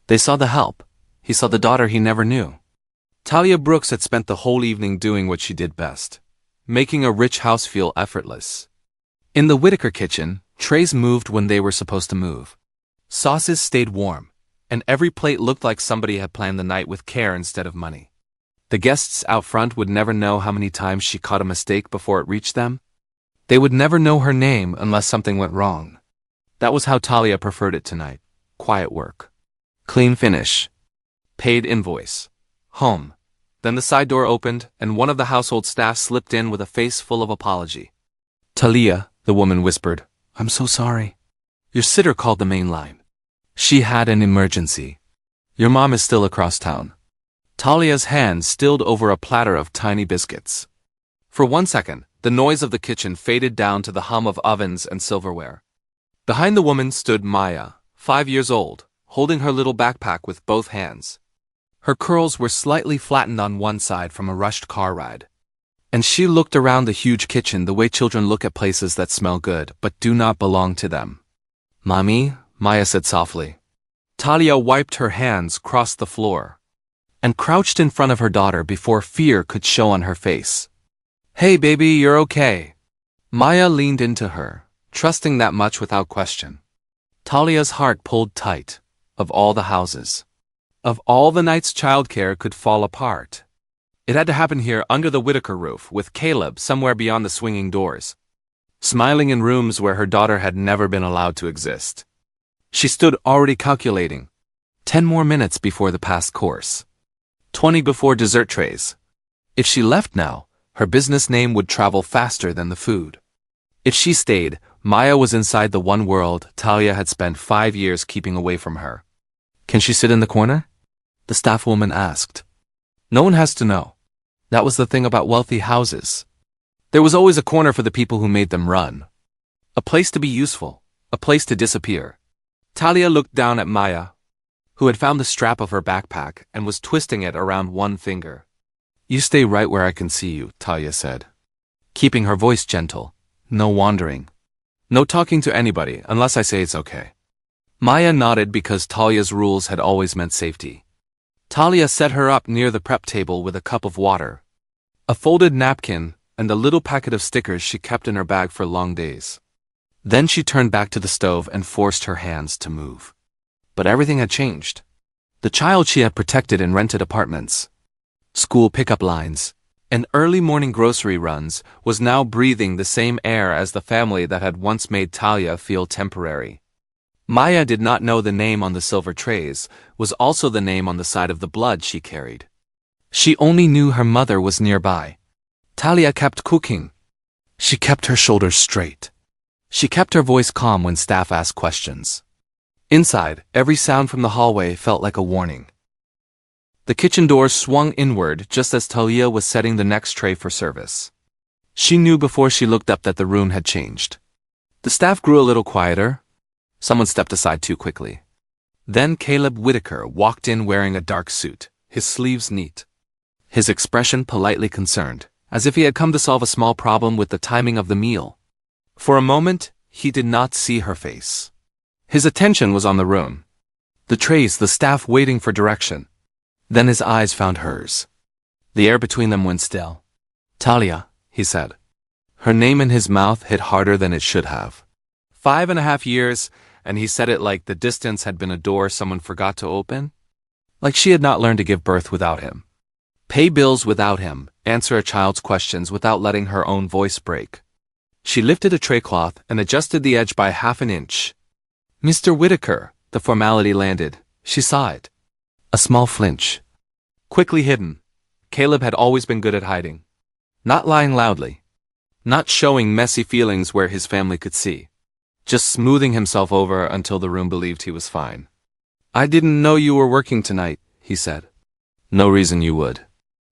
They saw the help. He saw the daughter he never knew. Talia Brooks had spent the whole evening doing what she did best, making a rich house feel effortless. In the Whitaker kitchen, trays moved when they were supposed to move. Sauces stayed warm, and every plate looked like somebody had planned the night with care instead of money. The guests out front would never know how many times she caught a mistake before it reached them. They would never know her name unless something went wrong. That was how Talia preferred it tonight. Quiet work. Clean finish. Paid invoice. Home. Then the side door opened, and one of the household staff slipped in with a face full of apology. "Talia," the woman whispered, "I'm so sorry. Your sitter called the main line. She had an emergency. Your mom is still across town." Talia's hand stilled over a platter of tiny biscuits. For 1 second, the noise of the kitchen faded down to the hum of ovens and silverware. Behind the woman stood Maya, 5 years old, holding her little backpack with both hands. Her curls were slightly flattened on one side from a rushed car ride. And she looked around the huge kitchen the way children look at places that smell good but do not belong to them. "Mommy," Maya said softly. Talia wiped her hands, crossed the floor, and crouched in front of her daughter before fear could show on her face. "Hey baby, you're okay." Maya leaned into her, trusting that much without question. Talia's heart pulled tight. Of all the houses, of all the nights childcare could fall apart, it had to happen here under the Whitaker roof with Caleb somewhere beyond the swinging doors, smiling in rooms where her daughter had never been allowed to exist. She stood already calculating. 10 more minutes before the past course. 20 before dessert trays. If she left now, her business name would travel faster than the food. If she stayed, Maya was inside the one world Talia had spent 5 years keeping away from her. "Can she sit in the corner?" the staff woman asked. No one has to know. That was the thing about wealthy houses. There was always a corner for the people who made them run. A place to be useful, a place to disappear. Talia looked down at Maya, who had found the strap of her backpack and was twisting it around one finger. "You stay right where I can see you," Talia said, keeping her voice gentle. "No wandering. No talking to anybody unless I say it's okay." Maya nodded because Talia's rules had always meant safety. Talia set her up near the prep table with a cup of water, a folded napkin, and a little packet of stickers she kept in her bag for long days. Then she turned back to the stove and forced her hands to move. But everything had changed. The child she had protected in rented apartments, school pickup lines, and early morning grocery runs was now breathing the same air as the family that had once made Talia feel temporary. Maya did not know the name on the silver trays was also the name on the side of the blood she carried. She only knew her mother was nearby. Talia kept cooking. She kept her shoulders straight. She kept her voice calm when staff asked questions. Inside, every sound from the hallway felt like a warning. The kitchen doors swung inward just as Talia was setting the next tray for service. She knew before she looked up that the room had changed. The staff grew a little quieter. Someone stepped aside too quickly. Then Caleb Whitaker walked in wearing a dark suit, his sleeves neat, his expression politely concerned, as if he had come to solve a small problem with the timing of the meal. For a moment, he did not see her face. His attention was on the room, the trays, the staff waiting for direction. Then his eyes found hers. The air between them went still. "Talia," he said. Her name in his mouth hit harder than it should have. 5.5 years, and he said it like the distance had been a door someone forgot to open. Like she had not learned to give birth without him, pay bills without him, answer a child's questions without letting her own voice break. She lifted a tray cloth and adjusted the edge by 1/2 inch. "Mr. Whitaker," the formality landed. She saw it. A small flinch. Quickly hidden. Caleb had always been good at hiding. Not lying loudly. Not showing messy feelings where his family could see. Just smoothing himself over until the room believed he was fine. "I didn't know you were working tonight," he said. "No reason you would."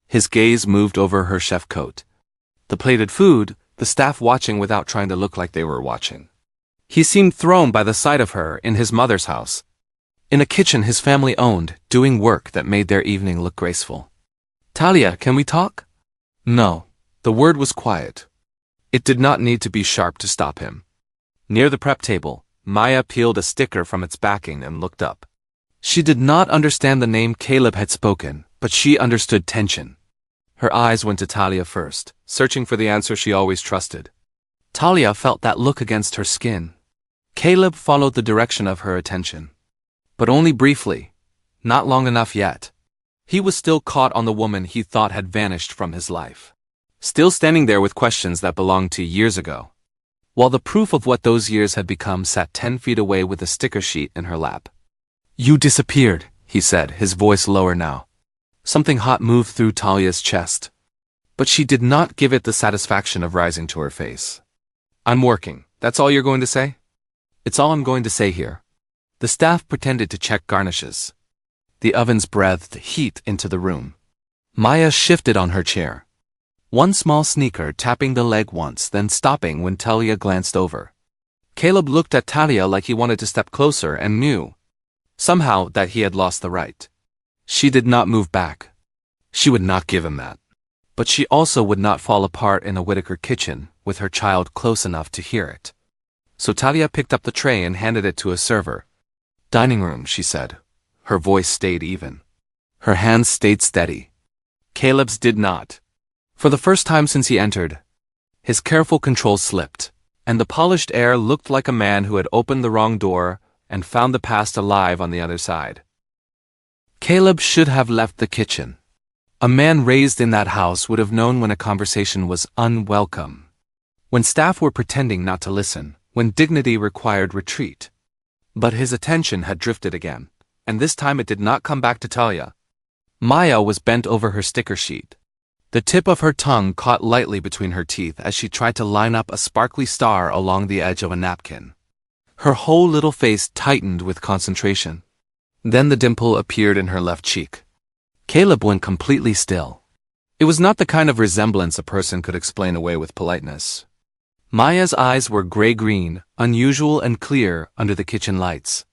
His gaze moved over her chef coat. The plated food, the staff watching without trying to look like they were watching. He seemed thrown by the sight of her in his mother's house, in a kitchen his family owned, doing work that made their evening look graceful. "Talia, can we talk?" No, the word was quiet. It did not need to be sharp to stop him. Near the prep table, Maya peeled a sticker from its backing and looked up. She did not understand the name Caleb had spoken, but she understood tension. Her eyes went to Talia first, searching for the answer she always trusted. Talia felt that look against her skin. Caleb followed the direction of her attention. But only briefly. Not long enough yet. He was still caught on the woman he thought had vanished from his life. Still standing there with questions that belonged to years ago. While the proof of what those years had become sat 10 feet away with a sticker sheet in her lap. "You disappeared," he said, his voice lower now. Something hot moved through Talia's chest. But she did not give it the satisfaction of rising to her face. "I'm working. That's all you're going to say?" "It's all I'm going to say here." The staff pretended to check garnishes. The ovens breathed heat into the room. Maya shifted on her chair. One small sneaker tapping the leg once, then stopping when Talia glanced over. Caleb looked at Talia like he wanted to step closer and knew, somehow, that he had lost the right. She did not move back. She would not give him that. But she also would not fall apart in a Whitaker kitchen with her child close enough to hear it. So Talia picked up the tray and handed it to a server. "Dining room," she said. Her voice stayed even. Her hands stayed steady. Caleb's did not. For the first time since he entered, his careful control slipped, and the polished air looked like a man who had opened the wrong door and found the past alive on the other side. Caleb should have left the kitchen. A man raised in that house would have known when a conversation was unwelcome. When staff were pretending not to listen, when dignity required retreat. But his attention had drifted again, and this time it did not come back to Talia. Maya was bent over her sticker sheet. The tip of her tongue caught lightly between her teeth as she tried to line up a sparkly star along the edge of a napkin. Her whole little face tightened with concentration. Then the dimple appeared in her left cheek. Caleb went completely still. It was not the kind of resemblance a person could explain away with politeness. Maya's eyes were gray-green, unusual and clear under the kitchen lights.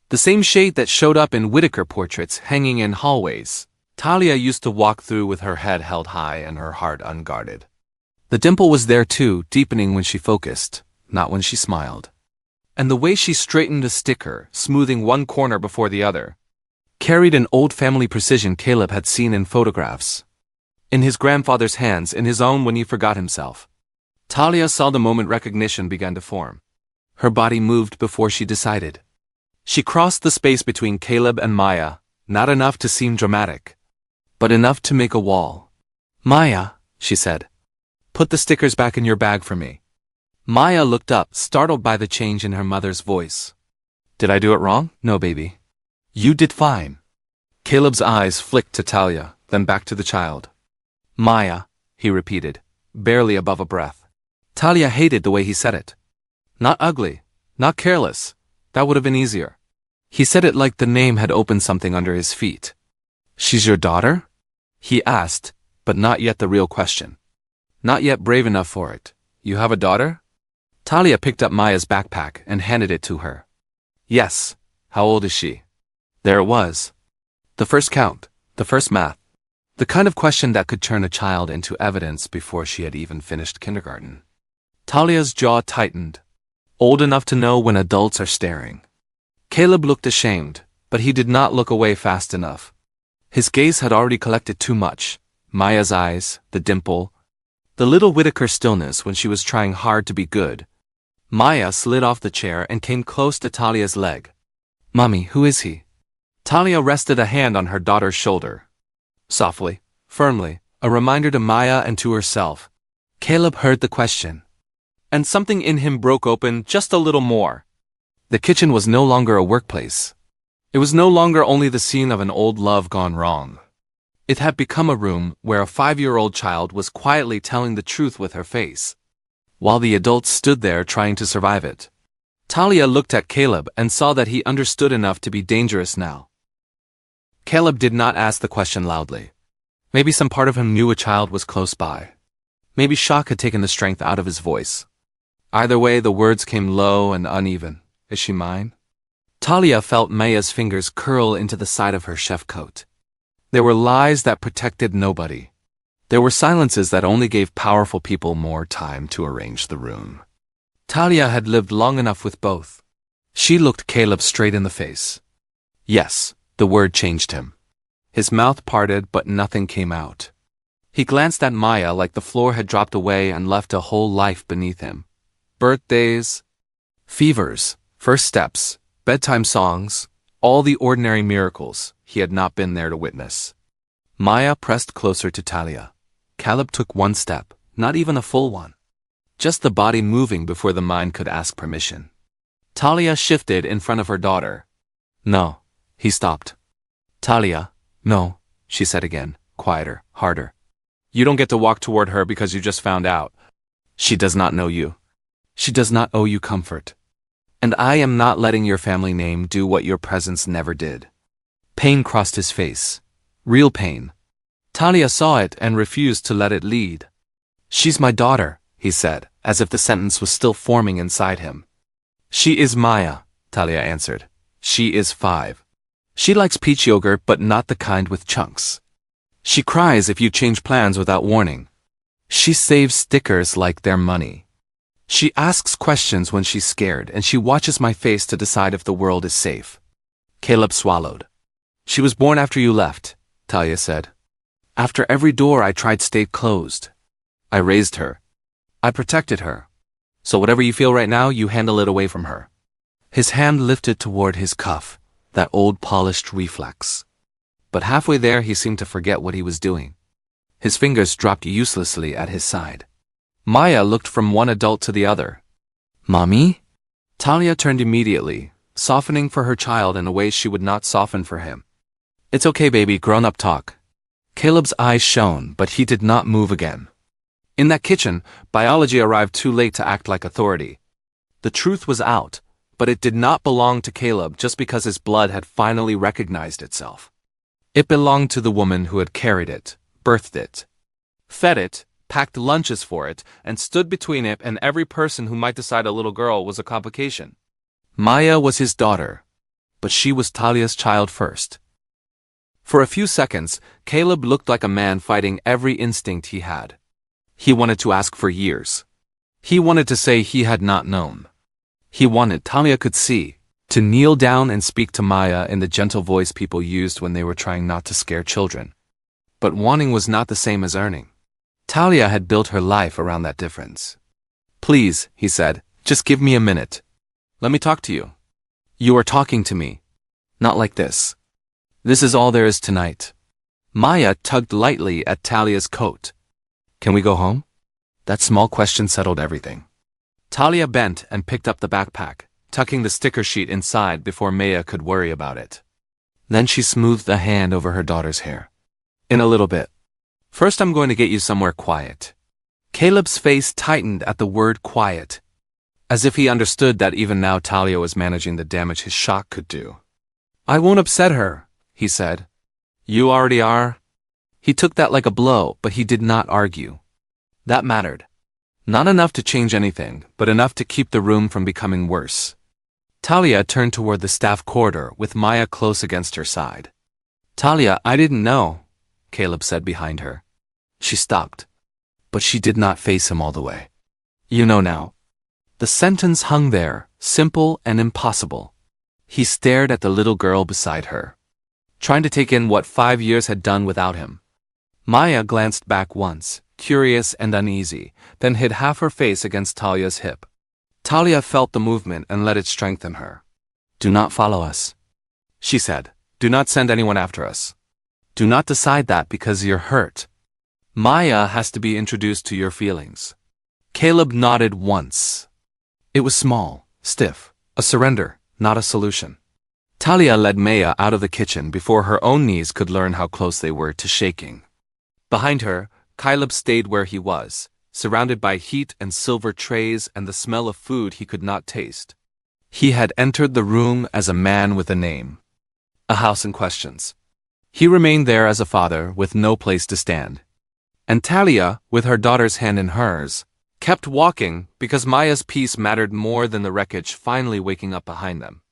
The same shade that showed up in Whitaker portraits hanging in hallways. Talia used to walk through with her head held high and her heart unguarded. The dimple was there too, deepening when she focused, not when she smiled. And the way she straightened a sticker, smoothing one corner before the other, carried an old family precision Caleb had seen in photographs. In his grandfather's hands, in his own when he forgot himself. Talia saw the moment recognition began to form. Her body moved before she decided. She crossed the space between Caleb and Maya, not enough to seem dramatic, but enough to make a wall. "Maya," she said, "put the stickers back in your bag for me." Maya looked up, startled by the change in her mother's voice. "Did I do it wrong?" "No, baby. You did fine." Caleb's eyes flicked to Talia, then back to the child. "Maya," he repeated, barely above a breath. Talia hated the way he said it. Not ugly, not careless. That would have been easier. He said it like the name had opened something under his feet. "She's your daughter?" he asked, but not yet the real question. Not yet brave enough for it. "You have a daughter?" Talia picked up Maya's backpack and handed it to her. "Yes. How old is she?" There it was. The first count, the first math. The kind of question that could turn a child into evidence before she had even finished kindergarten. Talia's jaw tightened. Old enough to know when adults are staring. Caleb looked ashamed, but he did not look away fast enough. His gaze had already collected too much. Maya's eyes, the dimple, the little Whitaker stillness when she was trying hard to be good. Maya slid off the chair and came close to Talia's leg. "Mommy, who is he?" Talia rested a hand on her daughter's shoulder. Softly, firmly, a reminder to Maya and to herself. Caleb heard the question. And something in him broke open just a little more. The kitchen was no longer a workplace. It was no longer only the scene of an old love gone wrong. It had become a room where a 5-year-old child was quietly telling the truth with her face, while the adults stood there trying to survive it. Talia looked at Caleb and saw that he understood enough to be dangerous now. Caleb did not ask the question loudly. Maybe some part of him knew a child was close by. Maybe shock had taken the strength out of his voice. Either way, the words came low and uneven. "Is she mine?" Talia felt Maya's fingers curl into the side of her chef coat. There were lies that protected nobody. There were silences that only gave powerful people more time to arrange the room. Talia had lived long enough with both. She looked Caleb straight in the face. Yes, the word changed him. His mouth parted but nothing came out. He glanced at Maya like the floor had dropped away and left a whole life beneath him. Birthdays, fevers, first steps, bedtime songs, all the ordinary miracles he had not been there to witness. Maya pressed closer to Talia. Caleb took one step, not even a full one. Just the body moving before the mind could ask permission. Talia shifted in front of her daughter. No, he stopped. Talia, no, she said again, quieter, harder. You don't get to walk toward her because you just found out. She does not know you. She does not owe you comfort. And I am not letting your family name do what your presence never did. Pain crossed his face. Real pain. Talia saw it and refused to let it lead. She's my daughter, he said, as if the sentence was still forming inside him. She is Maya, Talia answered. She is 5. She likes peach yogurt but not the kind with chunks. She cries if you change plans without warning. She saves stickers like they're money. She asks questions when she's scared, and she watches my face to decide if the world is safe. Caleb swallowed. She was born after you left, Talia said. After every door I tried stayed closed. I raised her. I protected her. So whatever you feel right now, you handle it away from her. His hand lifted toward his cuff, that old polished reflex. But halfway there he seemed to forget what he was doing. His fingers dropped uselessly at his side. Maya looked from one adult to the other. Mommy? Talia turned immediately, softening for her child in a way she would not soften for him. It's okay, baby, grown-up talk. Caleb's eyes shone, but he did not move again. In that kitchen, biology arrived too late to act like authority. The truth was out, but it did not belong to Caleb just because his blood had finally recognized itself. It belonged to the woman who had carried it, birthed it, fed it, packed lunches for it, and stood between it and every person who might decide a little girl was a complication. Maya was his daughter, but she was Talia's child first. For a few seconds, Caleb looked like a man fighting every instinct he had. He wanted to ask for years. He wanted to say he had not known. He wanted, Talia could see, to kneel down and speak to Maya in the gentle voice people used when they were trying not to scare children. But wanting was not the same as earning. Talia had built her life around that difference. Please, he said, just give me a minute. Let me talk to you. You are talking to me. Not like this. This is all there is tonight. Maya tugged lightly at Talia's coat. Can we go home? That small question settled everything. Talia bent and picked up the backpack, tucking the sticker sheet inside before Maya could worry about it. Then she smoothed a hand over her daughter's hair. In a little bit. First I'm going to get you somewhere quiet. Caleb's face tightened at the word quiet, as if he understood that even now Talia was managing the damage his shock could do. I won't upset her, he said. You already are. He took that like a blow, but he did not argue. That mattered. Not enough to change anything, but enough to keep the room from becoming worse. Talia turned toward the staff corridor with Maya close against her side. Talia, I didn't know, Caleb said behind her. She stopped, but she did not face him all the way. You know now. The sentence hung there, simple and impossible. He stared at the little girl beside her, trying to take in what 5 years had done without him. Maya glanced back once, curious and uneasy, then hid half her face against Talia's hip. Talia felt the movement and let it strengthen her. Do not follow us, she said. Do not send anyone after us. Do not decide that because you're hurt. Maya has to be introduced to your feelings. Caleb nodded once. It was small, stiff, a surrender, not a solution. Talia led Maya out of the kitchen before her own knees could learn how close they were to shaking. Behind her, Caleb stayed where he was, surrounded by heat and silver trays and the smell of food he could not taste. He had entered the room as a man with a name. A house in questions. He remained there as a father with no place to stand. And Talia, with her daughter's hand in hers, kept walking because Maya's peace mattered more than the wreckage finally waking up behind them.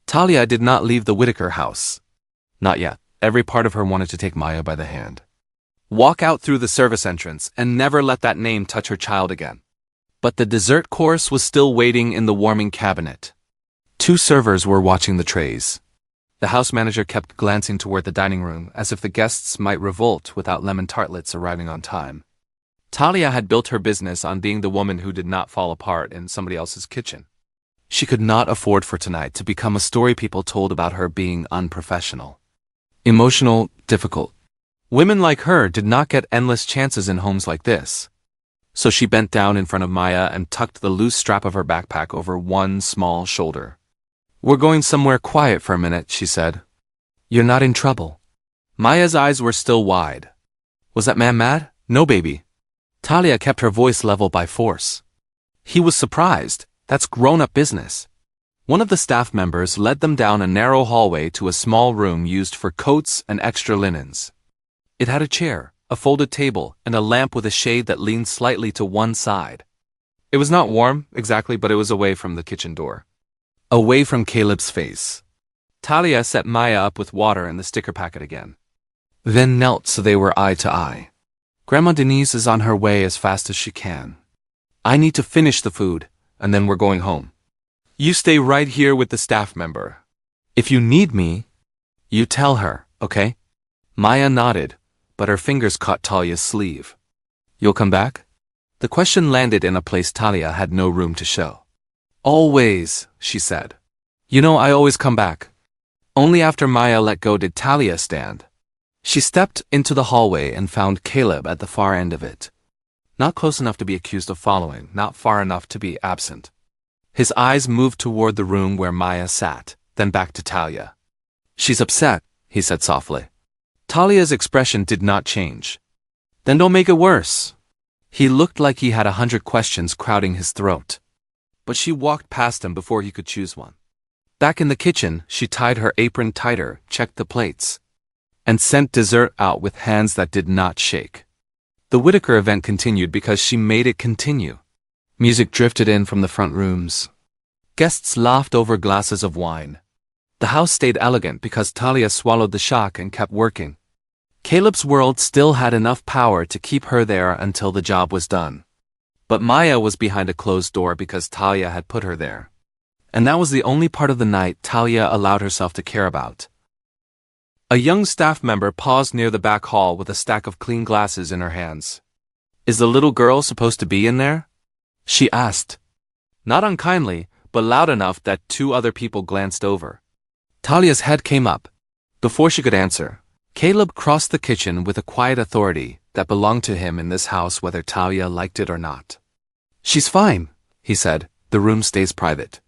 Talia did not leave the Whitaker house. Not yet. Every part of her wanted to take Maya by the hand. Walk out through the service entrance and never let that name touch her child again. But the dessert course was still waiting in the warming cabinet. 2 servers were watching the trays. The house manager kept glancing toward the dining room as if the guests might revolt without lemon tartlets arriving on time. Talia had built her business on being the woman who did not fall apart in somebody else's kitchen. She could not afford for tonight to become a story people told about her being unprofessional, emotional, difficult. Women like her did not get endless chances in homes like this. So she bent down in front of Maya and tucked the loose strap of her backpack over one small shoulder. "We're going somewhere quiet for a minute," she said. "You're not in trouble." Maya's eyes were still wide. "Was that man mad?" "No, baby." Talia kept her voice level by force. He was surprised. That's grown-up business. One of the staff members led them down a narrow hallway to a small room used for coats and extra linens. It had a chair, a folded table, and a lamp with a shade that leaned slightly to one side. It was not warm, exactly, but it was away from the kitchen door. Away from Caleb's face. Talia set Maya up with water and the sticker packet again. Then knelt so they were eye to eye. "Grandma Denise is on her way as fast as she can. I need to finish the food, and then we're going home. You stay right here with the staff member. If you need me, you tell her, okay?" Maya nodded, but her fingers caught Talia's sleeve. "You'll come back?" The question landed in a place Talia had no room to show. "Always," she said. "You know I always come back." Only after Maya let go did Talia stand. She stepped into the hallway and found Caleb at the far end of it. Not close enough to be accused of following, not far enough to be absent. His eyes moved toward the room where Maya sat, then back to Talia. "She's upset," he said softly. Talia's expression did not change. "Then don't make it worse." He looked like he had 100 questions crowding his throat. But she walked past him before he could choose one. Back in the kitchen, she tied her apron tighter, checked the plates, and sent dessert out with hands that did not shake. The Whitaker event continued because she made it continue. Music drifted in from the front rooms. Guests laughed over glasses of wine. The house stayed elegant because Talia swallowed the shock and kept working. Caleb's world still had enough power to keep her there until the job was done. But Maya was behind a closed door because Talia had put her there. And that was the only part of the night Talia allowed herself to care about. A young staff member paused near the back hall with a stack of clean glasses in her hands. "Is the little girl supposed to be in there?" she asked. Not unkindly, but loud enough that 2 other people glanced over. Talia's head came up. Before she could answer, Caleb crossed the kitchen with a quiet authority that belonged to him in this house whether Talia liked it or not. "She's fine," he said. "The room stays private.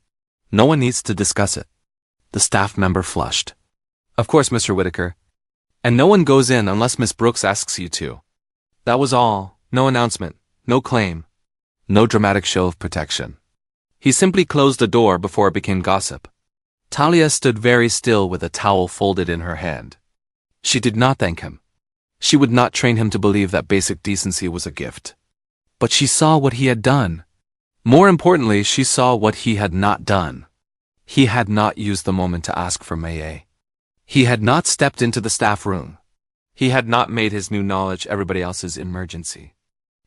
No one needs to discuss it." The staff member flushed. "Of course, Mr. Whitaker. And no one goes in unless Miss Brooks asks you to." That was all. No announcement, no claim, no dramatic show of protection. He simply closed the door before it became gossip. Talia stood very still with a towel folded in her hand. She did not thank him. She would not train him to believe that basic decency was a gift. But she saw what he had done. More importantly, she saw what he had not done. He had not used the moment to ask for Maye. He had not stepped into the staff room. He had not made his new knowledge everybody else's emergency.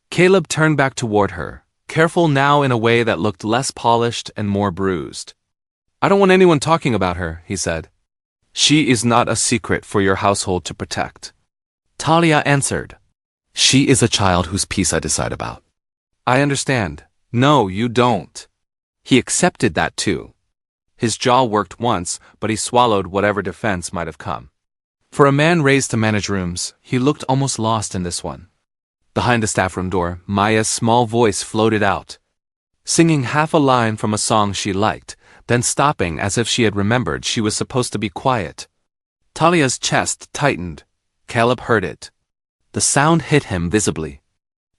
Caleb turned back toward her, careful now in a way that looked less polished and more bruised. "I don't want anyone talking about her," he said. "She is not a secret for your household to protect." Talia answered, "She is a child whose peace I decide about." "I understand." "No, you don't." He accepted that too. His jaw worked once, but he swallowed whatever defense might have come. For a man raised to manage rooms, he looked almost lost in this one. Behind the staffroom door, Maya's small voice floated out, singing half a line from a song she liked, then stopping as if she had remembered she was supposed to be quiet. Talia's chest tightened. Caleb heard it. The sound hit him visibly.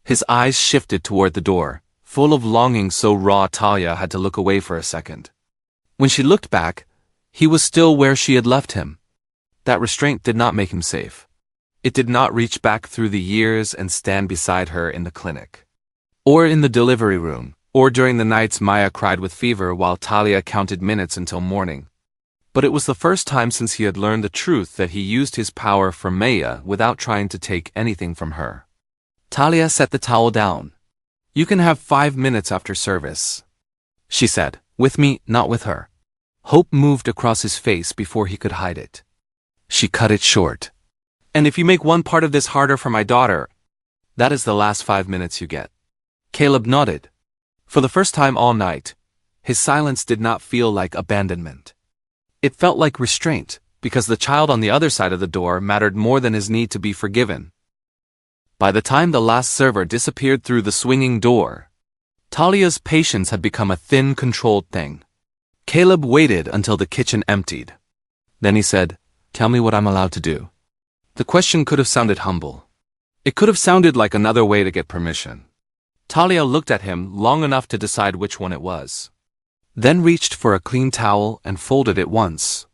His eyes shifted toward the door, full of longing so raw Talia had to look away for a second. When she looked back, he was still where she had left him. That restraint did not make him safe. It did not reach back through the years and stand beside her in the clinic, or in the delivery room, or during the nights Maya cried with fever while Talia counted minutes until morning. But it was the first time since he had learned the truth that he used his power for Maya without trying to take anything from her. Talia set the towel down. "You can have 5 minutes after service," she said, "with me, not with her." Hope moved across his face before he could hide it. She cut it short. And if you make one part of this harder for my daughter, that is the last 5 minutes you get. Caleb nodded. For the first time all night, his silence did not feel like abandonment. It felt like restraint, because the child on the other side of the door mattered more than his need to be forgiven. By the time the last server disappeared through the swinging door, Talia's patience had become a thin, controlled thing. Caleb waited until the kitchen emptied. Then he said, "Tell me what I'm allowed to do." The question could have sounded humble. It could have sounded like another way to get permission. Talia looked at him long enough to decide which one it was. Then reached for a clean towel and folded it once.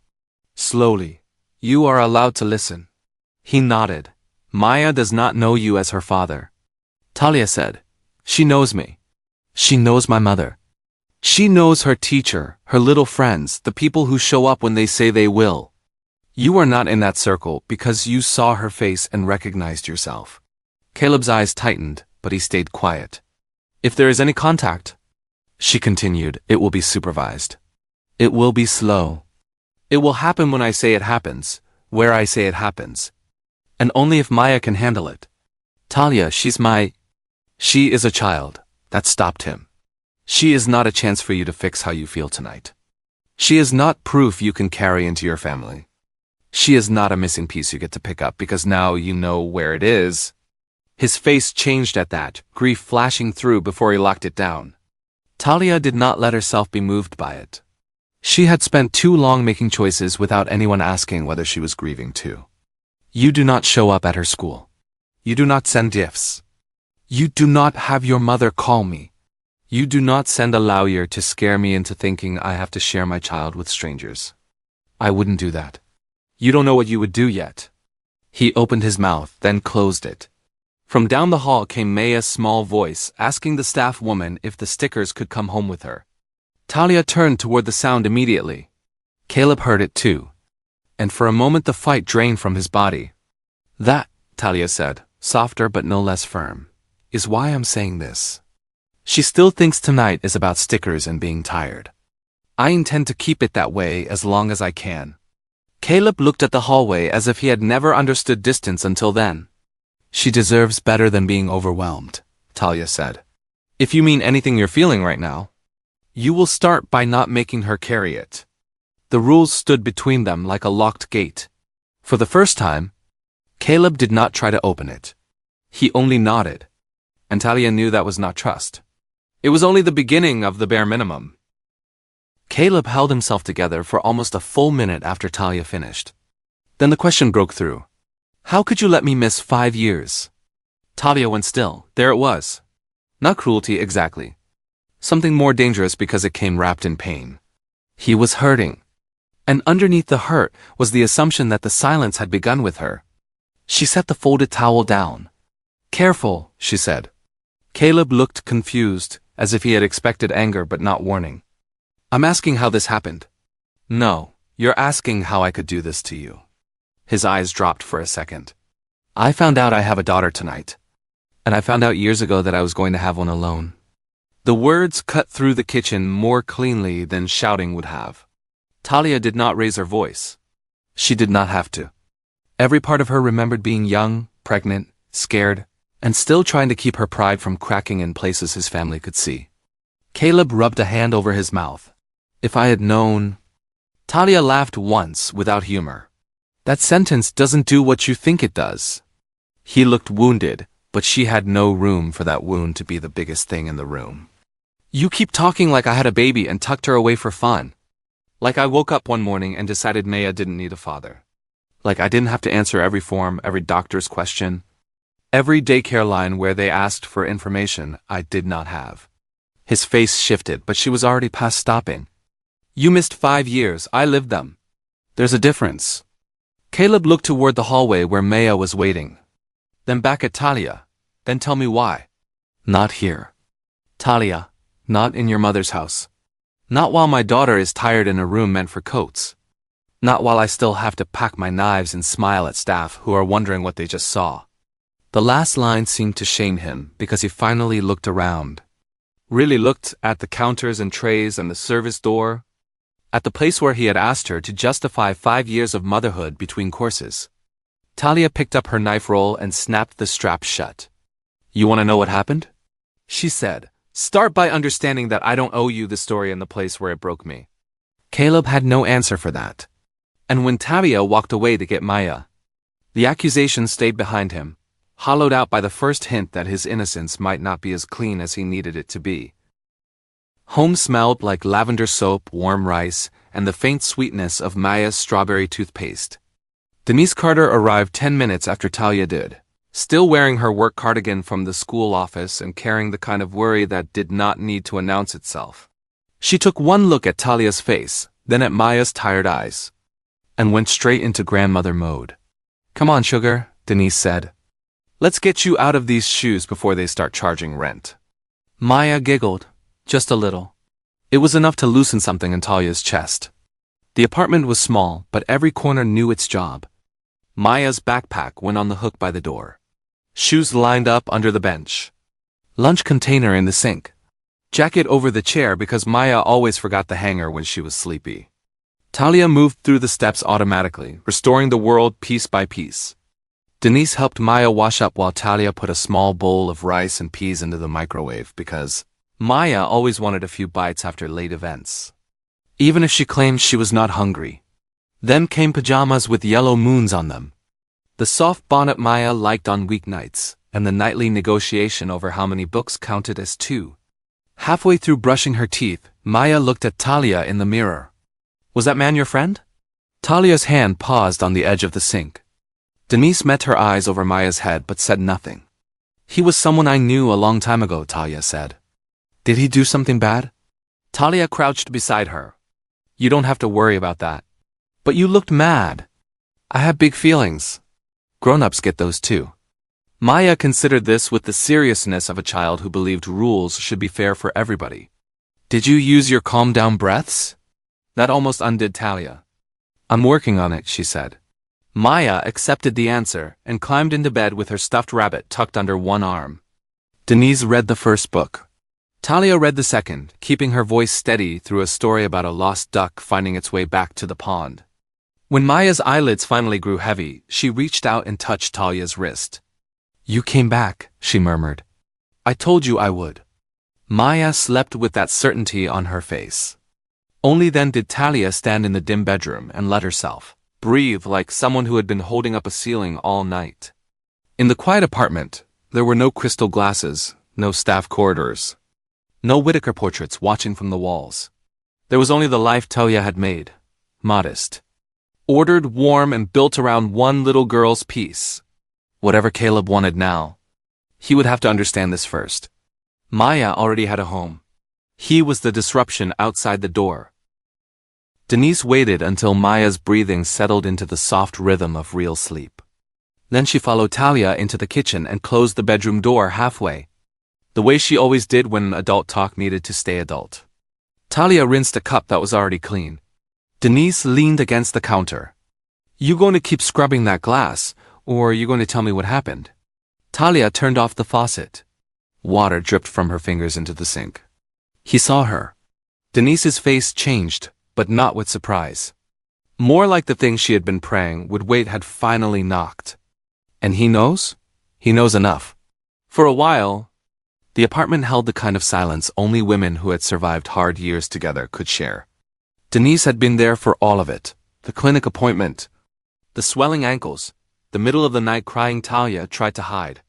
Slowly, "You are allowed to listen." He nodded. "Maya does not know you as her father." Talia said, "She knows me. She knows my mother. She knows her teacher, her little friends, the people who show up when they say they will. You are not in that circle because you saw her face and recognized yourself." Caleb's eyes tightened, but he stayed quiet. "If there is any contact," she continued, "it will be supervised. It will be slow. It will happen when I say it happens, where I say it happens. And only if Maya can handle it. Talia, She is a child." That stopped him. "She is not a chance for you to fix how you feel tonight. She is not proof you can carry into your family. She is not a missing piece you get to pick up because now you know where it is." His face changed at that, grief flashing through before he locked it down. Talia did not let herself be moved by it. She had spent too long making choices without anyone asking whether she was grieving too. You do not show up at her school. You do not send gifts. You do not have your mother call me. You do not send a lawyer to scare me into thinking I have to share my child with strangers. I wouldn't do that. You don't know what you would do yet." He opened his mouth, then closed it. From down the hall came Maya's small voice, asking the staff woman if the stickers could come home with her. Talia turned toward the sound immediately. Caleb heard it too. And for a moment the fight drained from his body. "That," Talia said, softer but no less firm, "is why I'm saying this. She still thinks tonight is about stickers and being tired. I intend to keep it that way as long as I can." Caleb looked at the hallway as if he had never understood distance until then. "She deserves better than being overwhelmed," Talia said. "If you mean anything you're feeling right now, you will start by not making her carry it." The rules stood between them like a locked gate. For the first time, Caleb did not try to open it. He only nodded. And Talia knew that was not trust. It was only the beginning of the bare minimum. Caleb held himself together for almost a full minute after Talia finished. Then the question broke through. "How could you let me miss 5 years?" Talia went still. There it was. Not cruelty exactly. Something more dangerous because it came wrapped in pain. He was hurting. And underneath the hurt was the assumption that the silence had begun with her. She set the folded towel down. "Careful," she said. Caleb looked confused, as if he had expected anger but not warning. "I'm asking how this happened." "No, you're asking how I could do this to you." His eyes dropped for a second. "I found out I have a daughter tonight. And I found out years ago that I was going to have one alone." The words cut through the kitchen more cleanly than shouting would have. Talia did not raise her voice. She did not have to. Every part of her remembered being young, pregnant, scared, and still trying to keep her pride from cracking in places his family could see. Caleb rubbed a hand over his mouth. "If I had known..." Talia laughed once without humor. "That sentence doesn't do what you think it does." He looked wounded, but she had no room for that wound to be the biggest thing in the room. "You keep talking like I had a baby and tucked her away for fun. Like I woke up one morning and decided Maya didn't need a father. Like I didn't have to answer every form, every doctor's question. Every daycare line where they asked for information I did not have." His face shifted, but she was already past stopping. "You missed 5 years, I lived them. There's a difference." Caleb looked toward the hallway where Maya was waiting. Then back at Talia. "Then tell me why." "Not here. Talia, not in your mother's house. Not while my daughter is tired in a room meant for coats. Not while I still have to pack my knives and smile at staff who are wondering what they just saw." The last line seemed to shame him because he finally looked around. Really looked at the counters and trays and the service door. at the place where he had asked her to justify 5 years of motherhood between courses. Talia picked up her knife roll and snapped the strap shut. "You want to know what happened?" she said. "Start by understanding that I don't owe you the story in the place where it broke me." Caleb had no answer for that. And when Talia walked away to get Maya, the accusation stayed behind him, hollowed out by the first hint that his innocence might not be as clean as he needed it to be. Home smelled like lavender soap, warm rice, and the faint sweetness of Maya's strawberry toothpaste. Denise Carter arrived 10 minutes after Talia did, still wearing her work cardigan from the school office and carrying the kind of worry that did not need to announce itself. She took one look at Talia's face, then at Maya's tired eyes, and went straight into grandmother mode. "Come on, sugar," Denise said. "Let's get you out of these shoes before they start charging rent." Maya giggled, just a little. It was enough to loosen something in Talia's chest. The apartment was small, but every corner knew its job. Maya's backpack went on the hook by the door. Shoes lined up under the bench. Lunch container in the sink. Jacket over the chair because Maya always forgot the hanger when she was sleepy. Talia moved through the steps automatically, restoring the world piece by piece. Denise helped Maya wash up while Talia put a small bowl of rice and peas into the microwave because Maya always wanted a few bites after late events, even if she claimed she was not hungry. Then came pajamas with yellow moons on them, the soft bonnet Maya liked on weeknights, and the nightly negotiation over how many books counted as 2. Halfway through brushing her teeth, Maya looked at Talia in the mirror. "Was that man your friend?" Talia's hand paused on the edge of the sink. Denise met her eyes over Maya's head but said nothing. "He was someone I knew a long time ago," Talia said. "Did he do something bad?" Talia crouched beside her. "You don't have to worry about that. But you looked mad." "I have big feelings. Grown-ups get those too." Maya considered this with the seriousness of a child who believed rules should be fair for everybody. "Did you use your calm-down breaths?" That almost undid Talia. "I'm working on it," she said. Maya accepted the answer and climbed into bed with her stuffed rabbit tucked under one arm. Denise read the first book. Talia read the second, keeping her voice steady through a story about a lost duck finding its way back to the pond. When Maya's eyelids finally grew heavy, she reached out and touched Talia's wrist. "You came back," she murmured. "I told you I would." Maya slept with that certainty on her face. Only then did Talia stand in the dim bedroom and let herself breathe like someone who had been holding up a ceiling all night. In the quiet apartment, there were no crystal glasses, no staff corridors, no Whitaker portraits watching from the walls. There was only the life Talia had made, modest, ordered, warm, and built around one little girl's piece. Whatever Caleb wanted now, he would have to understand this first. Maya already had a home. He was the disruption outside the door. Denise waited until Maya's breathing settled into the soft rhythm of real sleep. Then she followed Talia into the kitchen and closed the bedroom door halfway, the way she always did when adult talk needed to stay adult. Talia rinsed a cup that was already clean. Denise leaned against the counter. "You going to keep scrubbing that glass, or are you going to tell me what happened?" Talia turned off the faucet. Water dripped from her fingers into the sink. He saw her. Denise's face changed, but not with surprise. More like the thing she had been praying would wait had finally knocked. And he knows? He knows enough. For a while, the apartment held the kind of silence only women who had survived hard years together could share. Denise had been there for all of it. The clinic appointment, the swelling ankles, the middle of the night crying Talia tried to hide.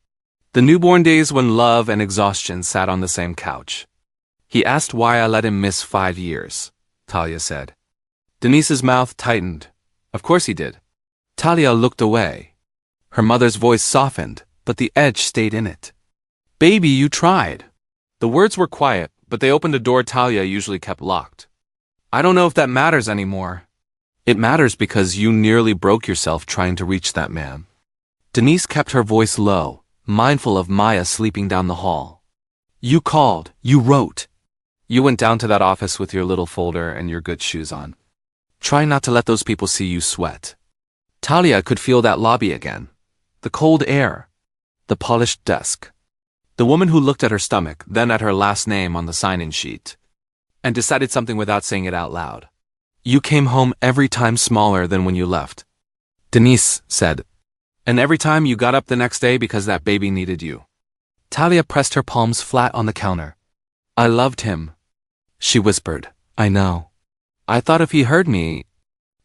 The newborn days when love and exhaustion sat on the same couch. "He asked why I let him miss 5 years," Talia said. Denise's mouth tightened. "Of course he did." Talia looked away. Her mother's voice softened, but the edge stayed in it. "Baby, you tried." The words were quiet, but they opened a door Talia usually kept locked. "I don't know if that matters anymore." "It matters because you nearly broke yourself trying to reach that man." Denise kept her voice low, mindful of Maya sleeping down the hall. "You called, you wrote. You went down to that office with your little folder and your good shoes on. Try not to let those people see you sweat." Talia could feel that lobby again. The cold air. The polished desk. The woman who looked at her stomach, then at her last name on the sign-in sheet, and decided something without saying it out loud. You came home every time smaller than when you left, Denise said. And every time you got up the next day because that baby needed you. Talia pressed her palms flat on the counter. I loved him, she whispered. I know. I thought if he heard me,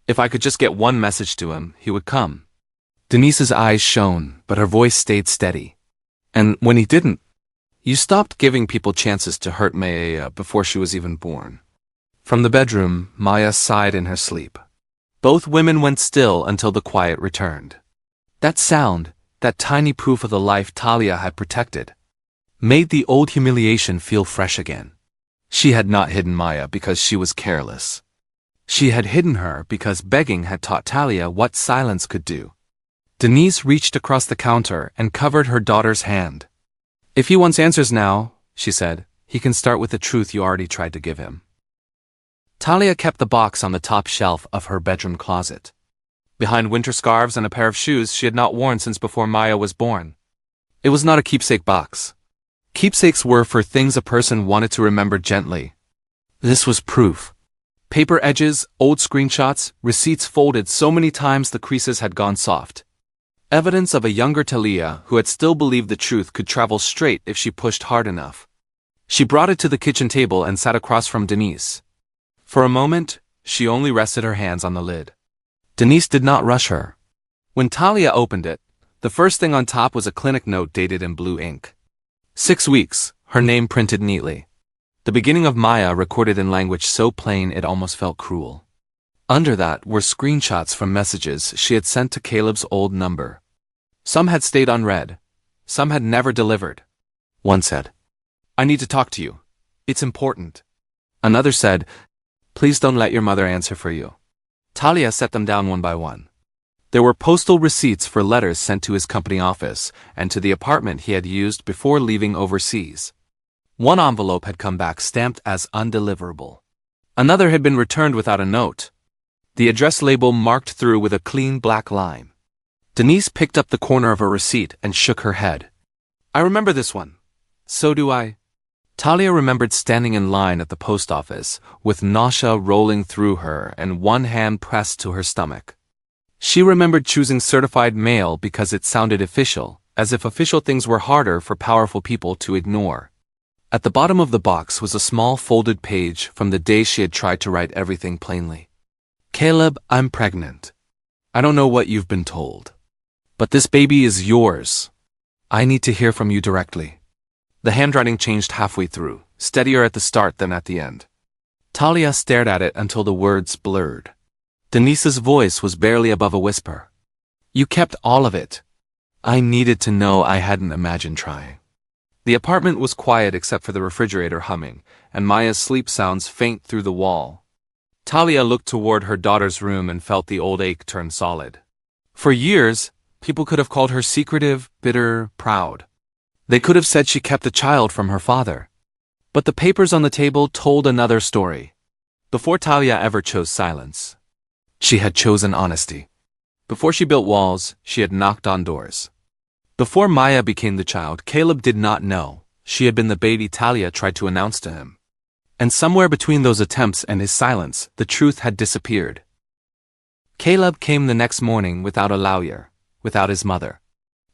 if I could just get one message to him, he would come. Denise's eyes shone, but her voice stayed steady. And when he didn't, you stopped giving people chances to hurt Maya before she was even born. From the bedroom, Maya sighed in her sleep. Both women went still until the quiet returned. That sound, that tiny proof of the life Talia had protected, made the old humiliation feel fresh again. She had not hidden Maya because she was careless. She had hidden her because begging had taught Talia what silence could do. Denise reached across the counter and covered her daughter's hand. If he wants answers now, she said, he can start with the truth you already tried to give him. Talia kept the box on the top shelf of her bedroom closet, behind winter scarves and a pair of shoes she had not worn since before Maya was born. It was not a keepsake box. Keepsakes were for things a person wanted to remember gently. This was proof. Paper edges, old screenshots, receipts folded so many times the creases had gone soft. Evidence of a younger Talia who had still believed the truth could travel straight if she pushed hard enough. She brought it to the kitchen table and sat across from Denise. For a moment, she only rested her hands on the lid. Denise did not rush her. When Talia opened it, the first thing on top was a clinic note dated in blue ink. 6 weeks, her name printed neatly. The beginning of Maya recorded in language so plain it almost felt cruel. Under that were screenshots from messages she had sent to Caleb's old number. Some had stayed unread. Some had never delivered. One said, I need to talk to you. It's important. Another said, please don't let your mother answer for you. Talia set them down one by one. There were postal receipts for letters sent to his company office and to the apartment he had used before leaving overseas. One envelope had come back stamped as undeliverable. Another had been returned without a note, the address label marked through with a clean black line. Denise picked up the corner of a receipt and shook her head. I remember this one. So do I. Talia remembered standing in line at the post office, with nausea rolling through her and one hand pressed to her stomach. She remembered choosing certified mail because it sounded official, as if official things were harder for powerful people to ignore. At the bottom of the box was a small folded page from the day she had tried to write everything plainly. Caleb, I'm pregnant. I don't know what you've been told, but this baby is yours. I need to hear from you directly. The handwriting changed halfway through, steadier at the start than at the end. Talia stared at it until the words blurred. Denise's voice was barely above a whisper. You kept all of it. I needed to know. I hadn't imagined trying. The apartment was quiet except for the refrigerator humming, and Maya's sleep sounds faint through the wall. Talia looked toward her daughter's room and felt the old ache turn solid. For years, people could have called her secretive, bitter, proud. They could have said she kept the child from her father. But the papers on the table told another story. Before Talia ever chose silence, she had chosen honesty. Before she built walls, she had knocked on doors. Before Maya became the child, Caleb did not know. She had been the baby Talia tried to announce to him. And somewhere between those attempts and his silence, the truth had disappeared. Caleb came the next morning without a lawyer, without his mother,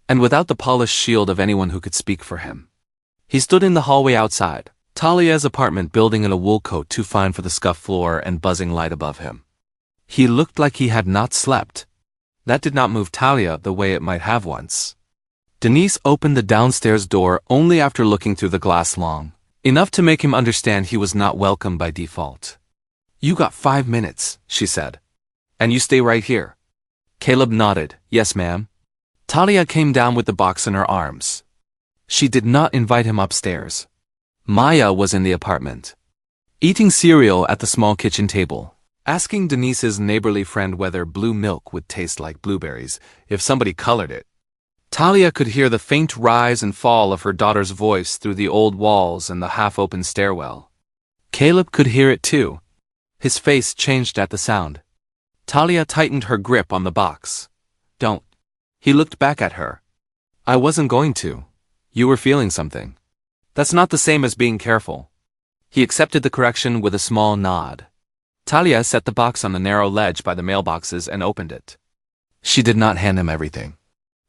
and without the polished shield of anyone who could speak for him. He stood in the hallway outside, Talia's apartment building in a wool coat too fine for the scuffed floor and buzzing light above him. He looked like he had not slept. That did not move Talia the way it might have once. Denise opened the downstairs door only after looking through the glass long, enough to make him understand he was not welcome by default. You got 5 minutes, she said. And you stay right here. Caleb nodded. Yes, ma'am. Talia came down with the box in her arms. She did not invite him upstairs. Maya was in the apartment, eating cereal at the small kitchen table, asking Denise's neighborly friend whether blue milk would taste like blueberries if somebody colored it. Talia could hear the faint rise and fall of her daughter's voice through the old walls and the half-open stairwell. Caleb could hear it too. His face changed at the sound. Talia tightened her grip on the box. Don't. He looked back at her. I wasn't going to. You were feeling something. That's not the same as being careful. He accepted the correction with a small nod. Talia set the box on the narrow ledge by the mailboxes and opened it. She did not hand him everything.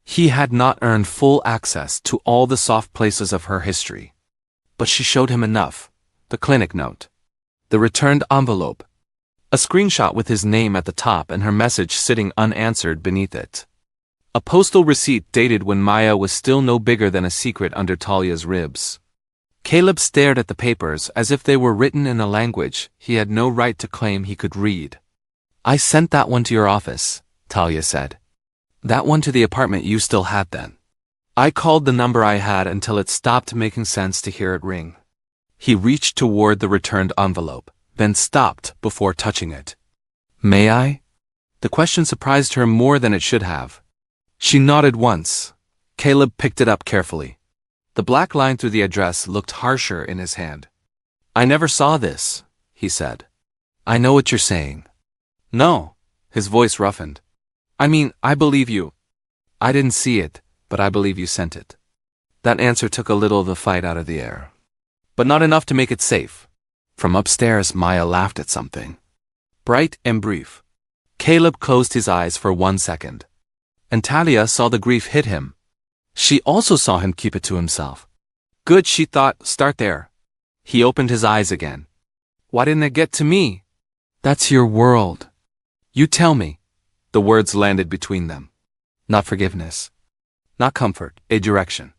He had not earned full access to all the soft places of her history. But she showed him enough: the clinic note, the returned envelope, a screenshot with his name at the top and her message sitting unanswered beneath it. A postal receipt dated when Maya was still no bigger than a secret under Talia's ribs. Caleb stared at the papers as if they were written in a language he had no right to claim he could read. "I sent that one to your office," Talia said. "That one to the apartment you still had then. I called the number I had until it stopped making sense to hear it ring." He reached toward the returned envelope, then stopped before touching it. "May I?" The question surprised her more than it should have. She nodded once. Caleb picked it up carefully. The black line through the address looked harsher in his hand. "I never saw this," he said. "I know what you're saying." "No." His voice roughened. "I mean, I believe you. I didn't see it, but I believe you sent it." That answer took a little of the fight out of the air. But not enough to make it safe. From upstairs, Maya laughed at something. Bright and brief. Caleb closed his eyes for 1 second. And Talia saw the grief hit him. She also saw him keep it to himself. Good, she thought, start there. He opened his eyes again. "Why didn't it get to me?" "That's your world. You tell me." The words landed between them. Not forgiveness. Not comfort, a direction.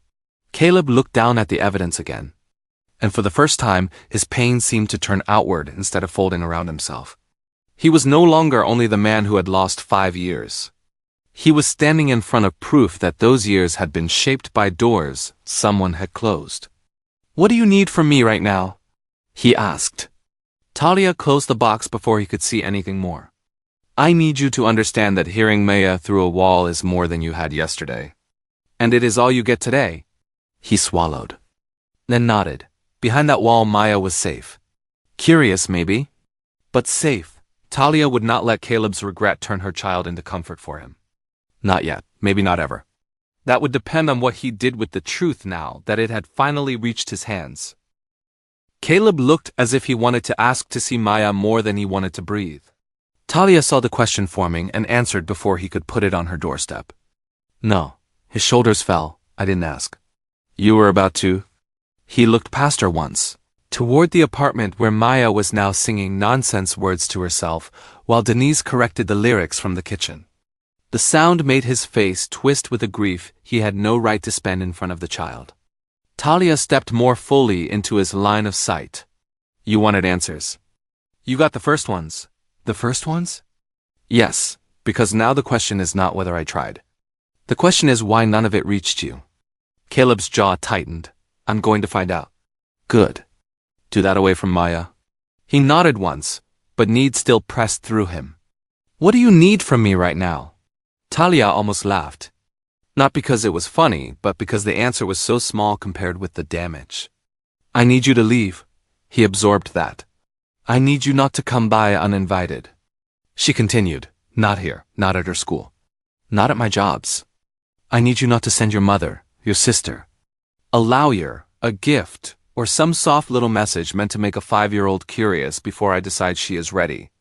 Caleb looked down at the evidence again. And for the first time, his pain seemed to turn outward instead of folding around himself. He was no longer only the man who had lost 5 years. He was standing in front of proof that those years had been shaped by doors someone had closed. "What do you need from me right now?" he asked. Talia closed the box before he could see anything more. "I need you to understand that hearing Maya through a wall is more than you had yesterday. And it is all you get today." He swallowed. Then nodded. Behind that wall, Maya was safe. Curious, maybe, but safe. Talia would not let Caleb's regret turn her child into comfort for him. Not yet, maybe not ever. That would depend on what he did with the truth now that it had finally reached his hands. Caleb looked as if he wanted to ask to see Maya more than he wanted to breathe. Talia saw the question forming and answered before he could put it on her doorstep. "No." His shoulders fell. "I didn't ask." "You were about to?" He looked past her once, toward the apartment where Maya was now singing nonsense words to herself while Denise corrected the lyrics from the kitchen. The sound made his face twist with a grief he had no right to spend in front of the child. Talia stepped more fully into his line of sight. "You wanted answers. You got the first ones." "The first ones?" "Yes, because now the question is not whether I tried. The question is why none of it reached you." Caleb's jaw tightened. "I'm going to find out." "Good. Do that away from Maya." He nodded once, but need still pressed through him. "What do you need from me right now?" Talia almost laughed. Not because it was funny, but because the answer was so small compared with the damage. "I need you to leave." He absorbed that. "I need you not to come by uninvited." She continued. "Not here, not at her school, not at my jobs. I need you not to send your mother, your sister, a lawyer, a gift, or some soft little message meant to make a 5-year-old curious before I decide she is ready.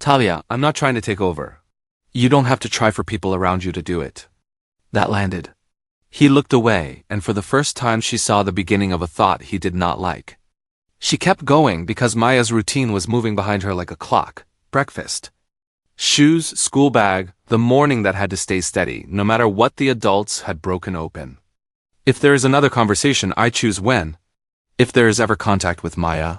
Talia, I'm not trying to take over. You don't have to try for people around you to do it." That landed. He looked away, and for the first time she saw the beginning of a thought he did not like. She kept going because Maya's routine was moving behind her like a clock. Breakfast, shoes, school bag, the morning that had to stay steady, no matter what the adults had broken open. If there is another conversation, I choose when. If there is ever contact with Maya,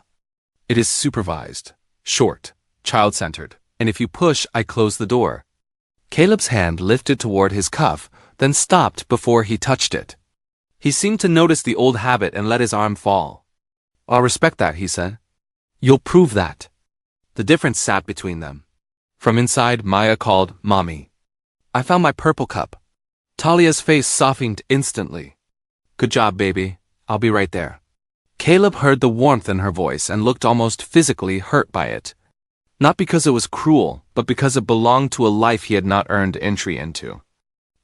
it is supervised, short, child-centered, and if you push, I close the door. Caleb's hand lifted toward his cuff, then stopped before he touched it. He seemed to notice the old habit and let his arm fall. "I'll respect that," he said. "You'll prove that." The difference sat between them. From inside, Maya called, "Mommy." "I found my purple cup." Talia's face softened instantly. "Good job, baby. I'll be right there." Caleb heard the warmth in her voice and looked almost physically hurt by it. Not because it was cruel, but because it belonged to a life he had not earned entry into.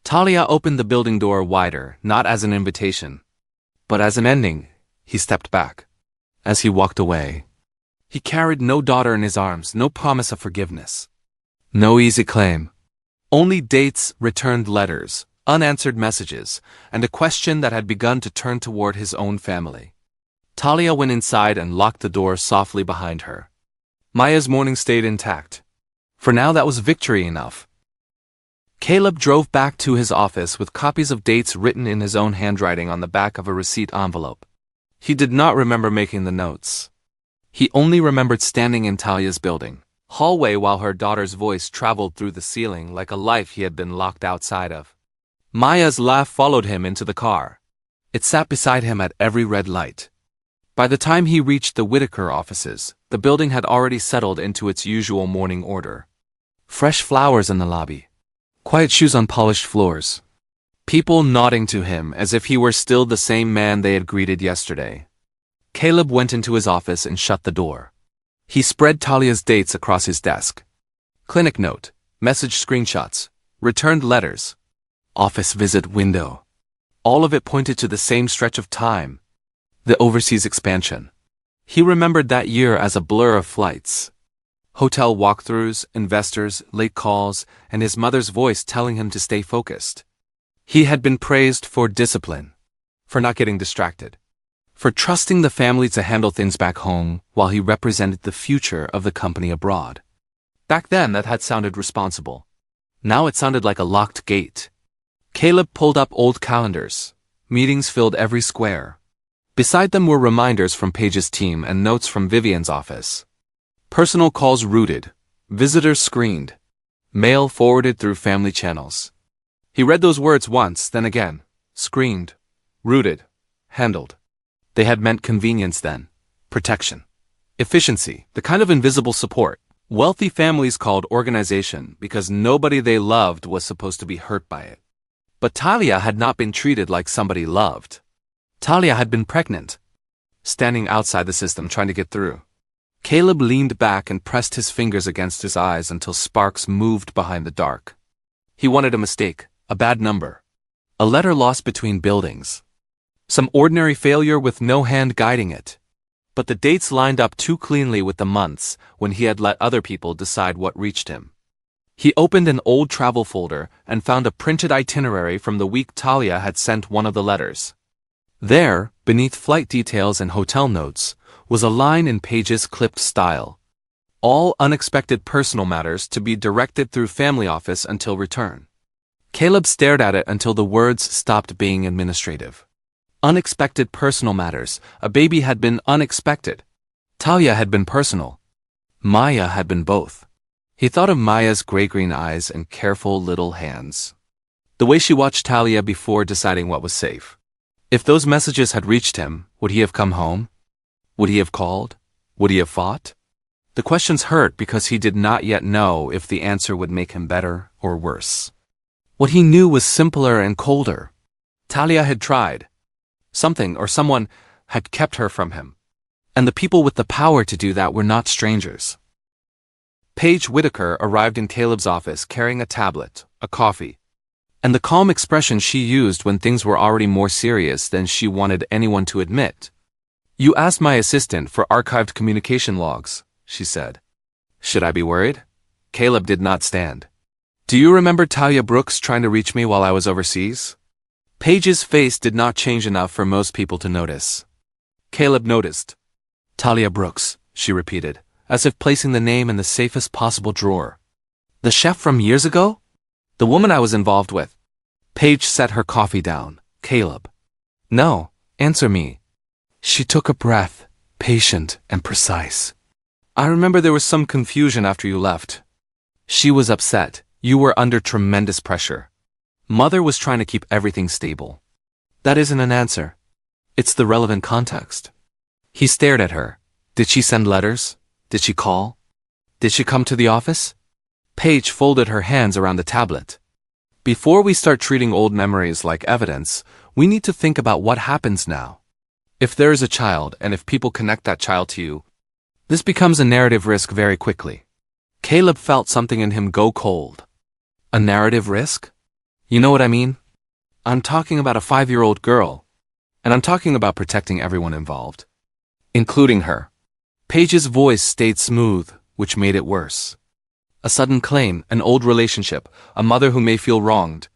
Talia opened the building door wider, not as an invitation, but as an ending. He stepped back. As he walked away, He carried no daughter in his arms, no promise of forgiveness. No easy claim. Only dates, returned letters, unanswered messages, and a question that had begun to turn toward his own family. Talia went inside and locked the door softly behind her. Maya's morning stayed intact. For now, that was victory enough. Caleb drove back to his office with copies of dates written in his own handwriting on the back of a receipt envelope. He did not remember making the notes. He only remembered standing in Talia's building hallway while her daughter's voice traveled through the ceiling like a life he had been locked outside of. Maya's laugh followed him into the car. It sat beside him at every red light. By the time he reached the Whitaker offices, the building had already settled into its usual morning order. Fresh flowers in the lobby. Quiet shoes on polished floors. People nodding to him as if he were still the same man they had greeted yesterday. Caleb went into his office and shut the door. He spread Talia's dates across his desk. Clinic note, message screenshots, returned letters, office visit window. All of it pointed to the same stretch of time, the overseas expansion. He remembered that year as a blur of flights. Hotel walkthroughs, investors, late calls, and his mother's voice telling him to stay focused. He had been praised for discipline, for not getting distracted, for trusting the family to handle things back home while he represented the future of the company abroad. Back then, that had sounded responsible. Now it sounded like a locked gate. Caleb pulled up old calendars. Meetings filled every square. Beside them were reminders from Paige's team and notes from Vivian's office. Personal calls routed, visitors screened, mail forwarded through family channels. He read those words once, then again. Screened, routed, handled. They had meant convenience then, protection, efficiency, the kind of invisible support wealthy families called organization because nobody they loved was supposed to be hurt by it. But Talia had not been treated like somebody loved. Talia had been pregnant, standing outside the system trying to get through. Caleb leaned back and pressed his fingers against his eyes until sparks moved behind the dark. He wanted a mistake, a bad number, a letter lost between buildings. Some ordinary failure with no hand guiding it. But the dates lined up too cleanly with the months when he had let other people decide what reached him. He opened an old travel folder and found a printed itinerary from the week Talia had sent one of the letters. There, beneath flight details and hotel notes, was a line in Paige's clipped style. All unexpected personal matters to be directed through family office until return. Caleb stared at it until the words stopped being administrative. Unexpected personal matters. A baby had been unexpected. Talia had been personal. Maya had been both. He thought of Maya's gray-green eyes and careful little hands. The way she watched Talia before deciding what was safe. If those messages had reached him, would he have come home? Would he have called? Would he have fought? The questions hurt because he did not yet know if the answer would make him better or worse. What he knew was simpler and colder. Talia had tried. Something or someone had kept her from him. And the people with the power to do that were not strangers. Paige Whitaker arrived in Caleb's office carrying a tablet, a coffee, and the calm expression she used when things were already more serious than she wanted anyone to admit. "You asked my assistant for archived communication logs," she said. "Should I be worried?" Caleb did not stand. "Do you remember Talia Brooks trying to reach me while I was overseas?" Paige's face did not change enough for most people to notice. Caleb noticed. "Talia Brooks," she repeated, as if placing the name in the safest possible drawer. "The chef from years ago? The woman I was involved with?" Paige set her coffee down. "Caleb." "No, answer me." She took a breath, patient and precise. "I remember there was some confusion after you left." She was upset. "You were under tremendous pressure. Mother was trying to keep everything stable." "That isn't an answer. It's the relevant context." He stared at her. "Did she send letters? Did she call? Did she come to the office?" Paige folded her hands around the tablet. "Before we start treating old memories like evidence, we need to think about what happens now. If there is a child and if people connect that child to you, this becomes a narrative risk very quickly." Caleb felt something in him go cold. A narrative risk? You know what I mean? I'm talking about a 5-year-old girl, and I'm talking about protecting everyone involved, including her. Paige's voice stayed smooth, which made it worse. A sudden claim, an old relationship, a mother who may feel wronged.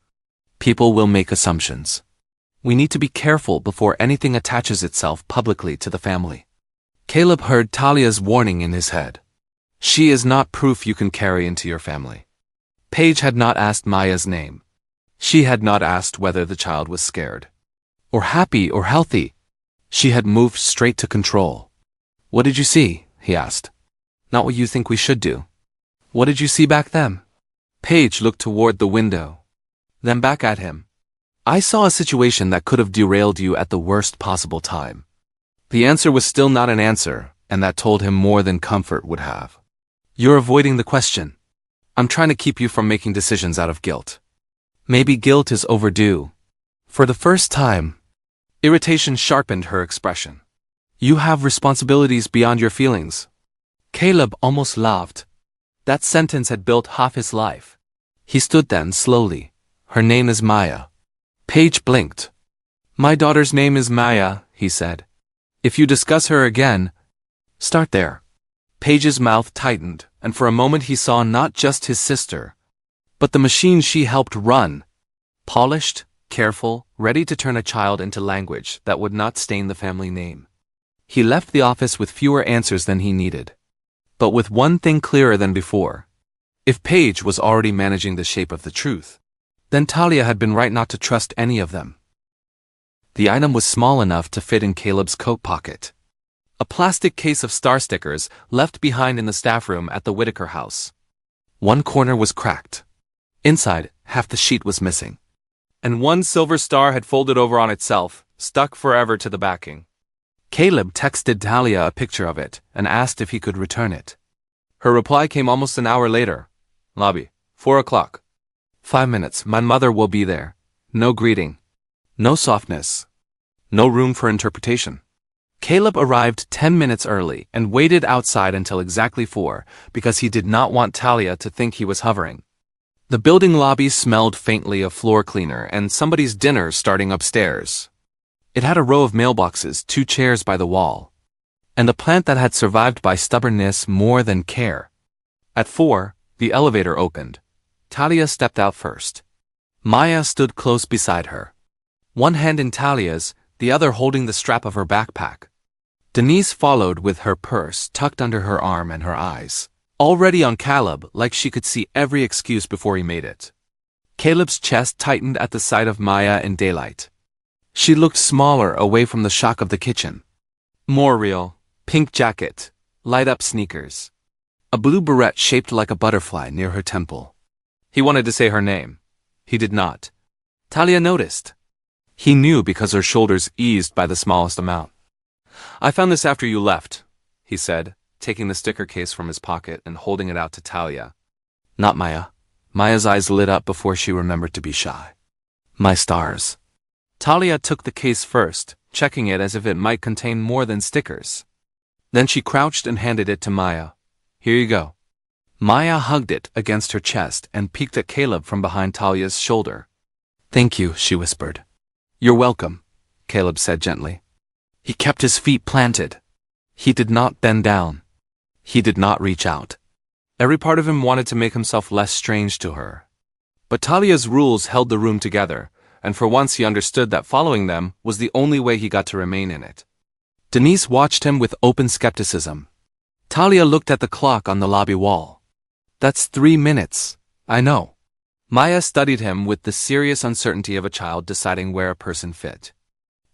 People will make assumptions. We need to be careful before anything attaches itself publicly to the family. Caleb heard Talia's warning in his head. She is not proof you can carry into your family. Paige had not asked Maya's name. She had not asked whether the child was scared, or happy or healthy. She had moved straight to control. What did you see? He asked. Not what you think we should do. What did you see back then? Paige looked toward the window, then back at him. I saw a situation that could have derailed you at the worst possible time. The answer was still not an answer, and that told him more than comfort would have. You're avoiding the question. I'm trying to keep you from making decisions out of guilt. Maybe guilt is overdue. For the first time, irritation sharpened her expression. You have responsibilities beyond your feelings. Caleb almost laughed. That sentence had built half his life. He stood then, slowly. Her name is Maya. Paige blinked. My daughter's name is Maya, he said. If you discuss her again, start there. Paige's mouth tightened, and for a moment he saw not just his sister, but the machine she helped run. Polished, careful, ready to turn a child into language that would not stain the family name. He left the office with fewer answers than he needed, but with one thing clearer than before. If Paige was already managing the shape of the truth, then Talia had been right not to trust any of them. The item was small enough to fit in Caleb's coat pocket. A plastic case of star stickers left behind in the staff room at the Whitaker house. One corner was cracked. Inside, half the sheet was missing. And one silver star had folded over on itself, stuck forever to the backing. Caleb texted Talia a picture of it and asked if he could return it. Her reply came almost an hour later. Lobby, 4 o'clock. 5 minutes, my mother will be there. No greeting. No softness. No room for interpretation. Caleb arrived 10 minutes early and waited outside until exactly 4 because he did not want Talia to think he was hovering. The building lobby smelled faintly of floor cleaner and somebody's dinner starting upstairs. It had a row of mailboxes, 2 chairs by the wall, and a plant that had survived by stubbornness more than care. At 4, the elevator opened. Talia stepped out first. Maya stood close beside her. One hand in Talia's, the other holding the strap of her backpack. Denise followed with her purse tucked under her arm and her eyes already on Caleb, like she could see every excuse before he made it. Caleb's chest tightened at the sight of Maya in daylight. She looked smaller away from the shock of the kitchen. More real. Pink jacket, light-up sneakers. A blue beret shaped like a butterfly near her temple. He wanted to say her name. He did not. Talia noticed. He knew because her shoulders eased by the smallest amount. I found this after you left, he said, taking the sticker case from his pocket and holding it out to Talia. Not Maya. Maya's eyes lit up before she remembered to be shy. My stars. Talia took the case first, checking it as if it might contain more than stickers. Then she crouched and handed it to Maya. Here you go. Maya hugged it against her chest and peeked at Caleb from behind Talia's shoulder. Thank you, she whispered. You're welcome, Caleb said gently. He kept his feet planted. He did not bend down. He did not reach out. Every part of him wanted to make himself less strange to her. But Talia's rules held the room together, and for once he understood that following them was the only way he got to remain in it. Denise watched him with open skepticism. Talia looked at the clock on the lobby wall. That's 3 minutes. I know. Maya studied him with the serious uncertainty of a child deciding where a person fit.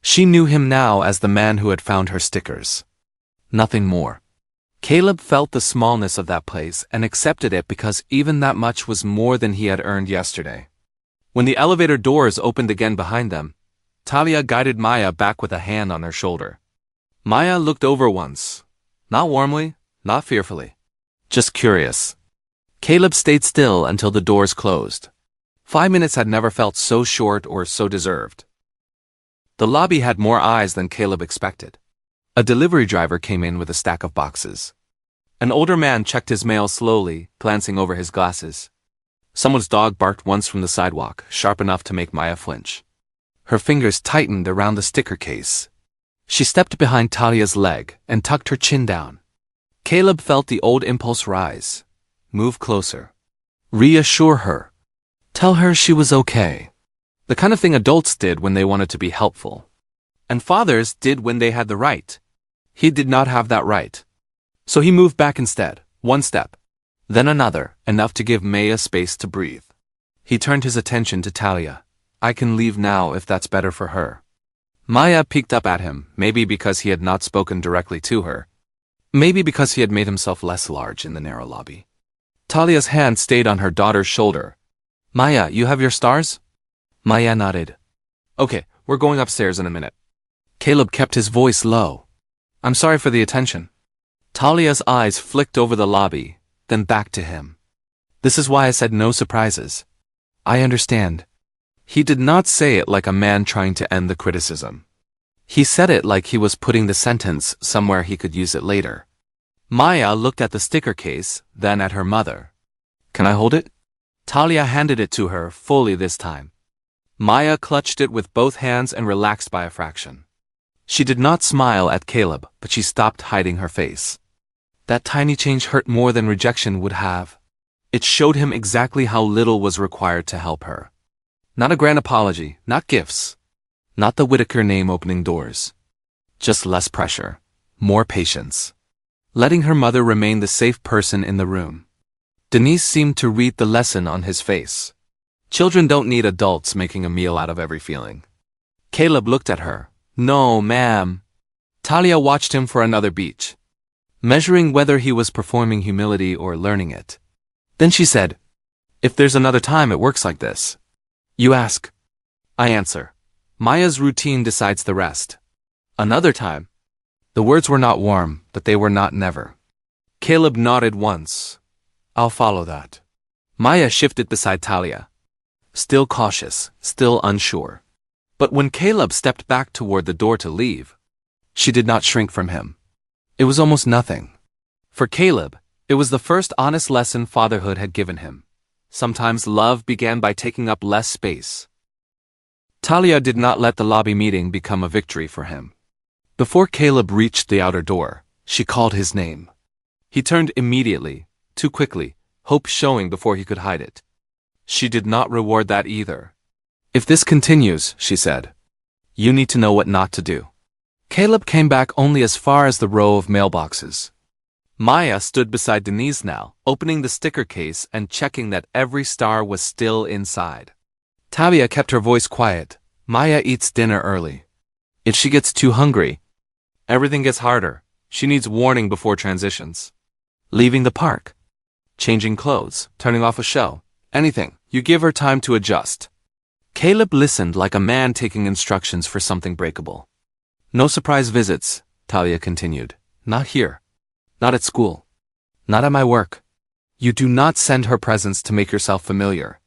She knew him now as the man who had found her stickers. Nothing more. Caleb felt the smallness of that place and accepted it because even that much was more than he had earned yesterday. When the elevator doors opened again behind them, Talia guided Maya back with a hand on her shoulder. Maya looked over once. Not warmly, not fearfully. Just curious. Caleb stayed still until the doors closed. 5 minutes had never felt so short or so deserved. The lobby had more eyes than Caleb expected. A delivery driver came in with a stack of boxes. An older man checked his mail slowly, glancing over his glasses. Someone's dog barked once from the sidewalk, sharp enough to make Maya flinch. Her fingers tightened around the sticker case. She stepped behind Talia's leg and tucked her chin down. Caleb felt the old impulse rise. Move closer. Reassure her. Tell her she was okay. The kind of thing adults did when they wanted to be helpful. And fathers did when they had the right. He did not have that right. So he moved back instead, one step. Then another, enough to give Maya space to breathe. He turned his attention to Talia. I can leave now if that's better for her. Maya peeked up at him, maybe because he had not spoken directly to her. Maybe because he had made himself less large in the narrow lobby. Talia's hand stayed on her daughter's shoulder. Maya, you have your stars? Maya nodded. Okay, we're going upstairs in a minute. Caleb kept his voice low. I'm sorry for the attention. Talia's eyes flicked over the lobby, then back to him. This is why I said no surprises. I understand. He did not say it like a man trying to end the criticism. He said it like he was putting the sentence somewhere he could use it later. Maya looked at the sticker case, then at her mother. Can I hold it? Talia handed it to her, fully this time. Maya clutched it with both hands and relaxed by a fraction. She did not smile at Caleb, but she stopped hiding her face. That tiny change hurt more than rejection would have. It showed him exactly how little was required to help her. Not a grand apology, not gifts. Not the Whitaker name opening doors. Just less pressure. More patience. Letting her mother remain the safe person in the room. Denise seemed to read the lesson on his face. Children don't need adults making a meal out of every feeling. Caleb looked at her. No, ma'am. Talia watched him for another beat, measuring whether he was performing humility or learning it. Then she said, if there's another time it works like this. You ask. I answer. Maya's routine decides the rest. Another time. The words were not warm, but they were not never. Caleb nodded once. I'll follow that. Maya shifted beside Talia. Still cautious, still unsure. But when Caleb stepped back toward the door to leave, she did not shrink from him. It was almost nothing. For Caleb, it was the first honest lesson fatherhood had given him. Sometimes love began by taking up less space. Talia did not let the lobby meeting become a victory for him. Before Caleb reached the outer door, she called his name. He turned immediately, too quickly, hope showing before he could hide it. She did not reward that either. If this continues, she said, you need to know what not to do. Caleb came back only as far as the row of mailboxes. Maya stood beside Denise now, opening the sticker case and checking that every star was still inside. Talia kept her voice quiet. Maya eats dinner early. If she gets too hungry, everything gets harder. She needs warning before transitions. Leaving the park. Changing clothes, turning off a show. Anything. You give her time to adjust. Caleb listened like a man taking instructions for something breakable. No surprise visits, Talia continued. Not here. Not at school. Not at my work. You do not send her presents to make yourself familiar.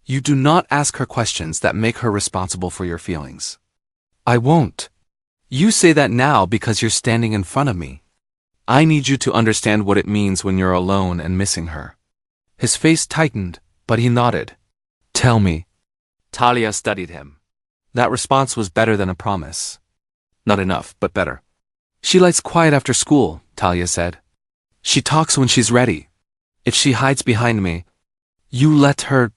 You do not ask her questions that make her responsible for your feelings. I won't. You say that now because you're standing in front of me. I need you to understand what it means when you're alone and missing her. His face tightened, but he nodded. Tell me. Talia studied him. That response was better than a promise. Not enough, but better. She likes quiet after school, Talia said. She talks when she's ready. If she hides behind me, you let her.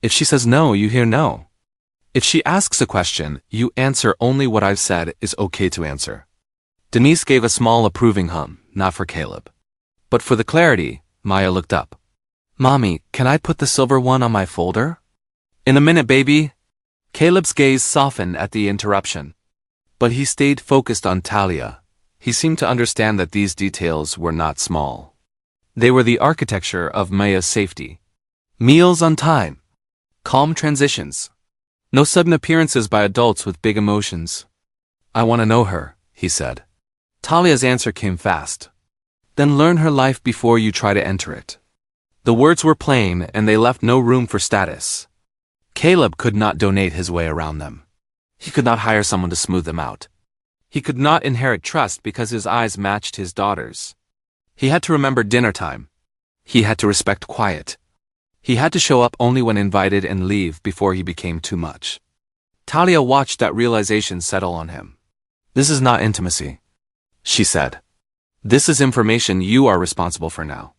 If she says no, you hear no. If she asks a question, you answer only what I've said is okay to answer. Denise gave a small approving hum, not for Caleb. But for the clarity, Maya looked up. Mommy, can I put the silver one on my folder? In a minute, baby. Caleb's gaze softened at the interruption. But he stayed focused on Talia. He seemed to understand that these details were not small. They were the architecture of Maya's safety. Meals on time. Calm transitions. No sudden appearances by adults with big emotions. I want to know her, he said. Talia's answer came fast. Then learn her life before you try to enter it. The words were plain, and they left no room for status. Caleb could not donate his way around them. He could not hire someone to smooth them out. He could not inherit trust because his eyes matched his daughter's. He had to remember dinner time. He had to respect quiet. He had to show up only when invited and leave before he became too much. Talia watched that realization settle on him. This is not intimacy, she said. This is information you are responsible for now.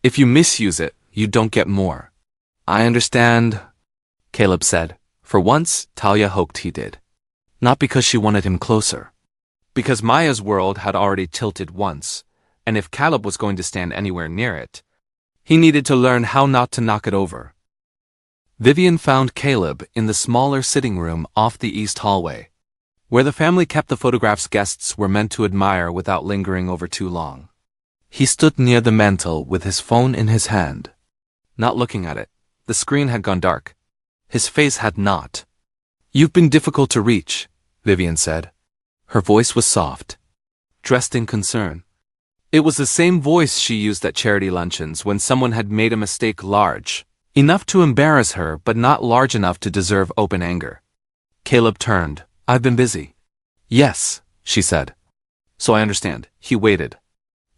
If you misuse it, you don't get more. I understand, Caleb said. For once, Talia hoped he did. Not because she wanted him closer. Because Maya's world had already tilted once, and if Caleb was going to stand anywhere near it, he needed to learn how not to knock it over. Vivian found Caleb in the smaller sitting room off the east hallway, where the family kept the photographs guests were meant to admire without lingering over too long. He stood near the mantel with his phone in his hand. Not looking at it, the screen had gone dark. His face had not. You've been difficult to reach, Vivian said. Her voice was soft, dressed in concern. It was the same voice she used at charity luncheons when someone had made a mistake large, enough to embarrass her but not large enough to deserve open anger. Caleb turned. I've been busy. Yes, she said. So I understand. He waited.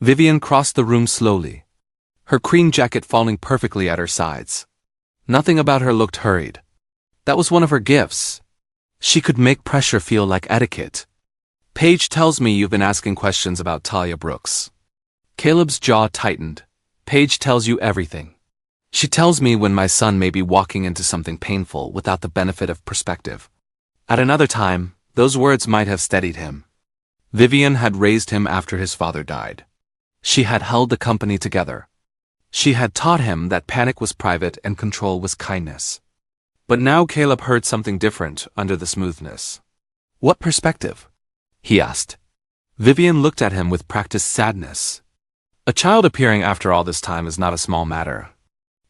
Vivian crossed the room slowly, her cream jacket falling perfectly at her sides. Nothing about her looked hurried. That was one of her gifts. She could make pressure feel like etiquette. Paige tells me you've been asking questions about Talia Brooks. Caleb's jaw tightened. Paige tells you everything. She tells me when my son may be walking into something painful without the benefit of perspective. At another time, those words might have steadied him. Vivian had raised him after his father died. She had held the company together. She had taught him that panic was private and control was kindness. But now Caleb heard something different under the smoothness. What perspective? He asked. Vivian looked at him with practiced sadness. A child appearing after all this time is not a small matter.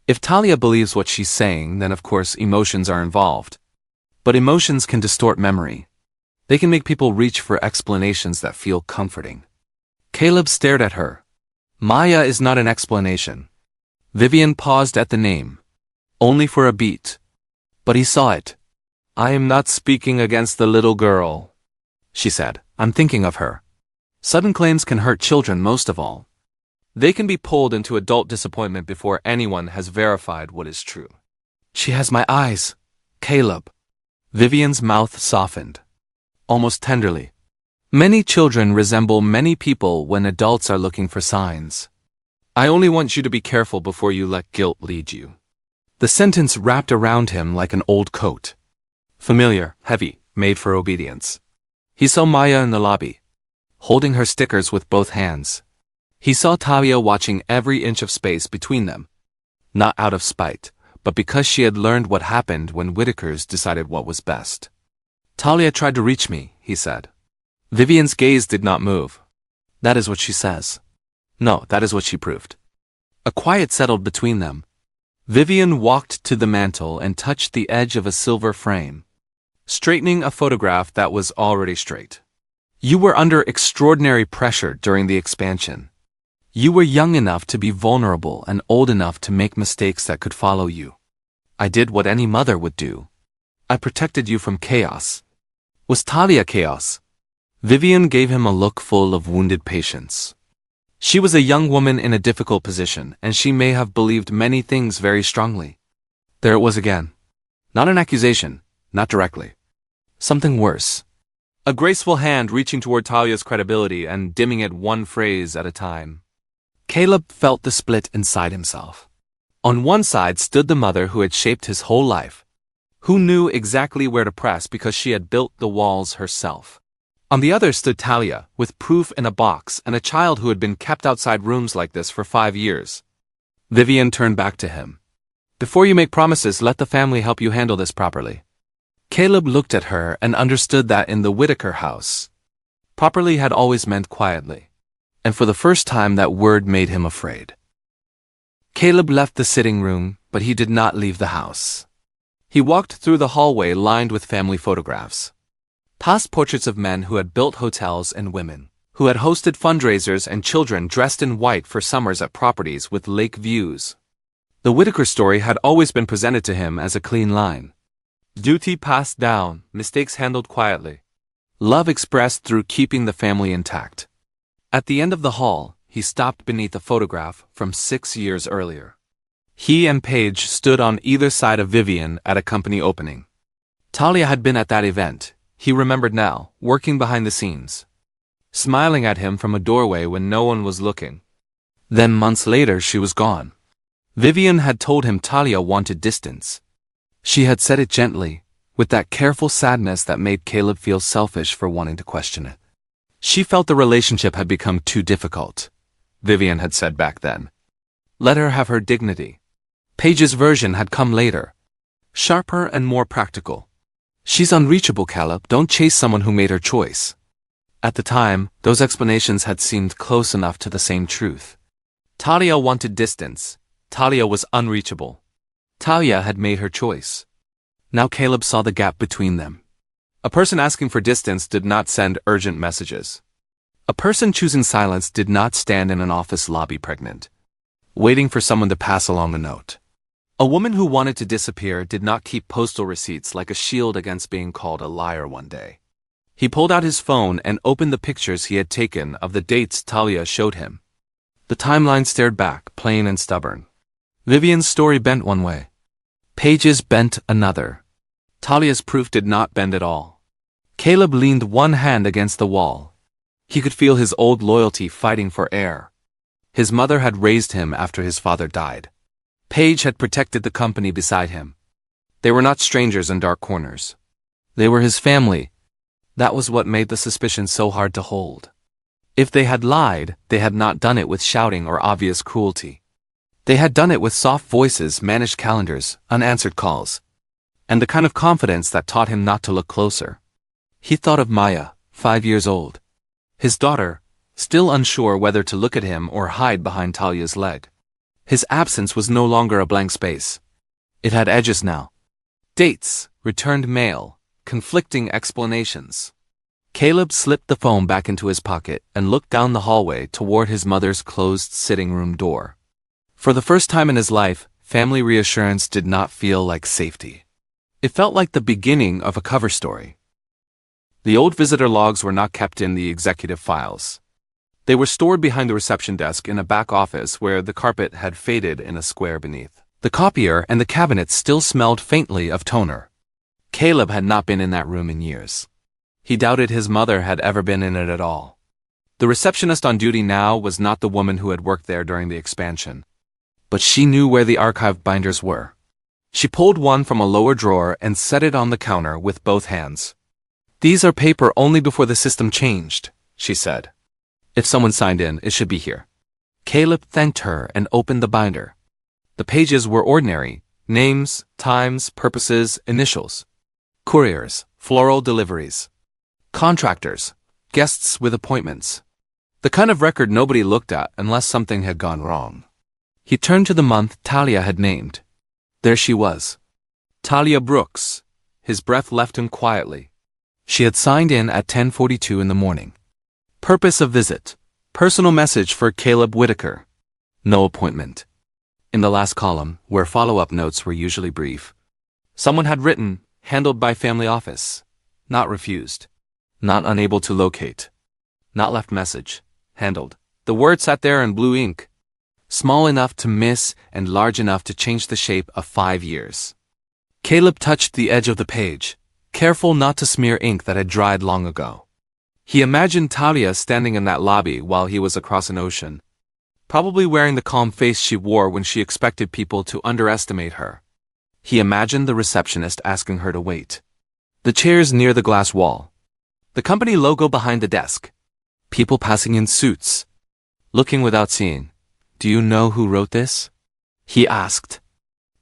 If Talia believes what she's saying, then of course emotions are involved. But emotions can distort memory. They can make people reach for explanations that feel comforting. Caleb stared at her. Maya is not an explanation. Vivian paused at the name. Only for a beat. But he saw it. I am not speaking against the little girl, she said. I'm thinking of her. Sudden claims can hurt children most of all. They can be pulled into adult disappointment before anyone has verified what is true. She has my eyes, Caleb. Vivian's mouth softened, almost tenderly. Many children resemble many people when adults are looking for signs. I only want you to be careful before you let guilt lead you. The sentence wrapped around him like an old coat. Familiar, heavy, made for obedience. He saw Maya in the lobby, holding her stickers with both hands. He saw Talia watching every inch of space between them. Not out of spite, but because she had learned what happened when Whitakers decided what was best. Talia tried to reach me, he said. Vivian's gaze did not move. That is what she says. No, that is what she proved. A quiet settled between them. Vivian walked to the mantel and touched the edge of a silver frame, straightening a photograph that was already straight. You were under extraordinary pressure during the expansion. You were young enough to be vulnerable and old enough to make mistakes that could follow you. I did what any mother would do. I protected you from chaos. Was Talia chaos? Vivian gave him a look full of wounded patience. She was a young woman in a difficult position, and she may have believed many things very strongly. There it was again. Not an accusation, not directly. Something worse. A graceful hand reaching toward Talia's credibility and dimming it one phrase at a time. Caleb felt the split inside himself. On one side stood the mother who had shaped his whole life, who knew exactly where to press because she had built the walls herself. On the other stood Talia, with proof in a box and a child who had been kept outside rooms like this for 5 years. Vivian turned back to him. Before you make promises, let the family help you handle this properly. Caleb looked at her and understood that in the Whitaker house, properly had always meant quietly. And for the first time that word made him afraid. Caleb left the sitting room, but he did not leave the house. He walked through the hallway lined with family photographs. Past portraits of men who had built hotels and women, who had hosted fundraisers and children dressed in white for summers at properties with lake views. The Whitaker story had always been presented to him as a clean line. Duty passed down, mistakes handled quietly. Love expressed through keeping the family intact. At the end of the hall, he stopped beneath a photograph from 6 years earlier. He and Paige stood on either side of Vivian at a company opening. Talia had been at that event, he remembered now, working behind the scenes. smiling at him from a doorway when no one was looking. Then months later she was gone. Vivian had told him Talia wanted distance. She had said it gently, with that careful sadness that made Caleb feel selfish for wanting to question it. She felt the relationship had become too difficult, Vivian had said back then. Let her have her dignity. Paige's version had come later, sharper and more practical. She's unreachable, Caleb. Don't chase someone who made her choice. At the time, those explanations had seemed close enough to the same truth. Talia wanted distance. Talia was unreachable. Talia had made her choice. Now Caleb saw the gap between them. A person asking for distance did not send urgent messages. A person choosing silence did not stand in an office lobby pregnant, waiting for someone to pass along a note. A woman who wanted to disappear did not keep postal receipts like a shield against being called a liar one day. He pulled out his phone and opened the pictures he had taken of the dates Talia showed him. The timeline stared back, plain and stubborn. Vivian's story bent one way. Paige's bent another. Talia's proof did not bend at all. Caleb leaned one hand against the wall. He could feel his old loyalty fighting for air. His mother had raised him after his father died. Paige had protected the company beside him. They were not strangers in dark corners. They were his family. That was what made the suspicion so hard to hold. If they had lied, they had not done it with shouting or obvious cruelty. They had done it with soft voices, managed calendars, unanswered calls, and the kind of confidence that taught him not to look closer. He thought of Maya, 5 years old. His daughter, still unsure whether to look at him or hide behind Talia's leg. His absence was no longer a blank space. It had edges now. Dates, returned mail, conflicting explanations. Caleb slipped the phone back into his pocket and looked down the hallway toward his mother's closed sitting room door. For the first time in his life, family reassurance did not feel like safety. It felt like the beginning of a cover story. The old visitor logs were not kept in the executive files. They were stored behind the reception desk in a back office where the carpet had faded in a square beneath. The copier and the cabinet still smelled faintly of toner. Caleb had not been in that room in years. He doubted his mother had ever been in it at all. The receptionist on duty now was not the woman who had worked there during the expansion. But she knew where the archive binders were. She pulled one from a lower drawer and set it on the counter with both hands. These are paper only before the system changed, she said. If someone signed in, it should be here. Caleb thanked her and opened the binder. The pages were ordinary: names, times, purposes, initials. Couriers, floral deliveries. Contractors, guests with appointments. The kind of record nobody looked at unless something had gone wrong. He turned to the month Talia had named. There she was. Talia Brooks. His breath left him quietly. She had signed in at 10:42 in the morning. Purpose of visit: personal message for Caleb Whitaker. No appointment. In the last column, where follow-up notes were usually brief, someone had written, handled by family office. Not refused. Not unable to locate. Not left message. Handled. The word sat there in blue ink. Small enough to miss and large enough to change the shape of 5 years. Caleb touched the edge of the page, careful not to smear ink that had dried long ago. He imagined Talia standing in that lobby while he was across an ocean, probably wearing the calm face she wore when she expected people to underestimate her. He imagined the receptionist asking her to wait. The chairs near the glass wall. The company logo behind the desk. People passing in suits. Looking without seeing. Do you know who wrote this? He asked.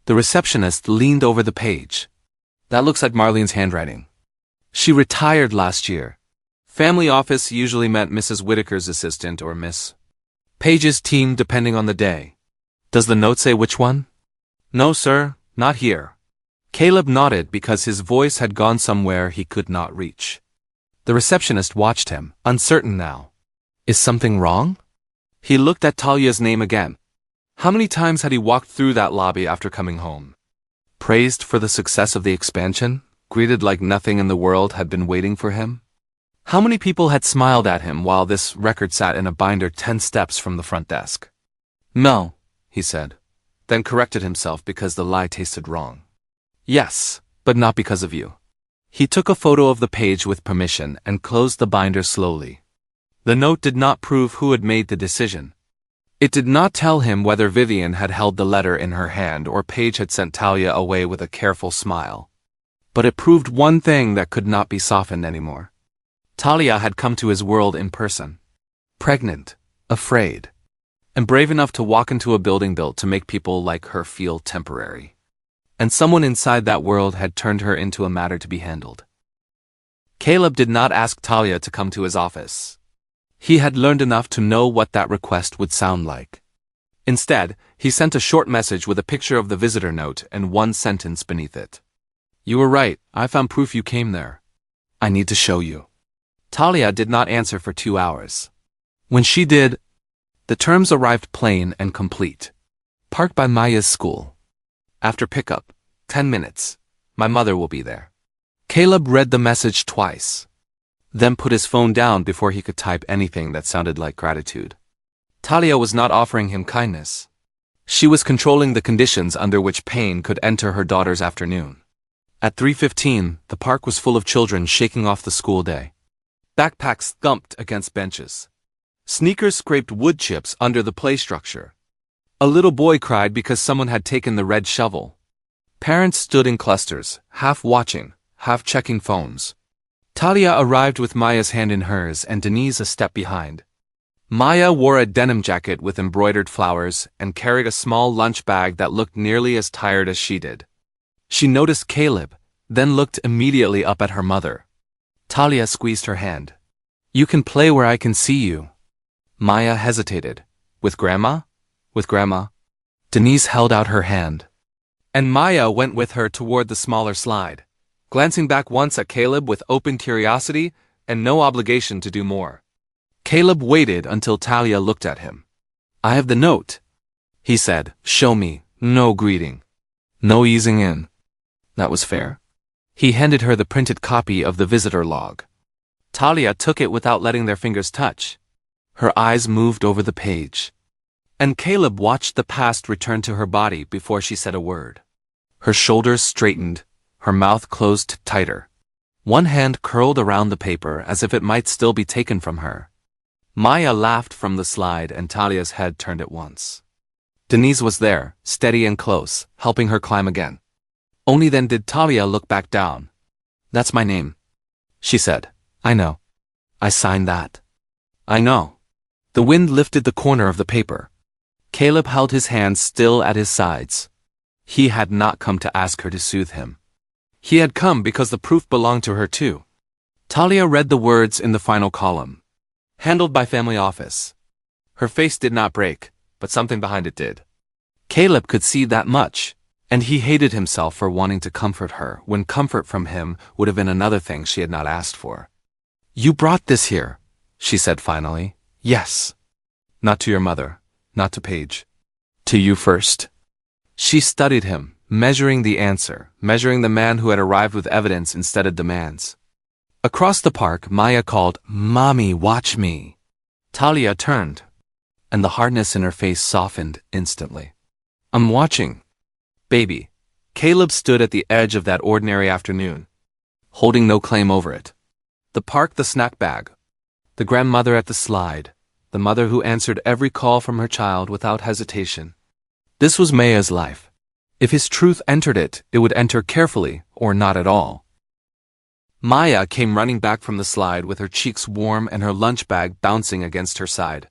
The receptionist leaned over the page. That looks like Marlene's handwriting. She retired last year. Family office usually meant Mrs. Whitaker's assistant or Miss Paige's team depending on the day. Does the note say which one? No, sir, not here. Caleb nodded because his voice had gone somewhere he could not reach. The receptionist watched him, uncertain now. Is something wrong? He looked at Talia's name again. How many times had he walked through that lobby after coming home? Praised for the success of the expansion, greeted like nothing in the world had been waiting for him? How many people had smiled at him while this record sat in a binder 10 steps from the front desk? No, he said, then corrected himself because the lie tasted wrong. Yes, but not because of you. He took a photo of the page with permission and closed the binder slowly. The note did not prove who had made the decision. It did not tell him whether Vivian had held the letter in her hand or Paige had sent Talia away with a careful smile. But it proved one thing that could not be softened anymore. Talia had come to his world in person. Pregnant, afraid, and brave enough to walk into a building built to make people like her feel temporary. And someone inside that world had turned her into a matter to be handled. Caleb did not ask Talia to come to his office. He had learned enough to know what that request would sound like. Instead, he sent a short message with a picture of the visitor note and one sentence beneath it. "You were right, I found proof you came there. I need to show you." Talia did not answer for 2 hours. When she did, the terms arrived plain and complete. Parked by Maya's school. After pickup, 10 minutes. My mother will be there. Caleb read the message twice, then put his phone down before he could type anything that sounded like gratitude. Talia was not offering him kindness. She was controlling the conditions under which pain could enter her daughter's afternoon. At 3:15, the park was full of children shaking off the school day. Backpacks thumped against benches. Sneakers scraped wood chips under the play structure. A little boy cried because someone had taken the red shovel. Parents stood in clusters, half watching, half checking phones. Talia arrived with Maya's hand in hers and Denise a step behind. Maya wore a denim jacket with embroidered flowers and carried a small lunch bag that looked nearly as tired as she did. She noticed Caleb, then looked immediately up at her mother. Talia squeezed her hand. "You can play where I can see you." Maya hesitated. "With Grandma?" "With Grandma." Denise held out her hand. And Maya went with her toward the smaller slide, glancing back once at Caleb with open curiosity and no obligation to do more. Caleb waited until Talia looked at him. "I have the note," he said. "Show me." No greeting. No easing in. That was fair. He handed her the printed copy of the visitor log. Talia took it without letting their fingers touch. Her eyes moved over the page. And Caleb watched the past return to her body before she said a word. Her shoulders straightened, her mouth closed tighter. One hand curled around the paper as if it might still be taken from her. Maya laughed from the slide and Talia's head turned at once. Denise was there, steady and close, helping her climb again. Only then did Talia look back down. "That's my name," she said. "I know. I signed that." "I know." The wind lifted the corner of the paper. Caleb held his hands still at his sides. He had not come to ask her to soothe him. He had come because the proof belonged to her too. Talia read the words in the final column. Handled by family office. Her face did not break, but something behind it did. Caleb could see that much, and he hated himself for wanting to comfort her when comfort from him would have been another thing she had not asked for. "You brought this here," she said finally. "Yes." "Not to your mother, not to Paige. To you first." She studied him, measuring the answer, measuring the man who had arrived with evidence instead of demands. Across the park, Maya called, "Mommy, watch me." Talia turned, and the hardness in her face softened instantly. "I'm watching." "Baby." Caleb stood at the edge of that ordinary afternoon, holding no claim over it. The park, the snack bag. The grandmother at the slide, the mother who answered every call from her child without hesitation. This was Maya's life. If his truth entered it, it would enter carefully or not at all. Maya came running back from the slide with her cheeks warm and her lunch bag bouncing against her side.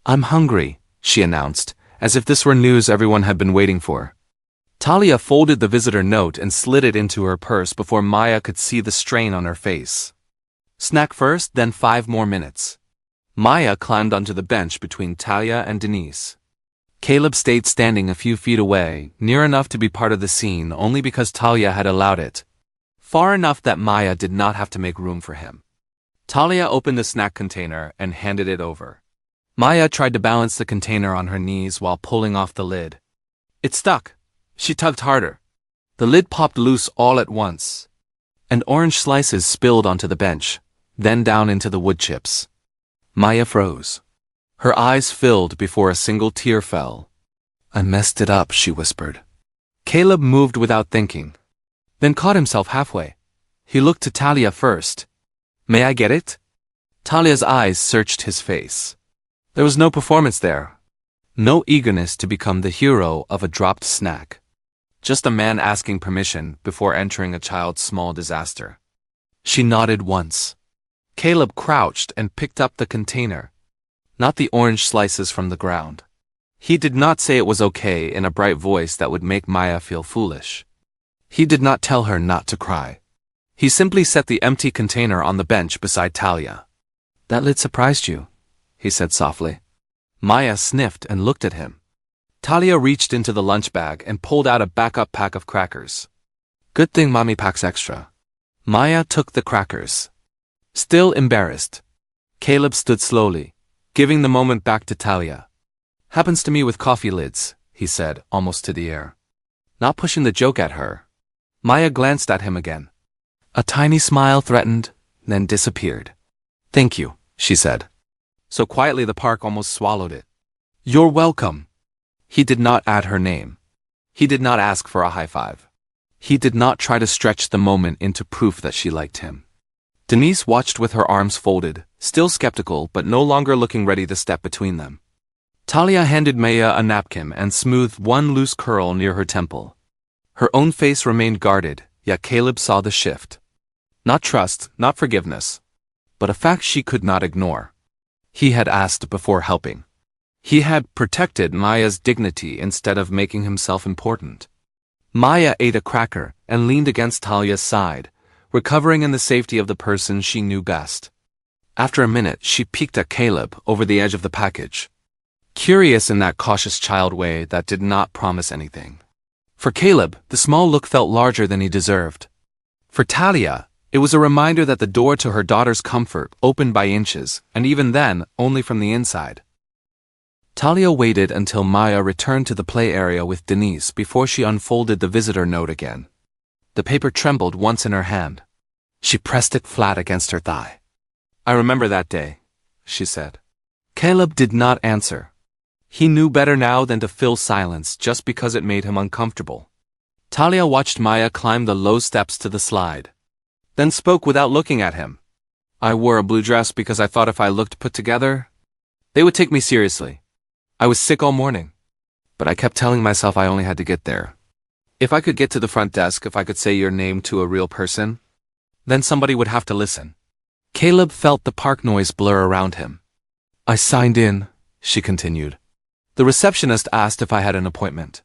"I'm hungry," she announced, as if this were news everyone had been waiting for. Talia folded the visitor note and slid it into her purse before Maya could see the strain on her face. Snack first, then 5 more minutes. Maya climbed onto the bench between Talia and Denise. Caleb stayed standing a few feet away, near enough to be part of the scene only because Talia had allowed it. Far enough that Maya did not have to make room for him. Talia opened the snack container and handed it over. Maya tried to balance the container on her knees while pulling off the lid. It stuck. She tugged harder. The lid popped loose all at once, and orange slices spilled onto the bench, then down into the wood chips. Maya froze. Her eyes filled before a single tear fell. "I messed it up," she whispered. Caleb moved without thinking, then caught himself halfway. He looked to Talia first. "May I get it?" Talia's eyes searched his face. There was no performance there. No eagerness to become the hero of a dropped snack. Just a man asking permission before entering a child's small disaster. She nodded once. Caleb crouched and picked up the container, not the orange slices from the ground. He did not say it was okay in a bright voice that would make Maya feel foolish. He did not tell her not to cry. He simply set the empty container on the bench beside Talia. "That lid surprised you," he said softly. Maya sniffed and looked at him. Talia reached into the lunch bag and pulled out a backup pack of crackers. "Good thing Mommy packs extra." Maya took the crackers. Still embarrassed, Caleb stood slowly, giving the moment back to Talia. "Happens to me with coffee lids," he said, almost to the air. Not pushing the joke at her. Maya glanced at him again. A tiny smile threatened, then disappeared. "Thank you," she said. So quietly the park almost swallowed it. "You're welcome." He did not add her name. He did not ask for a high five. He did not try to stretch the moment into proof that she liked him. Denise watched with her arms folded, still skeptical but no longer looking ready to step between them. Talia handed Maya a napkin and smoothed one loose curl near her temple. Her own face remained guarded, yet Caleb saw the shift. Not trust, not forgiveness, but a fact she could not ignore. He had asked before helping. He had protected Maya's dignity instead of making himself important. Maya ate a cracker and leaned against Talia's side, recovering in the safety of the person she knew best. After a minute, she peeked at Caleb over the edge of the package. Curious in that cautious child way that did not promise anything. For Caleb, the small look felt larger than he deserved. For Talia, it was a reminder that the door to her daughter's comfort opened by inches, and even then, only from the inside. Talia waited until Maya returned to the play area with Denise before she unfolded the visitor note again. The paper trembled once in her hand. She pressed it flat against her thigh. "I remember that day," she said. Caleb did not answer. He knew better now than to fill silence just because it made him uncomfortable. Talia watched Maya climb the low steps to the slide, then spoke without looking at him. "I wore a blue dress because I thought if I looked put together, they would take me seriously. I was sick all morning, but I kept telling myself I only had to get there. If I could get to the front desk, if I could say your name to a real person, then somebody would have to listen." Caleb felt the park noise blur around him. "I signed in," she continued. "The receptionist asked if I had an appointment.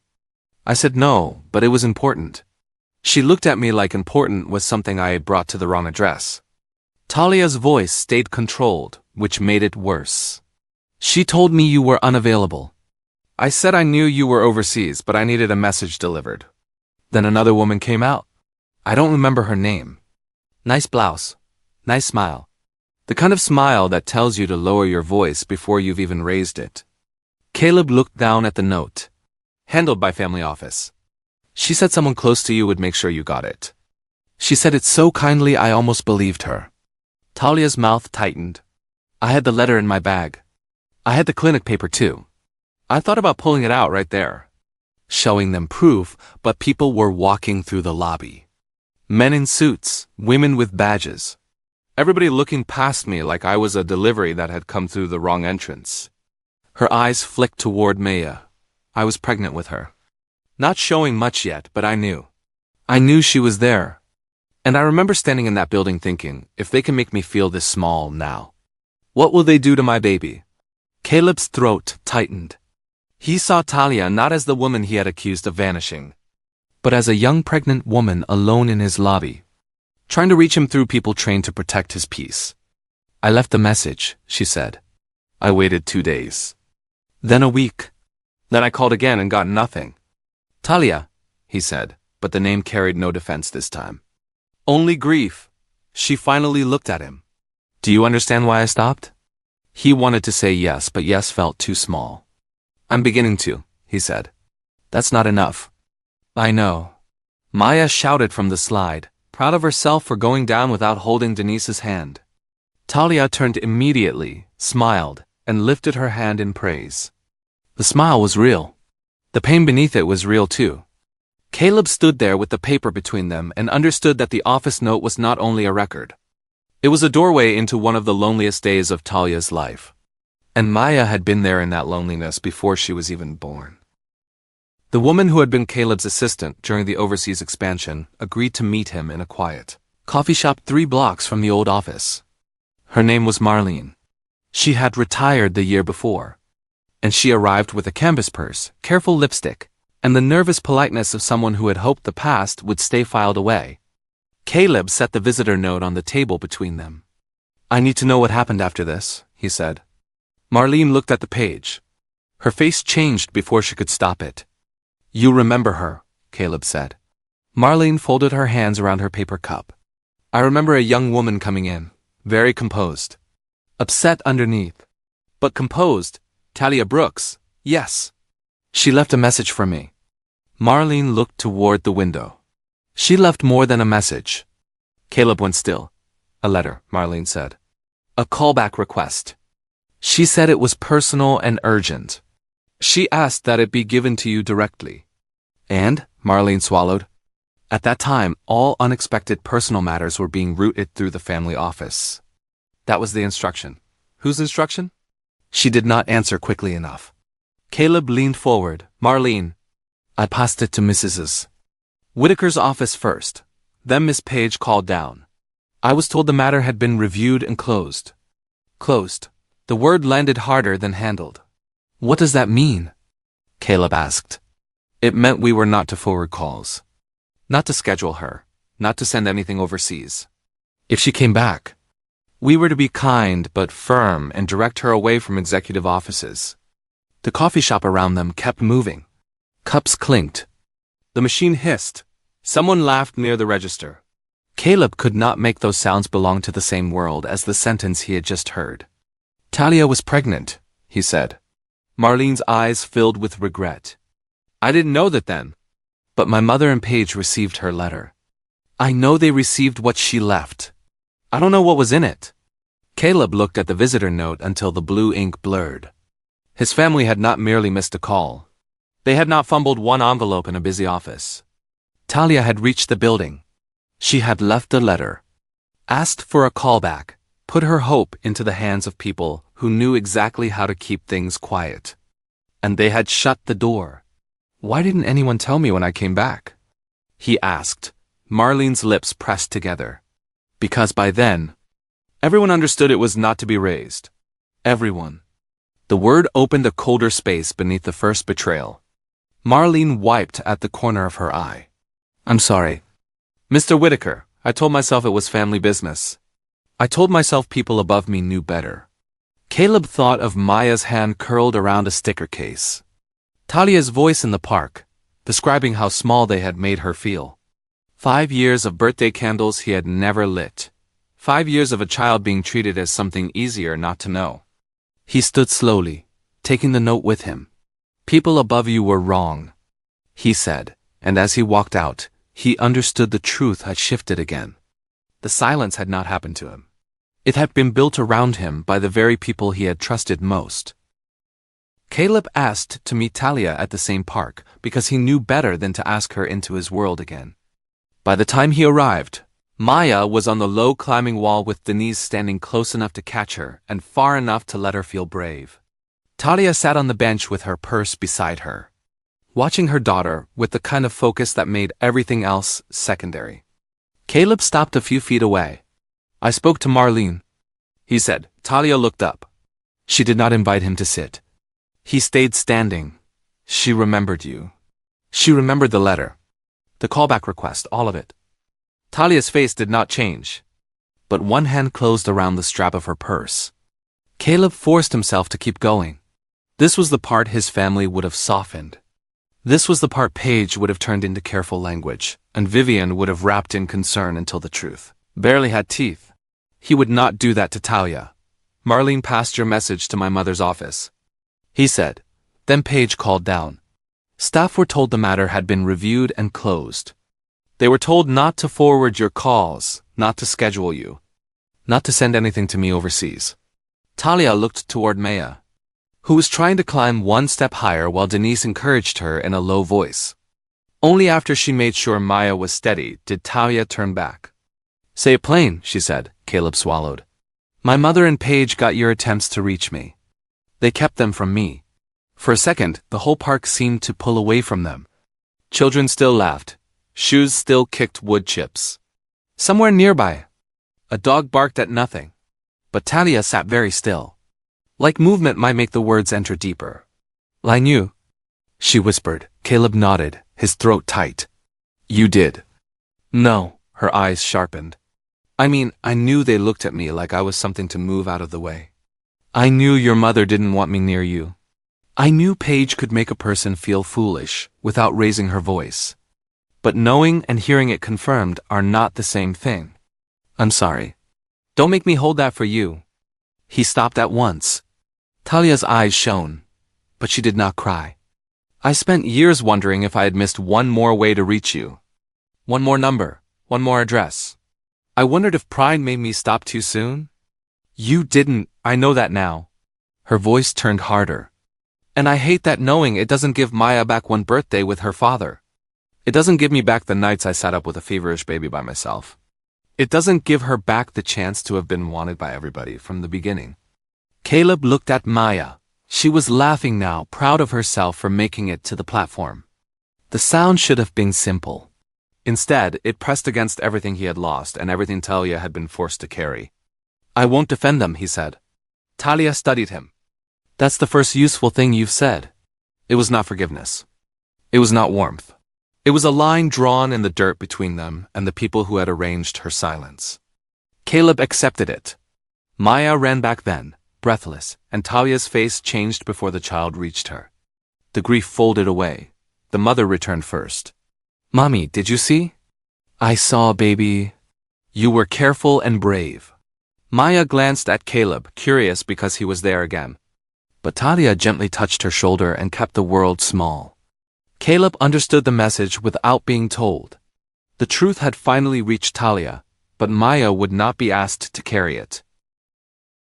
I said no, but it was important. She looked at me like important was something I had brought to the wrong address." Talia's voice stayed controlled, which made it worse. "She told me you were unavailable. I said I knew you were overseas, but I needed a message delivered. Then another woman came out. I don't remember her name. Nice blouse. Nice smile. The kind of smile that tells you to lower your voice before you've even raised it." Caleb looked down at the note. "Handled by family office. She said someone close to you would make sure you got it. She said it so kindly I almost believed her." Talia's mouth tightened. "I had the letter in my bag. I had the clinic paper too. I thought about pulling it out right there, showing them proof, but people were walking through the lobby. Men in suits, women with badges. Everybody looking past me like I was a delivery that had come through the wrong entrance." Her eyes flicked toward Maya. I was pregnant with her. Not showing much yet, but I knew. I knew she was there. And I remember standing in that building thinking, if they can make me feel this small now, what will they do to my baby? Caleb's throat tightened. He saw Talia not as the woman he had accused of vanishing, but as a young pregnant woman alone in his lobby, trying to reach him through people trained to protect his peace. "I left a message," she said. "I waited 2 days. Then a week. Then I called again and got nothing." "Talia," he said, but the name carried no defense this time. Only grief. She finally looked at him. "Do you understand why I stopped?" He wanted to say yes, but yes felt too small. "I'm beginning to," he said. "That's not enough." "I know." Maya shouted from the slide, proud of herself for going down without holding Denise's hand. Talia turned immediately, smiled, and lifted her hand in praise. The smile was real. The pain beneath it was real too. Caleb stood there with the paper between them and understood that the office note was not only a record. It was a doorway into one of the loneliest days of Talia's life. And Maya had been there in that loneliness before she was even born. The woman who had been Caleb's assistant during the overseas expansion agreed to meet him in a quiet coffee shop 3 blocks from the old office. Her name was Marlene. She had retired the year before, and she arrived with a canvas purse, careful lipstick, and the nervous politeness of someone who had hoped the past would stay filed away. Caleb set the visitor note on the table between them. "I need to know what happened after this," he said. Marlene looked at the page. Her face changed before she could stop it. "You remember her," Caleb said. Marlene folded her hands around her paper cup. "I remember a young woman coming in, very composed. Upset underneath. But composed. Talia Brooks, yes. She left a message for me." Marlene looked toward the window. "She left more than a message." Caleb went still. "A letter," Marlene said. "A callback request. She said it was personal and urgent. She asked that it be given to you directly." "And?" Marlene swallowed. At that time, all unexpected personal matters were being routed through the family office. That was the instruction. Whose instruction? She did not answer quickly enough. Caleb leaned forward. "Marlene, I passed it to Mrs. Whitaker's office first. Then Miss Page called down. I was told the matter had been reviewed and closed." Closed. The word landed harder than handled. "What does that mean?" Caleb asked. It meant we were not to forward calls. Not to schedule her. Not to send anything overseas. If she came back, we were to be kind but firm and direct her away from executive offices. The coffee shop around them kept moving. Cups clinked. The machine hissed. Someone laughed near the register. Caleb could not make those sounds belong to the same world as the sentence he had just heard. "Talia was pregnant," he said. Marlene's eyes filled with regret. "I didn't know that then. But my mother and Paige received her letter. I know they received what she left. I don't know what was in it." Caleb looked at the visitor note until the blue ink blurred. His family had not merely missed a call. They had not fumbled one envelope in a busy office. Talia had reached the building. She had left a letter, asked for a callback, put her hope into the hands of people who knew exactly how to keep things quiet. And they had shut the door. "Why didn't anyone tell me when I came back?" he asked. Marlene's lips pressed together. Because by then, everyone understood it was not to be raised. Everyone. The word opened a colder space beneath the first betrayal. Marlene wiped at the corner of her eye. "I'm sorry. Mr. Whitaker, I told myself it was family business. I told myself people above me knew better." Caleb thought of Maya's hand curled around a sticker case. Talia's voice in the park, describing how small they had made her feel. 5 years of birthday candles he had never lit. 5 years of a child being treated as something easier not to know. He stood slowly, taking the note with him. "People above you were wrong," he said, and as he walked out, he understood the truth had shifted again. The silence had not happened to him. It had been built around him by the very people he had trusted most. Caleb asked to meet Talia at the same park because he knew better than to ask her into his world again. By the time he arrived, Maya was on the low climbing wall with Denise standing close enough to catch her and far enough to let her feel brave. Talia sat on the bench with her purse beside her, watching her daughter with the kind of focus that made everything else secondary. Caleb stopped a few feet away. "I spoke to Marlene," he said. Talia looked up. She did not invite him to sit. He stayed standing. "She remembered you. She remembered the letter. The callback request, all of it." Talia's face did not change, but one hand closed around the strap of her purse. Caleb forced himself to keep going. This was the part his family would have softened. This was the part Paige would have turned into careful language, and Vivian would have wrapped in concern until the truth barely had teeth. He would not do that to Talia. "Marlene passed your message to my mother's office," he said. Then Paige called down. Staff were told the matter had been reviewed and closed. They were told not to forward your calls, not to schedule you, not to send anything to me overseas. Talia looked toward Maya, who was trying to climb one step higher while Denise encouraged her in a low voice. Only after she made sure Maya was steady did Talia turn back. "Say it plain," she said. Caleb swallowed. My mother and Paige got your attempts to reach me. They kept them from me. For a second, the whole park seemed to pull away from them. Children still laughed. Shoes still kicked wood chips. Somewhere nearby, a dog barked at nothing. But Talia sat very still. Like movement might make the words enter deeper. I knew, she whispered. Caleb nodded, his throat tight. You did. No, her eyes sharpened. I mean, I knew they looked at me like I was something to move out of the way. I knew your mother didn't want me near you. I knew Paige could make a person feel foolish without raising her voice. But knowing and hearing it confirmed are not the same thing. I'm sorry. Don't make me hold that for you. He stopped at once. Talia's eyes shone, but she did not cry. I spent years wondering if I had missed one more way to reach you. One more number, one more address. I wondered if pride made me stop too soon. You didn't, I know that now. Her voice turned harder. And I hate that knowing it doesn't give Maya back one birthday with her father. It doesn't give me back the nights I sat up with a feverish baby by myself. It doesn't give her back the chance to have been wanted by everybody from the beginning. Caleb looked at Maya. She was laughing now, proud of herself for making it to the platform. The sound should have been simple. Instead, it pressed against everything he had lost and everything Talia had been forced to carry. I won't defend them, he said. Talia studied him. That's the first useful thing you've said. It was not forgiveness. It was not warmth. It was a line drawn in the dirt between them and the people who had arranged her silence. Caleb accepted it. Maya ran back then, breathless, and Talia's face changed before the child reached her. The grief folded away. The mother returned first. Mommy, did you see? I saw, baby. You were careful and brave. Maya glanced at Caleb, curious because he was there again. But Talia gently touched her shoulder and kept the world small. Caleb understood the message without being told. The truth had finally reached Talia, but Maya would not be asked to carry it.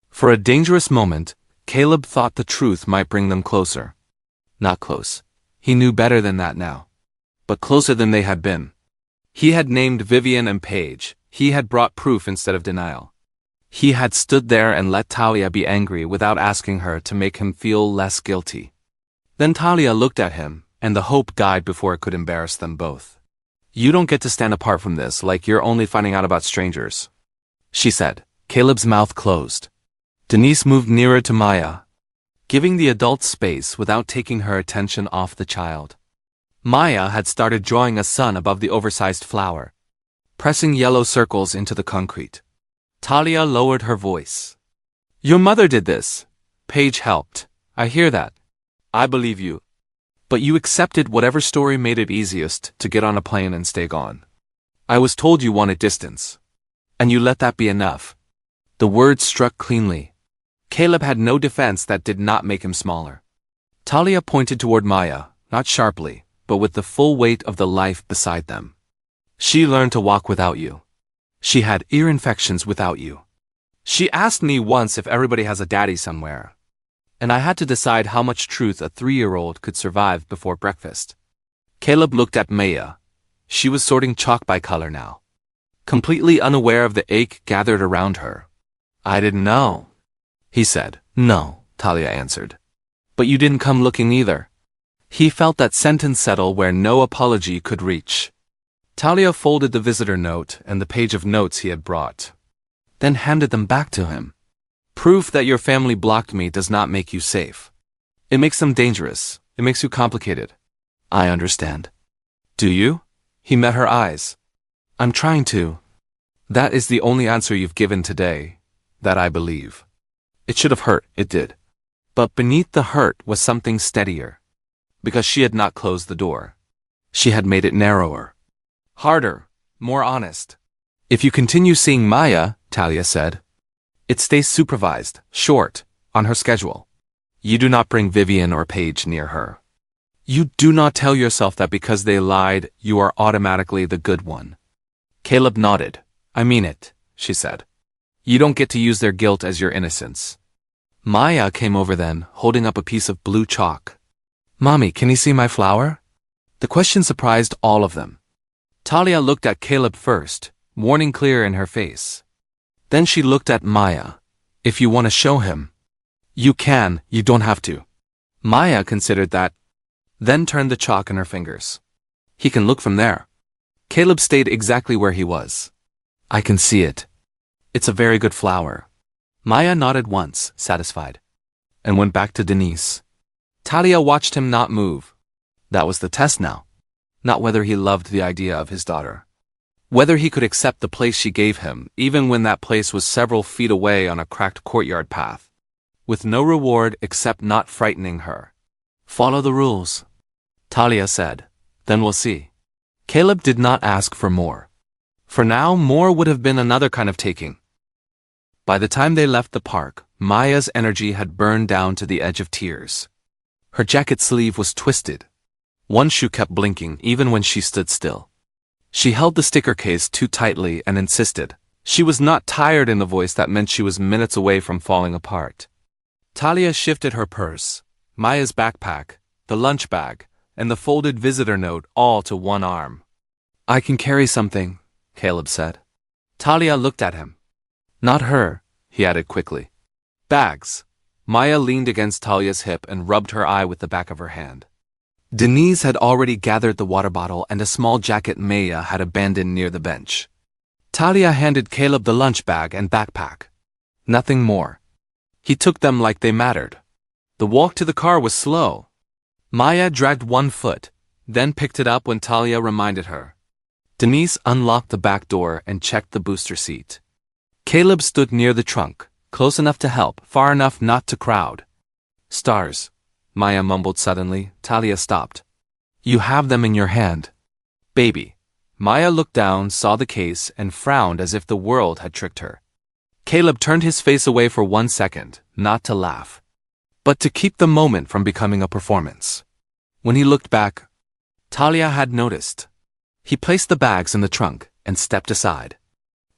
For a dangerous moment, Caleb thought the truth might bring them closer. Not close. He knew better than that now. But closer than they had been. He had named Vivian and Paige. He had brought proof instead of denial. He had stood there and let Talia be angry without asking her to make him feel less guilty. Then Talia looked at him, and the hope died before it could embarrass them both. You don't get to stand apart from this like you're only finding out about strangers, she said. Caleb's mouth closed. Denise moved nearer to Maya, giving the adult space without taking her attention off the child. Maya had started drawing a sun above the oversized flower, pressing yellow circles into the concrete. Talia lowered her voice. Your mother did this. Paige helped. I hear that. I believe you. But you accepted whatever story made it easiest to get on a plane and stay gone. I was told you wanted distance. And you let that be enough. The words struck cleanly. Caleb had no defense that did not make him smaller. Talia pointed toward Maya, not sharply, but with the full weight of the life beside them. She learned to walk without you. She had ear infections without you. She asked me once if everybody has a daddy somewhere. And I had to decide how much truth a 3-year-old could survive before breakfast. Caleb looked at Maya. She was sorting chalk by color now, completely unaware of the ache gathered around her. I didn't know, he said. No, Talia answered. But you didn't come looking either. He felt that sentence settle where no apology could reach. Talia folded the visitor note and the page of notes he had brought, then handed them back to him. Proof that your family blocked me does not make you safe. It makes them dangerous. It makes you complicated. I understand. Do you? He met her eyes. I'm trying to. That is the only answer you've given today, that I believe. It should have hurt, it did. But beneath the hurt was something steadier. Because she had not closed the door. She had made it narrower. Harder, more honest. If you continue seeing Maya, Talia said, it stays supervised, short, on her schedule. You do not bring Vivian or Paige near her. You do not tell yourself that because they lied, you are automatically the good one. Caleb nodded. I mean it, she said. You don't get to use their guilt as your innocence. Maya came over then, holding up a piece of blue chalk. Mommy, can you see my flower? The question surprised all of them. Talia looked at Caleb first, warning clear in her face. Then she looked at Maya. If you want to show him, you can, you don't have to. Maya considered that, then turned the chalk in her fingers. He can look from there. Caleb stayed exactly where he was. I can see it. It's a very good flower. Maya nodded once, satisfied, and went back to Denise. Talia watched him not move. That was the test now. Not whether he loved the idea of his daughter. Whether he could accept the place she gave him, even when that place was several feet away on a cracked courtyard path, with no reward except not frightening her. Follow the rules, Talia said. Then we'll see. Caleb did not ask for more. For now, more would have been another kind of taking. By the time they left the park, Maya's energy had burned down to the edge of tears. Her jacket sleeve was twisted. One shoe kept blinking even when she stood still. She held the sticker case too tightly and insisted. She was not tired in the voice that meant she was minutes away from falling apart. Talia shifted her purse, Maya's backpack, the lunch bag, and the folded visitor note all to one arm. I can carry something, Caleb said. Talia looked at him. Not her, he added quickly. Bags. Maya leaned against Talia's hip and rubbed her eye with the back of her hand. Denise had already gathered the water bottle and a small jacket Maya had abandoned near the bench. Talia handed Caleb the lunch bag and backpack. Nothing more. He took them like they mattered. The walk to the car was slow. Maya dragged one foot, then picked it up when Talia reminded her. Denise unlocked the back door and checked the booster seat. Caleb stood near the trunk, close enough to help, far enough not to crowd. Stars, Maya mumbled suddenly. Talia stopped. You have them in your hand. Baby. Maya looked down, saw the case, and frowned as if the world had tricked her. Caleb turned his face away for 1 second, not to laugh, but to keep the moment from becoming a performance. When he looked back, Talia had noticed. He placed the bags in the trunk and stepped aside.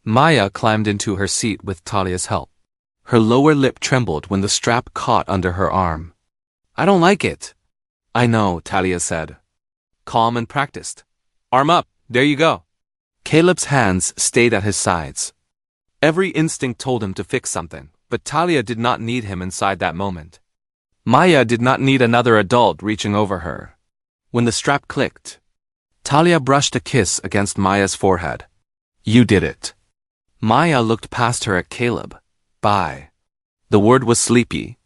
Maya climbed into her seat with Talia's help. Her lower lip trembled when the strap caught under her arm. I don't like it. I know, Talia said. Calm and practiced. Arm up, there you go. Caleb's hands stayed at his sides. Every instinct told him to fix something, but Talia did not need him inside that moment. Maya did not need another adult reaching over her. When the strap clicked, Talia brushed a kiss against Maya's forehead. You did it. Maya looked past her at Caleb. Bye. The word was sleepy.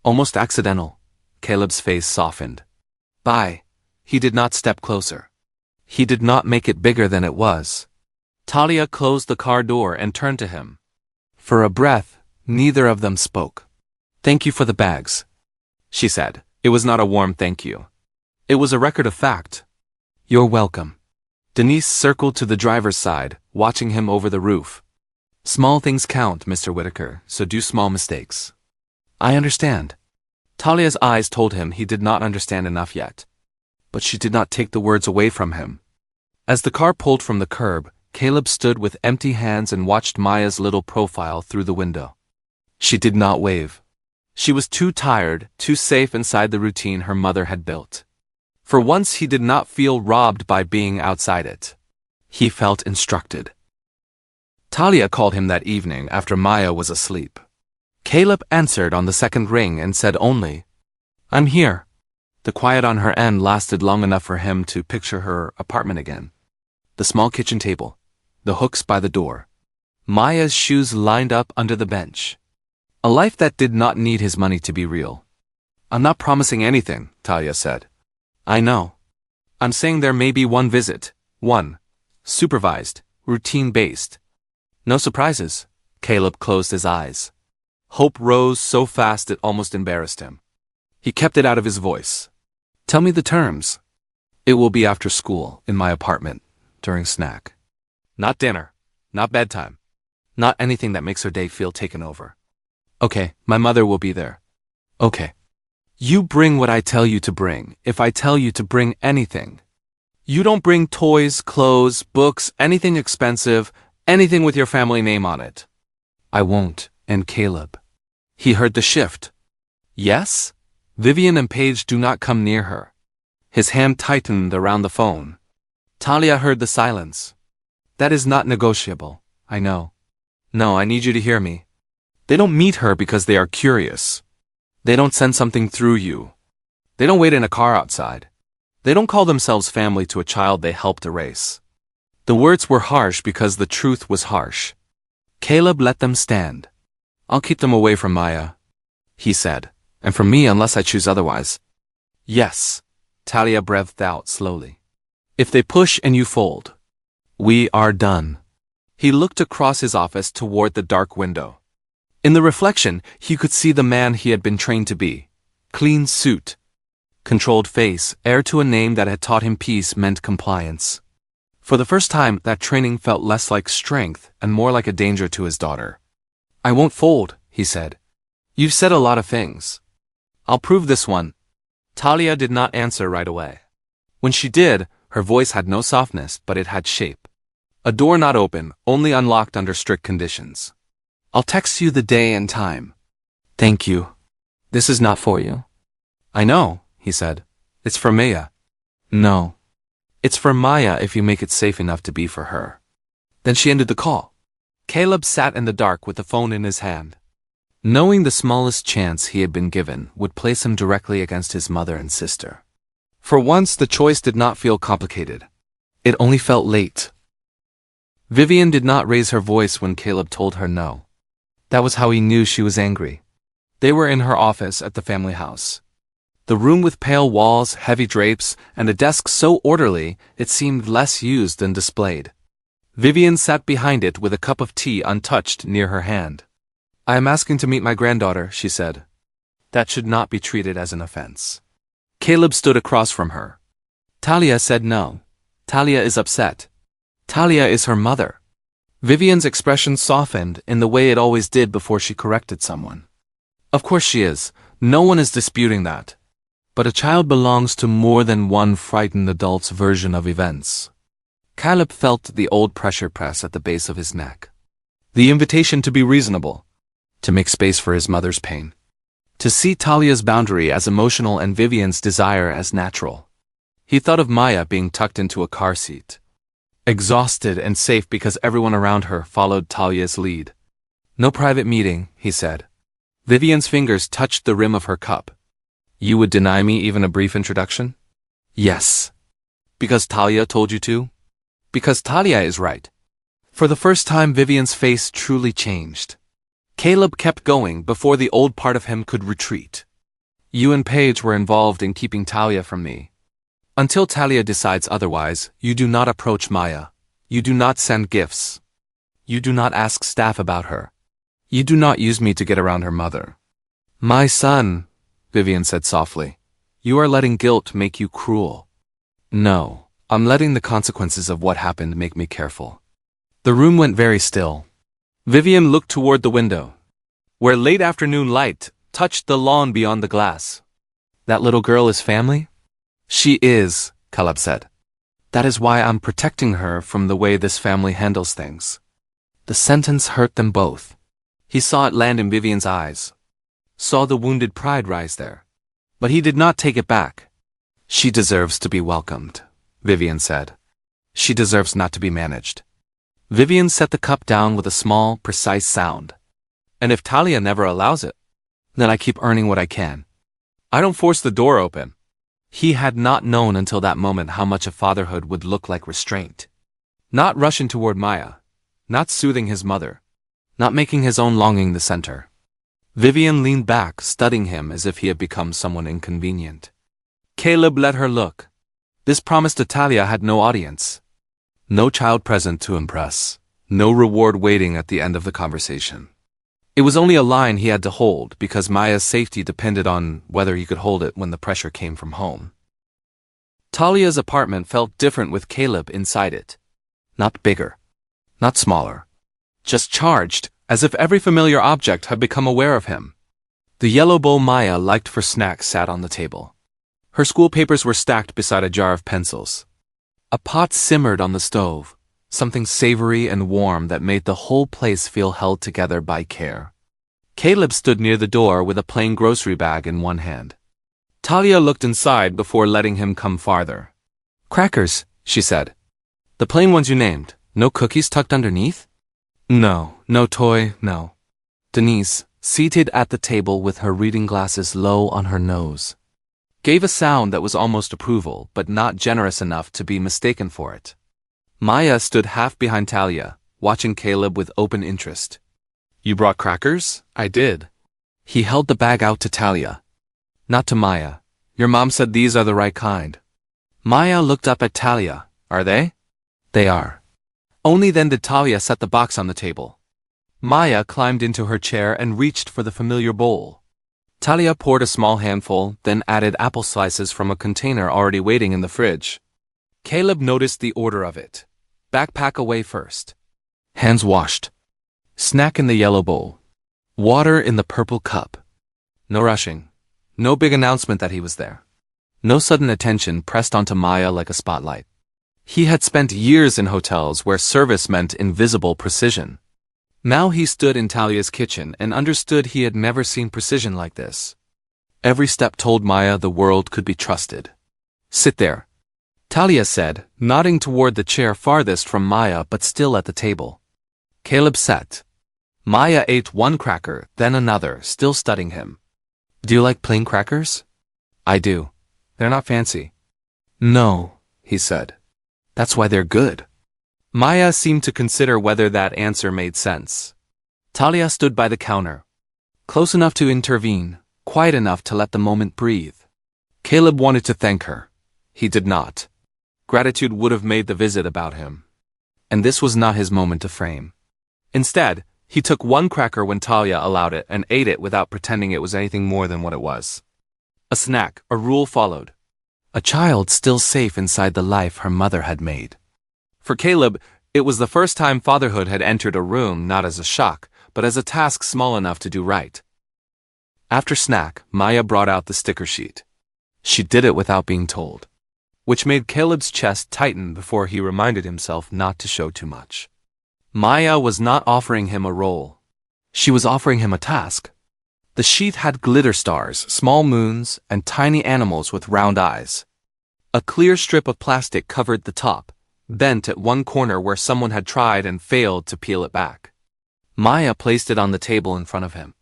Almost accidental. Caleb's face softened. Bye. He did not step closer. He did not make it bigger than it was. Talia closed the car door and turned to him. For a breath, neither of them spoke. Thank you for the bags, she said. It was not a warm thank you. It was a record of fact. You're welcome. Denise circled to the driver's side, watching him over the roof. Small things count, Mr. Whitaker, so do small mistakes. I understand. Talia's eyes told him he did not understand enough yet. But she did not take the words away from him. As the car pulled from the curb, Caleb stood with empty hands and watched Maya's little profile through the window. She did not wave. She was too tired, too safe inside the routine her mother had built. For once he did not feel robbed by being outside it. He felt instructed. Talia called him that evening after Maya was asleep. Caleb answered on the second ring and said only, I'm here. The quiet on her end lasted long enough for him to picture her apartment again. The small kitchen table, the hooks by the door, Maya's shoes lined up under the bench. A life that did not need his money to be real. I'm not promising anything, Talia said. I know. I'm saying there may be one visit, one, supervised, routine-based. No surprises. Caleb closed his eyes. Hope rose so fast it almost embarrassed him. He kept it out of his voice. Tell me the terms. It will be after school, in my apartment, during snack. Not dinner, not bedtime, not anything that makes her day feel taken over. Okay, my mother will be there. Okay. You bring what I tell you to bring, if I tell you to bring anything. You don't bring toys, clothes, books, anything expensive, anything with your family name on it. I won't, and Caleb. He heard the shift. Yes? Vivian and Paige do not come near her. His hand tightened around the phone. Talia heard the silence. That is not negotiable, I know. No, I need you to hear me. They don't meet her because they are curious. They don't send something through you. They don't wait in a car outside. They don't call themselves family to a child they helped erase. The words were harsh because the truth was harsh. Caleb let them stand. I'll keep them away from Maya, he said, and from me unless I choose otherwise. Yes, Talia breathed out slowly. If they push and you fold, we are done. He looked across his office toward the dark window. In the reflection, he could see the man he had been trained to be. Clean suit, controlled face, heir to a name that had taught him peace meant compliance. For the first time, that training felt less like strength and more like a danger to his daughter. I won't fold, he said. You've said a lot of things. I'll prove this one. Talia did not answer right away. When she did, her voice had no softness, but it had shape. A door not open, only unlocked under strict conditions. I'll text you the day and time. Thank you. This is not for you. I know, he said. It's for Maya. No. It's for Maya if you make it safe enough to be for her. Then she ended the call. Caleb sat in the dark with the phone in his hand. Knowing the smallest chance he had been given would place him directly against his mother and sister. For once, the choice did not feel complicated. It only felt late. Vivian did not raise her voice when Caleb told her no. That was how he knew she was angry. They were in her office at the family house. The room with pale walls, heavy drapes, and a desk so orderly it seemed less used than displayed. Vivian sat behind it with a cup of tea untouched near her hand. I am asking to meet my granddaughter, she said. That should not be treated as an offense. Caleb stood across from her. Talia said no. Talia is upset. Talia is her mother. Vivian's expression softened in the way it always did before she corrected someone. Of course she is. No one is disputing that. But a child belongs to more than one frightened adult's version of events. Caleb felt the old pressure press at the base of his neck. The invitation to be reasonable. To make space for his mother's pain. To see Talia's boundary as emotional and Vivian's desire as natural. He thought of Maya being tucked into a car seat. Exhausted and safe because everyone around her followed Talia's lead. No private meeting, he said. Vivian's fingers touched the rim of her cup. You would deny me even a brief introduction? Yes. Because Talia told you to? Because Talia is right. For the first time, Vivian's face truly changed. Caleb kept going before the old part of him could retreat. You and Paige were involved in keeping Talia from me. Until Talia decides otherwise, you do not approach Maya. You do not send gifts. You do not ask staff about her. You do not use me to get around her mother. My son, Vivian said softly, you are letting guilt make you cruel. No, I'm letting the consequences of what happened make me careful. The room went very still. Vivian looked toward the window, where late afternoon light touched the lawn beyond the glass. That little girl is family? She is, Caleb said. That is why I'm protecting her from the way this family handles things. The sentence hurt them both. He saw it land in Vivian's eyes, saw the wounded pride rise there. But he did not take it back. She deserves to be welcomed, Vivian said. She deserves not to be managed. Vivian set the cup down with a small, precise sound. And if Talia never allows it, then I keep earning what I can. I don't force the door open. He had not known until that moment how much of fatherhood would look like restraint. Not rushing toward Maya. Not soothing his mother. Not making his own longing the center. Vivian leaned back, studying him as if he had become someone inconvenient. Caleb let her look. This promise to Talia had no audience. No child present to impress. No reward waiting at the end of the conversation. It was only a line he had to hold because Maya's safety depended on whether he could hold it when the pressure came from home. Talia's apartment felt different with Caleb inside it. Not bigger. Not smaller. Just charged, as if every familiar object had become aware of him. The yellow bowl Maya liked for snacks sat on the table. Her school papers were stacked beside a jar of pencils. A pot simmered on the stove, something savory and warm that made the whole place feel held together by care. Caleb stood near the door with a plain grocery bag in one hand. Talia looked inside before letting him come farther. Crackers, she said. The plain ones you named, no cookies tucked underneath? No, no toy, no. Denise, seated at the table with her reading glasses low on her nose, gave a sound that was almost approval but not generous enough to be mistaken for it. Maya stood half behind Talia, watching Caleb with open interest. You brought crackers? I did. He held the bag out to Talia. Not to Maya. Your mom said these are the right kind. Maya looked up at Talia. Are they? They are. Only then did Talia set the box on the table. Maya climbed into her chair and reached for the familiar bowl. Talia poured a small handful, then added apple slices from a container already waiting in the fridge. Caleb noticed the order of it. Backpack away first. Hands washed. Snack in the yellow bowl. Water in the purple cup. No rushing. No big announcement that he was there. No sudden attention pressed onto Maya like a spotlight. He had spent years in hotels where service meant invisible precision. Now he stood in Talia's kitchen and understood he had never seen precision like this. Every step told Maya the world could be trusted. Sit there, Talia said, nodding toward the chair farthest from Maya but still at the table. Caleb sat. Maya ate one cracker, then another, still studying him. Do you like plain crackers? I do. They're not fancy. No, he said. That's why they're good. Maya seemed to consider whether that answer made sense. Talia stood by the counter. Close enough to intervene, quiet enough to let the moment breathe. Caleb wanted to thank her. He did not. Gratitude would have made the visit about him. And this was not his moment to frame. Instead, he took one cracker when Talia allowed it and ate it without pretending it was anything more than what it was. A snack, a rule followed. A child still safe inside the life her mother had made. For Caleb, it was the first time fatherhood had entered a room not as a shock, but as a task small enough to do right. After snack, Maya brought out the sticker sheet. She did it without being told, which made Caleb's chest tighten before he reminded himself not to show too much. Maya was not offering him a role. She was offering him a task. The sheet had glitter stars, small moons, and tiny animals with round eyes. A clear strip of plastic covered the top, bent at one corner where someone had tried and failed to peel it back. Maya placed it on the table in front of him.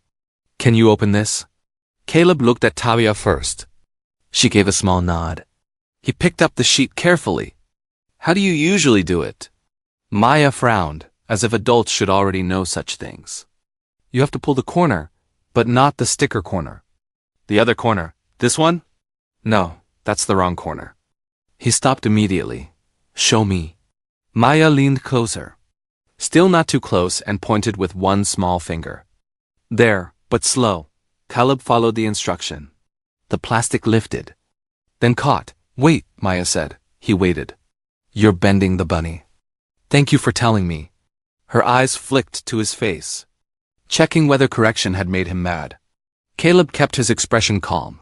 Can you open this? Caleb looked at Talia first. She gave a small nod. He picked up the sheet carefully. How do you usually do it? Maya frowned, as if adults should already know such things. You have to pull the corner, but not the sticker corner. The other corner. This one? No, that's the wrong corner. He stopped immediately. Show me. Maya leaned closer. Still not too close and pointed with one small finger. There, but slow. Caleb followed the instruction. The plastic lifted. Then caught. Wait, Maya said. He waited. You're bending the bunny. Thank you for telling me. Her eyes flicked to his face, checking whether correction had made him mad. Caleb kept his expression calm.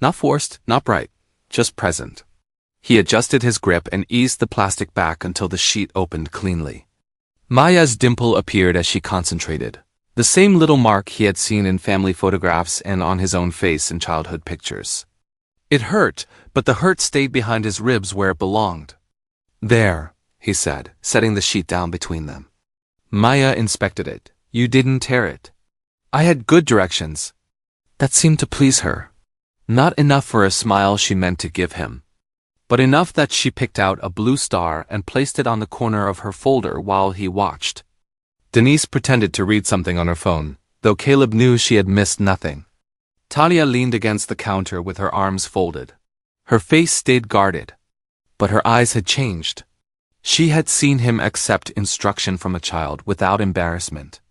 Not forced, not bright, just present. He adjusted his grip and eased the plastic back until the sheet opened cleanly. Maya's dimple appeared as she concentrated. The same little mark he had seen in family photographs and on his own face in childhood pictures. It hurt, but the hurt stayed behind his ribs where it belonged. There, he said, setting the sheet down between them. Maya inspected it. You didn't tear it. I had good directions. That seemed to please her. Not enough for a smile she meant to give him, but enough that she picked out a blue star and placed it on the corner of her folder while he watched. Denise pretended to read something on her phone, though Caleb knew she had missed nothing. Talia leaned against the counter with her arms folded. Her face stayed guarded, but her eyes had changed. She had seen him accept instruction from a child without embarrassment.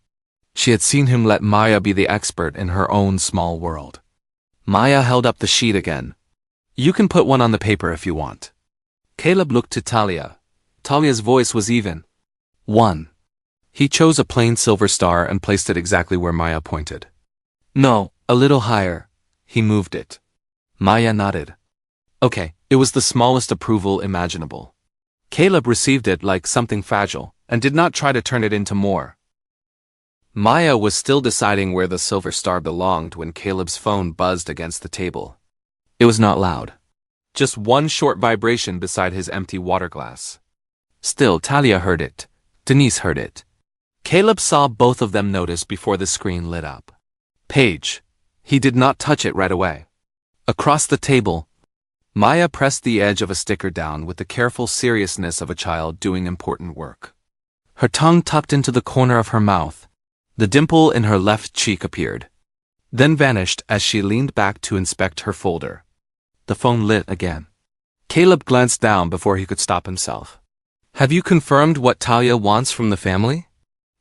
She had seen him let Maya be the expert in her own small world. Maya held up the sheet again. You can put one on the paper if you want. Caleb looked to Talia. Talia's voice was even. 1. He chose a plain silver star and placed it exactly where Maya pointed. No, a little higher. He moved it. Maya nodded. Okay, it was the smallest approval imaginable. Caleb received it like something fragile and did not try to turn it into more. Maya was still deciding where the silver star belonged when Caleb's phone buzzed against the table. It was not loud. Just one short vibration beside his empty water glass. Still, Talia heard it. Denise heard it. Caleb saw both of them notice before the screen lit up. Page. He did not touch it right away. Across the table, Maya pressed the edge of a sticker down with the careful seriousness of a child doing important work. Her tongue tucked into the corner of her mouth. The dimple in her left cheek appeared, then vanished as she leaned back to inspect her folder. The phone lit again. Caleb glanced down before he could stop himself. Have you confirmed what Talia wants from the family?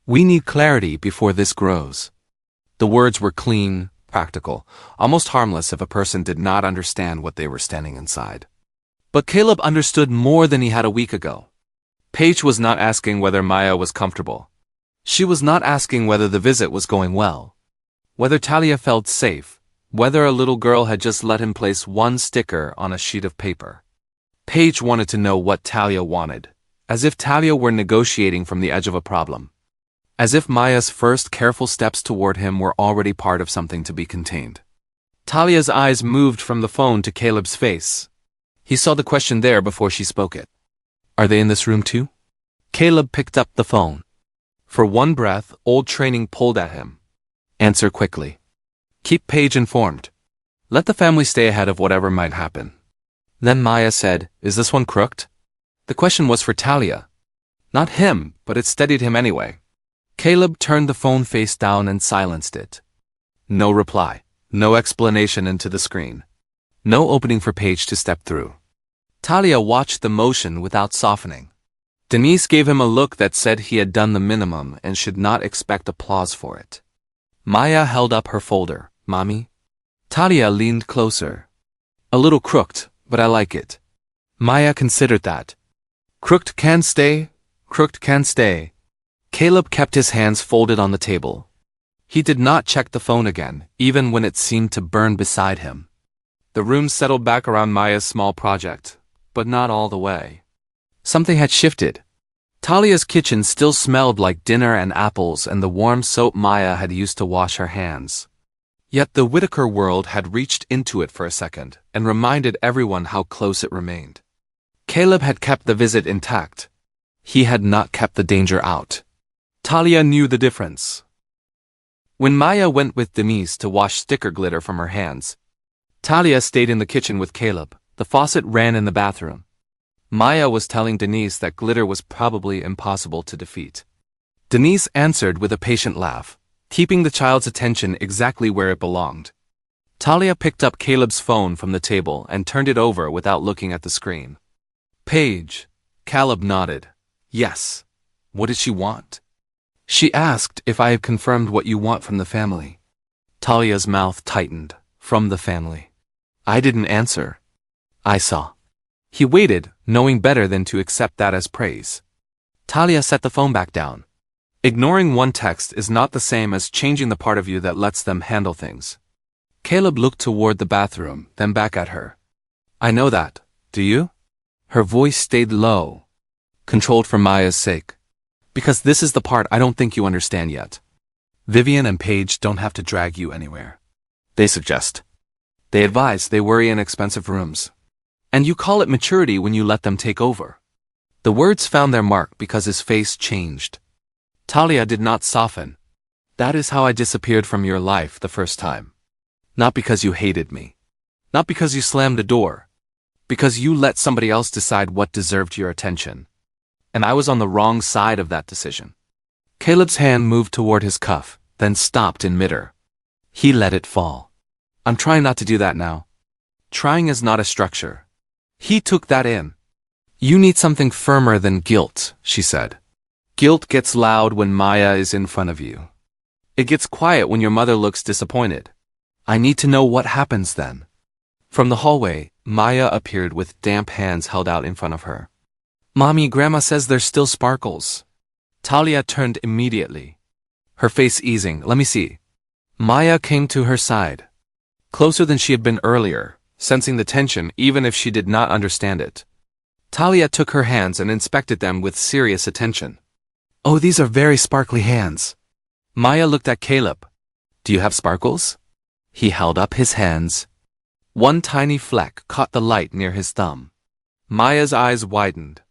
We need clarity before this grows. The words were clean, practical, almost harmless if a person did not understand what they were standing inside. But Caleb understood more than he had a week ago. Paige was not asking whether Maya was comfortable. She was not asking whether the visit was going well, whether Talia felt safe, whether a little girl had just let him place one sticker on a sheet of paper. Paige wanted to know what Talia wanted, as if Talia were negotiating from the edge of a problem. As if Maya's first careful steps toward him were already part of something to be contained. Talia's eyes moved from the phone to Caleb's face. He saw the question there before she spoke it. Are they in this room too? Caleb picked up the phone. For one breath, old training pulled at him. Answer quickly. Keep Paige informed. Let the family stay ahead of whatever might happen. Then Maya said, Is this one crooked? The question was for Talia. Not him, but it steadied him anyway. Caleb turned the phone face down and silenced it. No reply, no explanation into the screen. No opening for Paige to step through. Talia watched the motion without softening. Denise gave him a look that said he had done the minimum and should not expect applause for it. Maya held up her folder. Mommy? Talia leaned closer. A little crooked, but I like it. Maya considered that. Crooked can stay, crooked can stay. Caleb kept his hands folded on the table. He did not check the phone again, even when it seemed to burn beside him. The room settled back around Maya's small project, but not all the way. Something had shifted. Talia's kitchen still smelled like dinner and apples and the warm soap Maya had used to wash her hands. Yet the Whitaker world had reached into it for a second and reminded everyone how close it remained. Caleb had kept the visit intact. He had not kept the danger out. Talia knew the difference. When Maya went with Denise to wash sticker glitter from her hands, Talia stayed in the kitchen with Caleb. The faucet ran in the bathroom. Maya was telling Denise that glitter was probably impossible to defeat. Denise answered with a patient laugh, keeping the child's attention exactly where it belonged. Talia picked up Caleb's phone from the table and turned it over without looking at the screen. Paige. Caleb nodded. Yes. What did she want? She asked if I had confirmed what you want from the family. Talia's mouth tightened. From the family. I didn't answer. I saw. He waited, knowing better than to accept that as praise. Talia set the phone back down. Ignoring one text is not the same as changing the part of you that lets them handle things. Caleb looked toward the bathroom, then back at her. I know that, do you? Her voice stayed low, controlled for Maya's sake. Because this is the part I don't think you understand yet. Vivian and Paige don't have to drag you anywhere. They suggest. They advise, they worry in expensive rooms. And you call it maturity when you let them take over. The words found their mark because his face changed. Talia did not soften. That is how I disappeared from your life the first time. Not because you hated me. Not because you slammed the door. Because you let somebody else decide what deserved your attention. And I was on the wrong side of that decision. Caleb's hand moved toward his cuff, then stopped in midair. He let it fall. I'm trying not to do that now. Trying is not a structure. He took that in. You need something firmer than guilt, she said. Guilt gets loud when Maya is in front of you. It gets quiet when your mother looks disappointed. I need to know what happens then. From the hallway, Maya appeared with damp hands held out in front of her. Mommy, Grandma says there's still sparkles. Talia turned immediately. Her face easing. Let me see. Maya came to her side. Closer than she had been earlier, sensing the tension even if she did not understand it. Talia took her hands and inspected them with serious attention. Oh, these are very sparkly hands. Maya looked at Caleb. Do you have sparkles? He held up his hands. One tiny fleck caught the light near his thumb. Maya's eyes widened.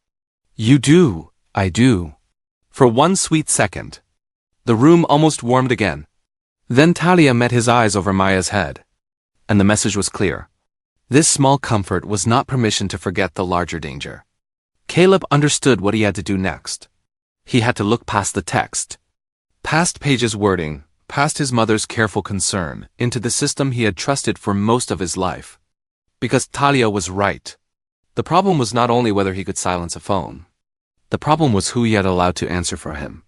You do, I do. For one sweet second, The room almost warmed again. Then Talia met his eyes over Maya's head. And the message was clear. This small comfort was not permission to forget the larger danger. Caleb understood what he had to do next. He had to look past the text, past Paige's wording, past his mother's careful concern, into the system he had trusted for most of his life. Because Talia was right. The problem was not only whether he could silence a phone. The problem was who he had allowed to answer for him.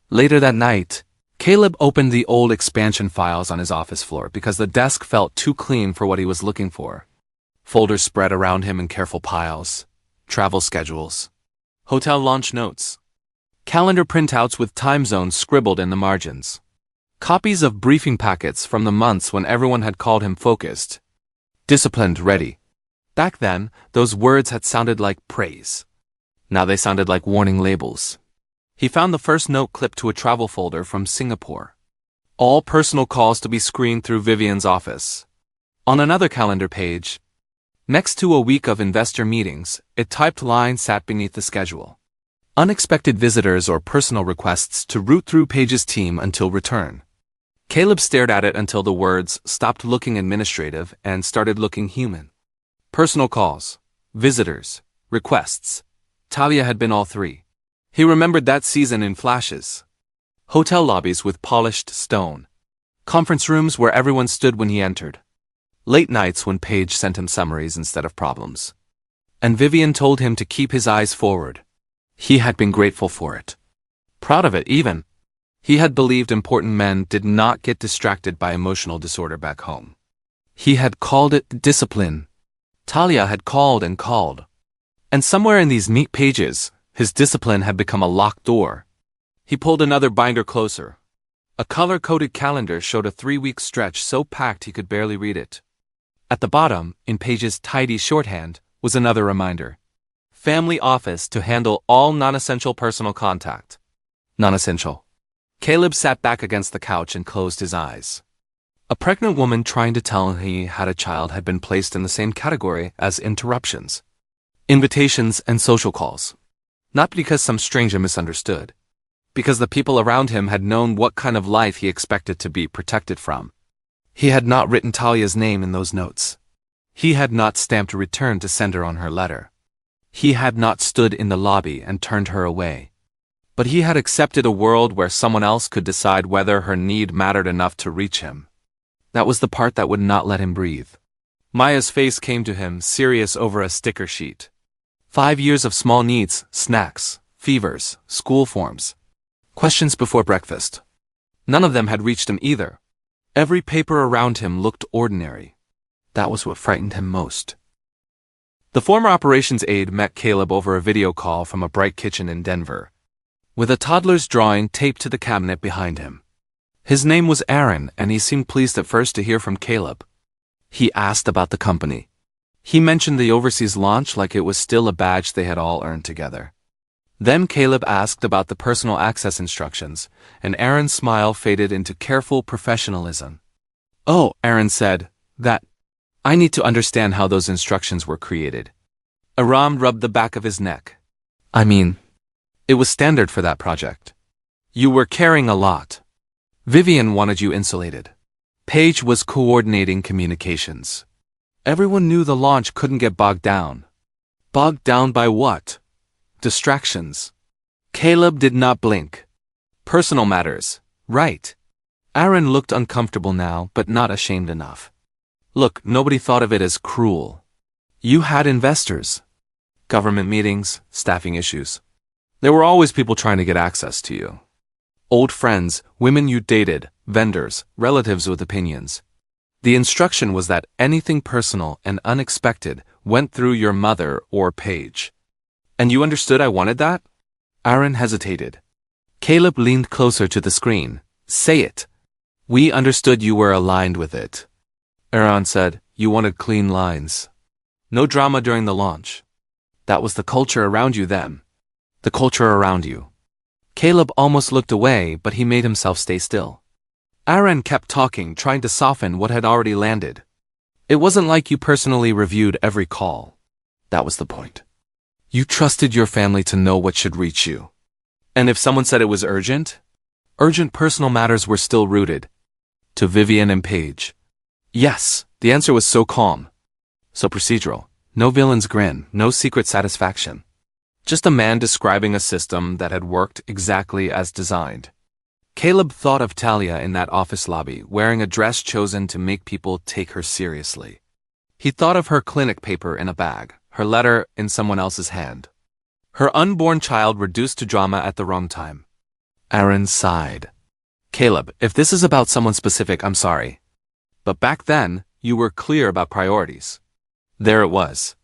Later that night, Caleb opened the old expansion files on his office floor because the desk felt too clean for what he was looking for. Folders spread around him in careful piles. Travel schedules. Hotel launch notes. Calendar printouts with time zones scribbled in the margins. Copies of briefing packets from the months when everyone had called him focused. Disciplined, ready. Back then, those words had sounded like praise. Now they sounded like warning labels. He found the first note clipped to a travel folder from Singapore. All personal calls to be screened through Vivian's office. On another calendar page, next to a week of investor meetings, a typed line sat beneath the schedule. Unexpected visitors or personal requests to root through Paige's team until return. Caleb stared at it until the words stopped looking administrative and started looking human. Personal calls, visitors, requests. Talia had been all three. He remembered that season in flashes. Hotel lobbies with polished stone. Conference rooms where everyone stood when he entered. Late nights when Paige sent him summaries instead of problems. And Vivian told him to keep his eyes forward. He had been grateful for it. Proud of it, even. He had believed important men did not get distracted by emotional disorder back home. He had called it discipline. Talia had called and called. And somewhere in these neat pages, his discipline had become a locked door. He pulled another binder closer. A color-coded calendar showed a 3-week stretch so packed he could barely read it. At the bottom, in Paige's tidy shorthand, was another reminder. Family office to handle all non-essential personal contact. Non-essential. Caleb sat back against the couch and closed his eyes. A pregnant woman trying to tell him he had a child had been placed in the same category as interruptions, invitations, and social calls. Not because some stranger misunderstood. Because the people around him had known what kind of life he expected to be protected from. He had not written Talia's name in those notes. He had not stamped a return to send her on her letter. He had not stood in the lobby and turned her away. But he had accepted a world where someone else could decide whether her need mattered enough to reach him. That was the part that would not let him breathe. Maya's face came to him, serious over a sticker sheet. 5 years of small needs, snacks, fevers, school forms. Questions before breakfast. None of them had reached him either. Every paper around him looked ordinary. That was what frightened him most. The former operations aide met Caleb over a video call from a bright kitchen in Denver, with a toddler's drawing taped to the cabinet behind him. His name was Aaron, and he seemed pleased at first to hear from Caleb. He asked about the company. He mentioned the overseas launch like it was still a badge they had all earned together. Then Caleb asked about the personal access instructions, and Aaron's smile faded into careful professionalism. "Oh," Aaron said, "that. I need to understand how those instructions were created." Aram rubbed the back of his neck. "I mean, it was standard for that project. You were carrying a lot. Vivian wanted you insulated. Paige was coordinating communications. Everyone knew the launch couldn't get bogged down. Bogged down by what? Distractions." Caleb did not blink. Personal matters, right. Aaron looked uncomfortable now, but not ashamed enough. Look, nobody thought of it as cruel. You had investors. Government meetings, staffing issues. There were always people trying to get access to you. Old friends, women you dated, vendors, relatives with opinions. The instruction was that anything personal and unexpected went through your mother or Paige. And you understood I wanted that? Aaron hesitated. Caleb leaned closer to the screen. Say it. We understood you were aligned with it. Aaron said, you wanted clean lines. No drama during the launch. That was the culture around you then. The culture around you. Caleb almost looked away, but he made himself stay still. Aaron kept talking, trying to soften what had already landed. It wasn't like you personally reviewed every call. That was the point. You trusted your family to know what should reach you. And if someone said it was urgent, Urgent personal matters were still rooted. To Vivian and Paige. Yes, the answer was so calm. So procedural. No villain's grin, no secret satisfaction. Just a man describing a system that had worked exactly as designed. Caleb thought of Talia in that office lobby, wearing a dress chosen to make people take her seriously. He thought of her clinic paper in a bag, her letter in someone else's hand. Her unborn child reduced to drama at the wrong time. Aaron sighed. Caleb, if this is about someone specific, I'm sorry. But back then, you were clear about priorities. There it was.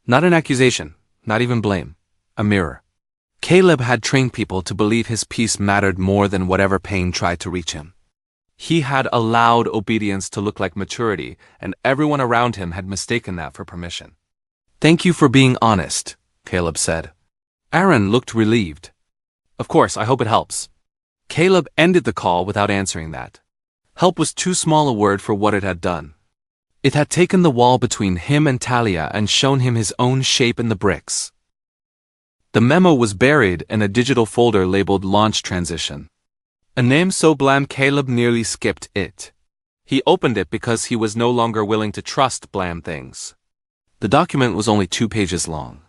Not an accusation, not even blame. A mirror. Caleb had trained people to believe his peace mattered more than whatever pain tried to reach him. He had allowed obedience to look like maturity, and everyone around him had mistaken that for permission. Thank you for being honest, Caleb said. Aaron looked relieved. Of course, I hope it helps. Caleb ended the call without answering that. Help was too small a word for what it had done. It had taken the wall between him and Talia and shown him his own shape in the bricks. The memo was buried in a digital folder labeled Launch Transition. A name so bland Caleb nearly skipped it. He opened it because he was no longer willing to trust bland things. The document was only 2 pages long.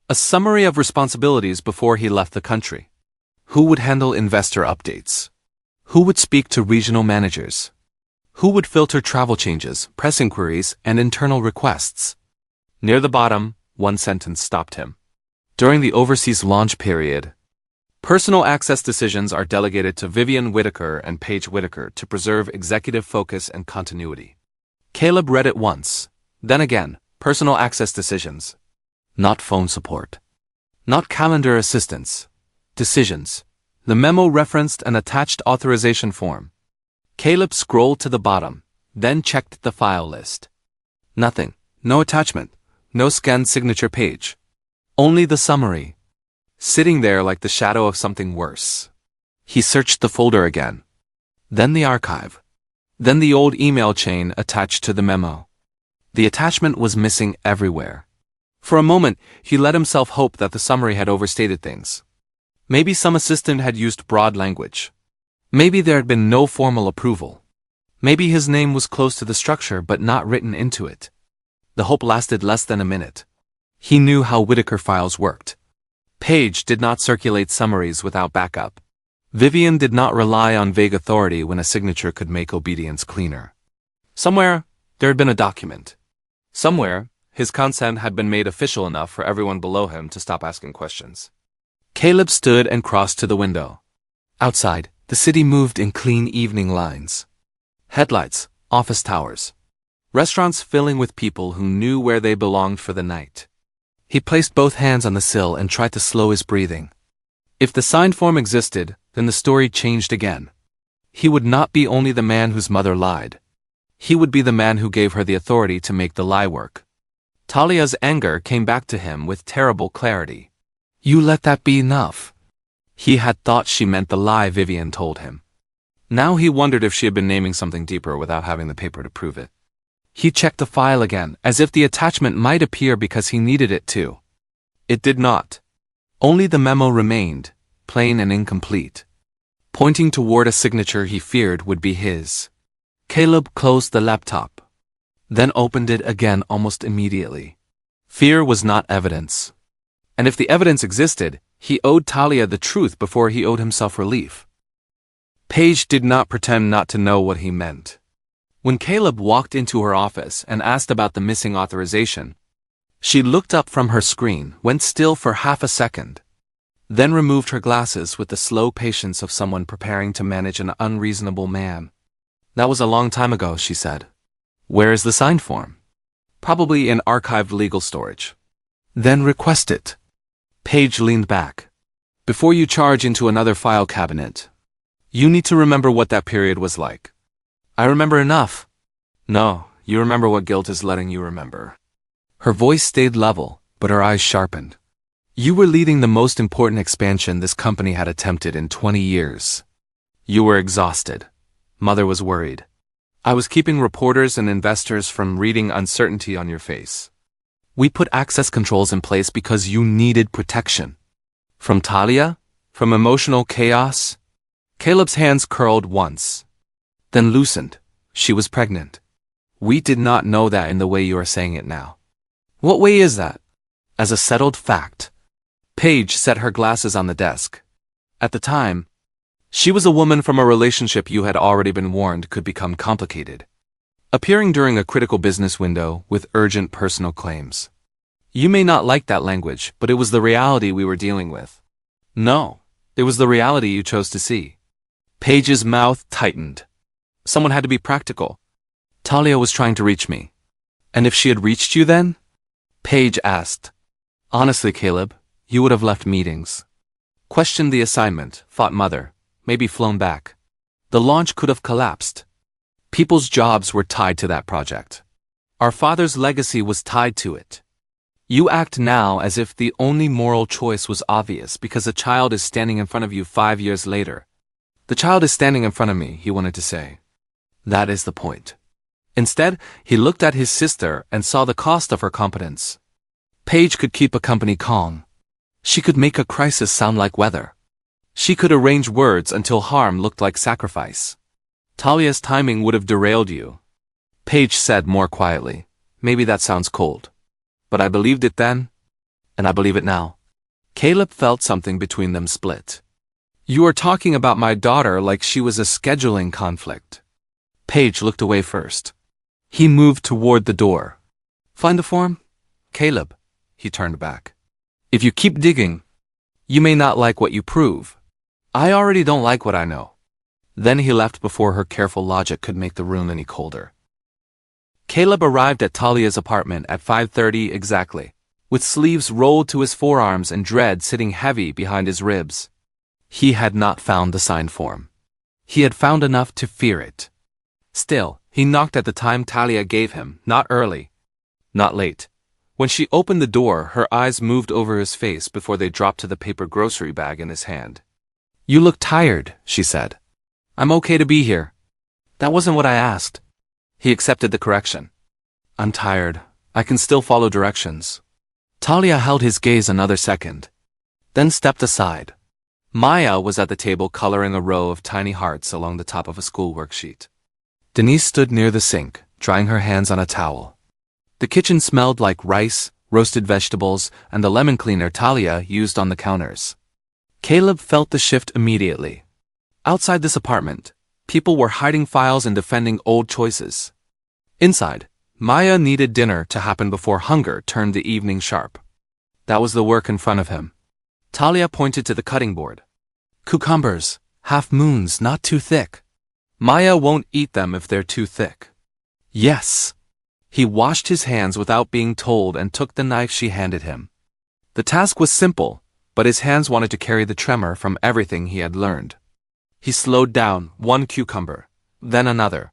A summary of responsibilities before he left the country. Who would handle investor updates? Who would speak to regional managers? Who would filter travel changes, press inquiries, and internal requests? Near the bottom, one sentence stopped him. During the overseas launch period, personal access decisions are delegated to Vivian Whitaker and Paige Whitaker to preserve executive focus and continuity. Caleb read it once, then again, personal access decisions. Not phone support. Not calendar assistance. Decisions. The memo referenced an attached authorization form. Caleb scrolled to the bottom, then checked the file list. Nothing. No attachment. No scanned signature page. Only the summary. Sitting there like the shadow of something worse. He searched the folder again. Then the archive. Then the old email chain attached to the memo. The attachment was missing everywhere. For a moment, he let himself hope that the summary had overstated things. Maybe some assistant had used broad language. Maybe there had been no formal approval. Maybe his name was close to the structure but not written into it. The hope lasted less than a minute. He knew how Whitaker files worked. Paige did not circulate summaries without backup. Vivian did not rely on vague authority when a signature could make obedience cleaner. Somewhere, there had been a document. Somewhere, his consent had been made official enough for everyone below him to stop asking questions. Caleb stood and crossed to the window. Outside, the city moved in clean evening lines. Headlights, office towers. Restaurants filling with people who knew where they belonged for the night. He placed both hands on the sill and tried to slow his breathing. If the signed form existed, then the story changed again. He would not be only the man whose mother lied. He would be the man who gave her the authority to make the lie work. Talia's anger came back to him with terrible clarity. You let that be enough. He had thought she meant the lie Vivian told him. Now he wondered if she had been naming something deeper without having the paper to prove it. He checked the file again, as if the attachment might appear because he needed it to. It did not. Only the memo remained, plain and incomplete, pointing toward a signature he feared would be his. Caleb closed the laptop, then opened it again almost immediately. Fear was not evidence. And if the evidence existed, he owed Talia the truth before he owed himself relief. Paige did not pretend not to know what he meant. When Caleb walked into her office and asked about the missing authorization, she looked up from her screen, went still for half a second, then removed her glasses with the slow patience of someone preparing to manage an unreasonable man. That was a long time ago, she said. Where is the signed form? Probably in archived legal storage. Then request it. Paige leaned back. Before you charge into another file cabinet, you need to remember what that period was like. I remember enough. No, you remember what guilt is letting you remember. Her voice stayed level, but her eyes sharpened. You were leading the most important expansion this company had attempted in 20 years. You were exhausted. Mother was worried. I was keeping reporters and investors from reading uncertainty on your face. We put access controls in place because you needed protection. From Talia? From emotional chaos? Caleb's hands curled once, then loosened. She was pregnant. We did not know that in the way you are saying it now. What way is that? As a settled fact. Paige set her glasses on the desk. At the time, she was a woman from a relationship you had already been warned could become complicated, appearing during a critical business window with urgent personal claims. You may not like that language, but it was the reality we were dealing with. No, it was the reality you chose to see. Paige's mouth tightened. Someone had to be practical. Talia was trying to reach me. And if she had reached you then? Paige asked. Honestly, Caleb, you would have left meetings. Questioned the assignment, thought Mother, maybe flown back. The launch could have collapsed. People's jobs were tied to that project. Our father's legacy was tied to it. You act now as if the only moral choice was obvious because a child is standing in front of you 5 years later. The child is standing in front of me, he wanted to say. That is the point. Instead, he looked at his sister and saw the cost of her competence. Paige could keep a company calm. She could make a crisis sound like weather. She could arrange words until harm looked like sacrifice. Talia's timing would have derailed you. Paige said more quietly, maybe that sounds cold. But I believed it then, and I believe it now. Caleb felt something between them split. You are talking about my daughter like she was a scheduling conflict. Paige looked away first. He moved toward the door. Find the form? Caleb, he turned back. If you keep digging, you may not like what you prove. I already don't like what I know. Then he left before her careful logic could make the room any colder. Caleb arrived at Talia's apartment at 5:30 exactly, with sleeves rolled to his forearms and dread sitting heavy behind his ribs. He had not found the signed form. He had found enough to fear it. Still, he knocked at the time Talia gave him, not early, not late. When she opened the door, her eyes moved over his face before they dropped to the paper grocery bag in his hand. You look tired, she said. I'm okay to be here. That wasn't what I asked. He accepted the correction. I'm tired. I can still follow directions. Talia held his gaze another second, then stepped aside. Maya was at the table coloring a row of tiny hearts along the top of a school worksheet. Denise stood near the sink, drying her hands on a towel. The kitchen smelled like rice, roasted vegetables, and the lemon cleaner Talia used on the counters. Caleb felt the shift immediately. Outside this apartment, people were hiding files and defending old choices. Inside, Maya needed dinner to happen before hunger turned the evening sharp. That was the work in front of him. Talia pointed to the cutting board. Cucumbers, half moons, not too thick. Maya won't eat them if they're too thick. Yes. He washed his hands without being told and took the knife she handed him. The task was simple, but his hands wanted to carry the tremor from everything he had learned. He slowed down, one cucumber, then another.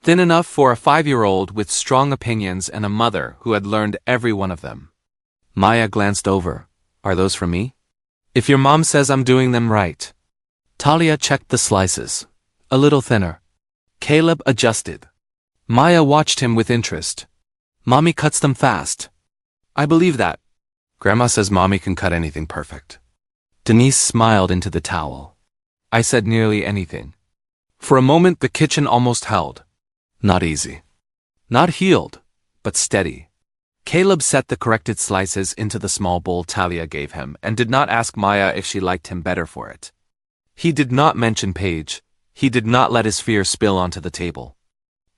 Thin enough for a 5-year-old with strong opinions and a mother who had learned every one of them. Maya glanced over. Are those for me? If your mom says I'm doing them right. Talia checked the slices. A little thinner. Caleb adjusted. Maya watched him with interest. Mommy cuts them fast. I believe that. Grandma says Mommy can cut anything perfect. Denise smiled into the towel. I said nearly anything. For a moment the kitchen almost held. Not easy. Not healed, but steady. Caleb set the corrected slices into the small bowl Talia gave him and did not ask Maya if she liked him better for it. He did not mention Paige. He did not let his fear spill onto the table.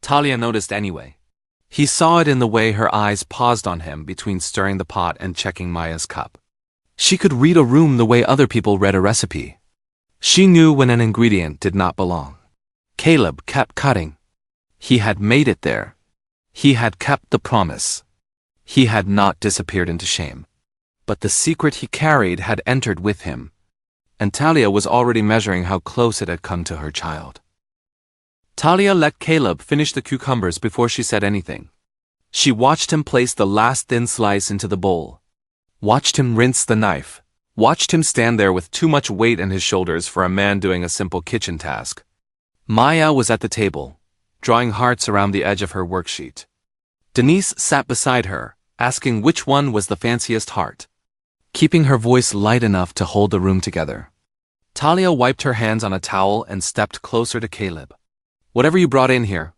Talia noticed anyway. He saw it in the way her eyes paused on him between stirring the pot and checking Maya's cup. She could read a room the way other people read a recipe. She knew when an ingredient did not belong. Caleb kept cutting. He had made it there. He had kept the promise. He had not disappeared into shame. But the secret he carried had entered with him, and Talia was already measuring how close it had come to her child. Talia let Caleb finish the cucumbers before she said anything. She watched him place the last thin slice into the bowl. Watched him rinse the knife. Watched him stand there with too much weight on his shoulders for a man doing a simple kitchen task. Maya was at the table, drawing hearts around the edge of her worksheet. Denise sat beside her, asking which one was the fanciest heart, keeping her voice light enough to hold the room together. Talia wiped her hands on a towel and stepped closer to Caleb. Whatever you brought in here,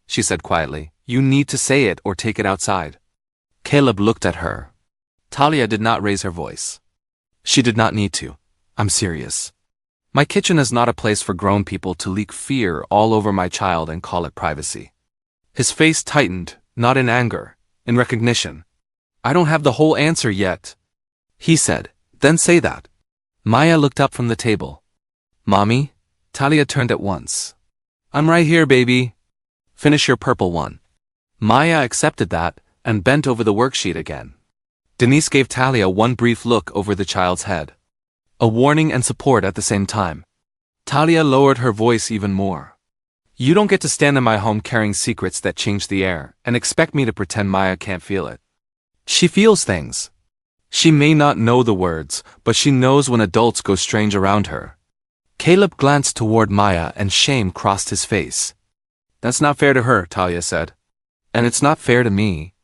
she said quietly, you need to say it or take it outside. Caleb looked at her. Talia did not raise her voice. She did not need to. I'm serious. My kitchen is not a place for grown people to leak fear all over my child and call it privacy. His face tightened, not in anger, in recognition. I don't have the whole answer yet, he said. Then say that. Maya looked up from the table. Mommy? Talia turned at once. I'm right here, baby. Finish your purple one. Maya accepted that and bent over the worksheet again. Denise gave Talia one brief look over the child's head. A warning and support at the same time. Talia lowered her voice even more. You don't get to stand in my home carrying secrets that change the air and expect me to pretend Maya can't feel it. She feels things. She may not know the words, but she knows when adults go strange around her. Caleb glanced toward Maya and shame crossed his face. That's not fair to her, Talia said. And it's not fair to me.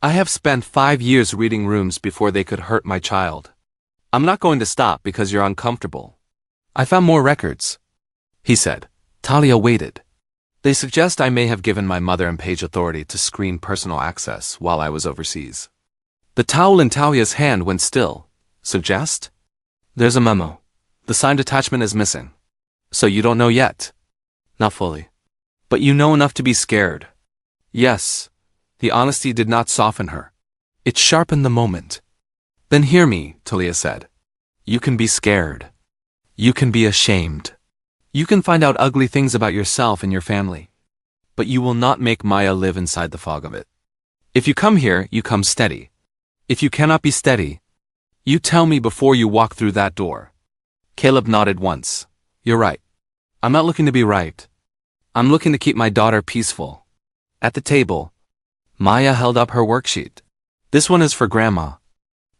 I have spent 5 years reading rooms before they could hurt my child. I'm not going to stop because you're uncomfortable. I found more records, he said. Talia waited. They suggest I may have given my mother and Paige authority to screen personal access while I was overseas. The towel in Talia's hand went still. Suggest? There's a memo. The signed attachment is missing. So you don't know yet? Not fully. But you know enough to be scared. Yes. The honesty did not soften her. It sharpened the moment. Then hear me, Talia said. You can be scared. You can be ashamed. You can find out ugly things about yourself and your family. But you will not make Maya live inside the fog of it. If you come here, you come steady. If you cannot be steady, you tell me before you walk through that door. Caleb nodded once. You're right. I'm not looking to be right. I'm looking to keep my daughter peaceful. At the table, Maya held up her worksheet. This one is for Grandma.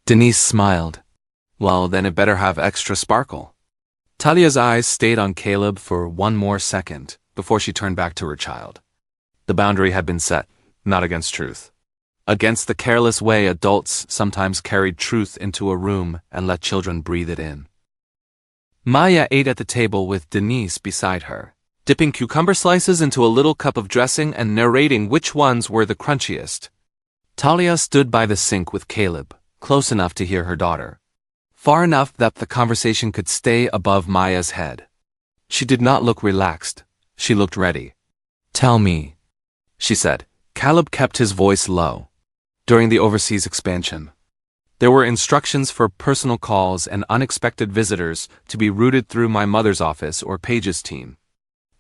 Denise smiled. Well, then it better have extra sparkle. Talia's eyes stayed on Caleb for one more second before she turned back to her child. The boundary had been set, not against truth. Against the careless way adults sometimes carried truth into a room and let children breathe it in. Maya ate at the table with Denise beside her, dipping cucumber slices into a little cup of dressing and narrating which ones were the crunchiest. Talia stood by the sink with Caleb, close enough to hear her daughter. Far enough that the conversation could stay above Maya's head. She did not look relaxed. She looked ready. Tell me, she said. Caleb kept his voice low. During the overseas expansion, there were instructions for personal calls and unexpected visitors to be routed through my mother's office or Paige's team.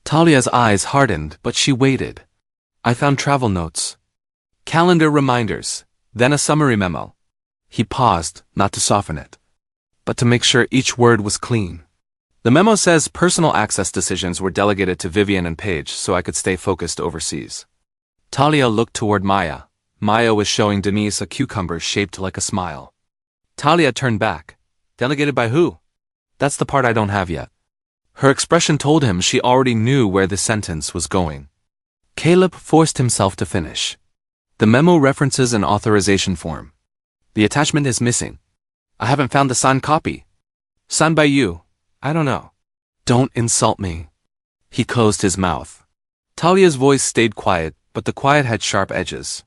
Talia's eyes hardened, but she waited. I found travel notes, calendar reminders, then a summary memo. He paused, not to soften it, but to make sure each word was clean. The memo says personal access decisions were delegated to Vivian and Paige so I could stay focused overseas. Talia looked toward Maya. Maya was showing Denise a cucumber shaped like a smile. Talia turned back. Delegated by who? That's the part I don't have yet. Her expression told him she already knew where the sentence was going. Caleb forced himself to finish. The memo references an authorization form. The attachment is missing. I haven't found the signed copy. Signed by you. I don't know. Don't insult me. He closed his mouth. Talia's voice stayed quiet, but the quiet had sharp edges.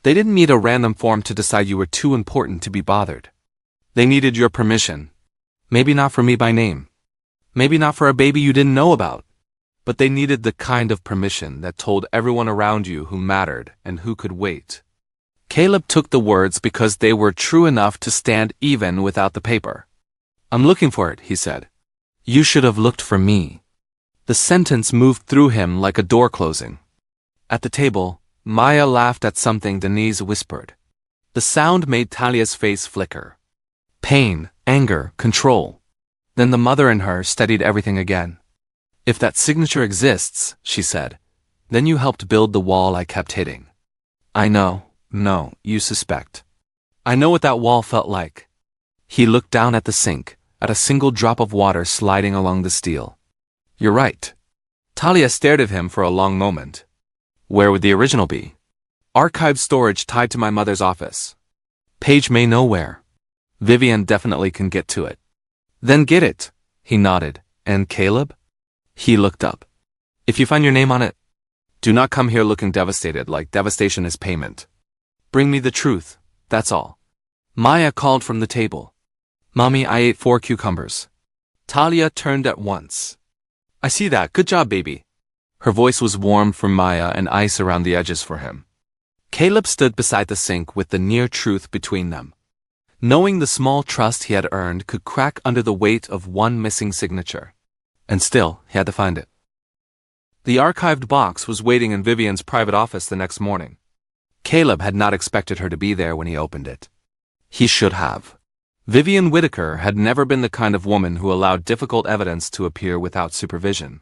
They didn't need a random form to decide you were too important to be bothered. They needed your permission. Maybe not for me by name. Maybe not for a baby you didn't know about. But they needed the kind of permission that told everyone around you who mattered and who could wait. Caleb took the words because they were true enough to stand even without the paper. I'm looking for it, he said. You should have looked for me. The sentence moved through him like a door closing. At the table, Maya laughed at something Denise whispered. The sound made Talia's face flicker. Pain, anger, control. Then the mother in her steadied everything again. If that signature exists, she said, then you helped build the wall I kept hitting. I know. No, you suspect. I know what that wall felt like. He looked down at the sink, at a single drop of water sliding along the steel. You're right. Talia stared at him for a long moment. Where would the original be? Archived storage tied to my mother's office. Paige may know where. Vivian definitely can get to it. Then get it, He nodded. And Caleb? He looked up. If you find your name on it, do not come here looking devastated, like devastation is payment. Bring me the truth, that's all. Maya called from the table. Mommy, I ate 4 cucumbers. Talia turned at once. I see that, good job, baby. Her voice was warm for Maya and ice around the edges for him. Caleb stood beside the sink with the near truth between them. Knowing the small trust he had earned could crack under the weight of one missing signature. And still, he had to find it. The archived box was waiting in Vivian's private office the next morning. Caleb had not expected her to be there when he opened it. He should have. Vivian Whitaker had never been the kind of woman who allowed difficult evidence to appear without supervision.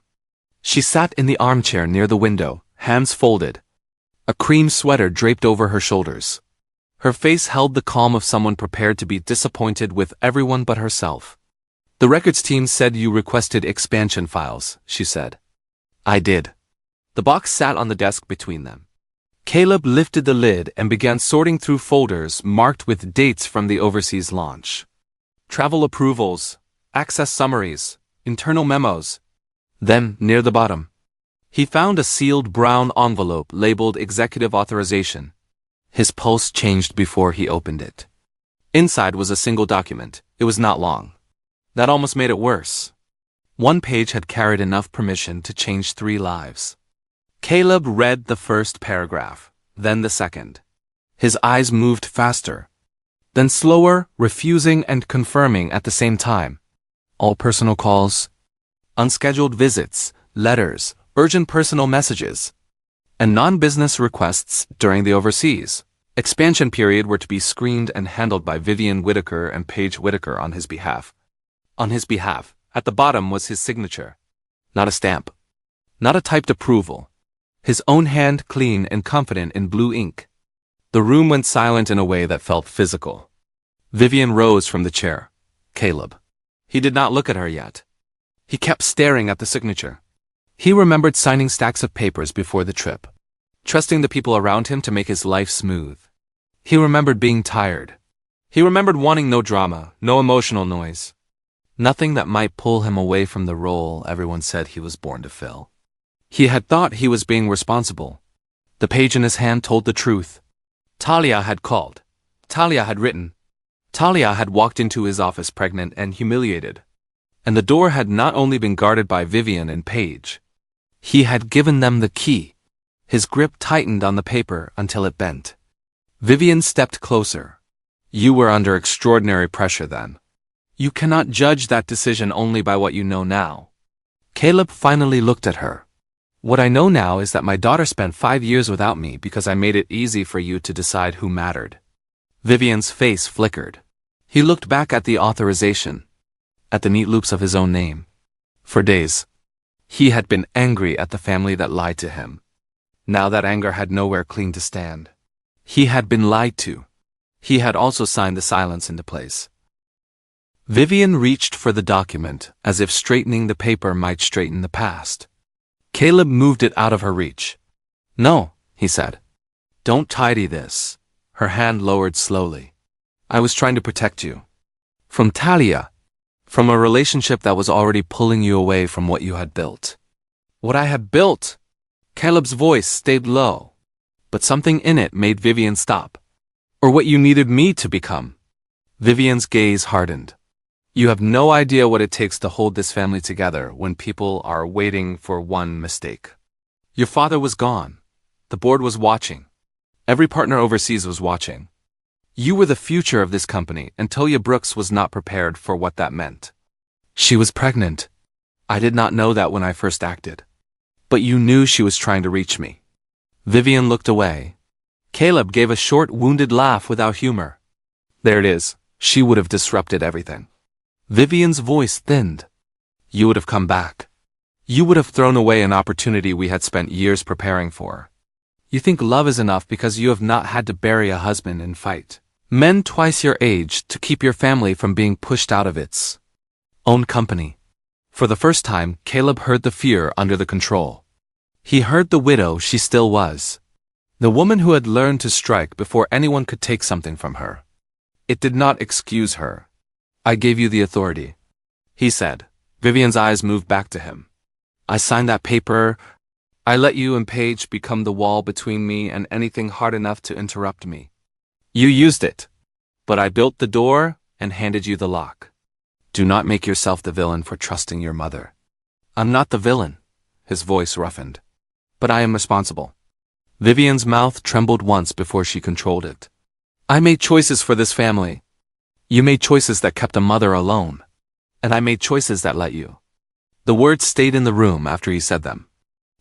She sat in the armchair near the window, hands folded, a cream sweater draped over her shoulders. Her face held the calm of someone prepared to be disappointed with everyone but herself. The records team said you requested expansion files, she said. I did. The box sat on the desk between them. Caleb lifted the lid and began sorting through folders marked with dates from the overseas launch. Travel approvals, access summaries, internal memos. Then, near the bottom, he found a sealed brown envelope labeled Executive Authorization. His pulse changed before he opened it. Inside was a single document. It was not long. That almost made it worse. One page had carried enough permission to change 3 lives. Caleb read the first paragraph, then the second. His eyes moved faster, then slower, refusing and confirming at the same time. All personal calls, unscheduled visits, letters, urgent personal messages, and non-business requests during the overseas expansion period were to be screened and handled by Vivian Whitaker and Paige Whitaker on his behalf. On his behalf, at the bottom was his signature. Not a stamp. Not a typed approval. His own hand clean and confident in blue ink. The room went silent in a way that felt physical. Vivian rose from the chair. Caleb. He did not look at her yet. He kept staring at the signature. He remembered signing stacks of papers before the trip, trusting the people around him to make his life smooth. He remembered being tired. He remembered wanting no drama, no emotional noise. Nothing that might pull him away from the role everyone said he was born to fill. He had thought he was being responsible. The page in his hand told the truth. Talia had called. Talia had written. Talia had walked into his office pregnant and humiliated. And the door had not only been guarded by Vivian and Paige. He had given them the key. His grip tightened on the paper until it bent. Vivian stepped closer. You were under extraordinary pressure then. You cannot judge that decision only by what you know now. Caleb finally looked at her. What I know now is that my daughter spent 5 years without me because I made it easy for you to decide who mattered. Vivian's face flickered. He looked back at the authorization, at the neat loops of his own name. For days, he had been angry at the family that lied to him. Now that anger had nowhere clean to stand. He had been lied to. He had also signed the silence into place. Vivian reached for the document, as if straightening the paper might straighten the past. Caleb moved it out of her reach. No, he said. Don't tidy this. Her hand lowered slowly. I was trying to protect you. From Talia. From a relationship that was already pulling you away from what you had built. What I had built? Caleb's voice stayed low. But something in it made Vivian stop. Or what you needed me to become. Vivian's gaze hardened. You have no idea what it takes to hold this family together when people are waiting for one mistake. Your father was gone. The board was watching. Every partner overseas was watching. You were the future of this company, and Talia Brooks was not prepared for what that meant. She was pregnant. I did not know that when I first acted. But you knew she was trying to reach me. Vivian looked away. Caleb gave a short, wounded laugh without humor. There it is. She would have disrupted everything. Vivian's voice thinned. You would have come back. You would have thrown away an opportunity we had spent years preparing for. You think love is enough because you have not had to bury a husband and fight. Men twice your age to keep your family from being pushed out of its own company. For the first time, Caleb heard the fear under the control. He heard the widow she still was. The woman who had learned to strike before anyone could take something from her. It did not excuse her. I gave you the authority, he said. Vivian's eyes moved back to him. I signed that paper. I let you and Paige become the wall between me and anything hard enough to interrupt me. You used it. But I built the door and handed you the lock. Do not make yourself the villain for trusting your mother. I'm not the villain, his voice roughened. But I am responsible. Vivian's mouth trembled once before she controlled it. I made choices for this family. You made choices that kept a mother alone. And I made choices that let you. The words stayed in the room after he said them.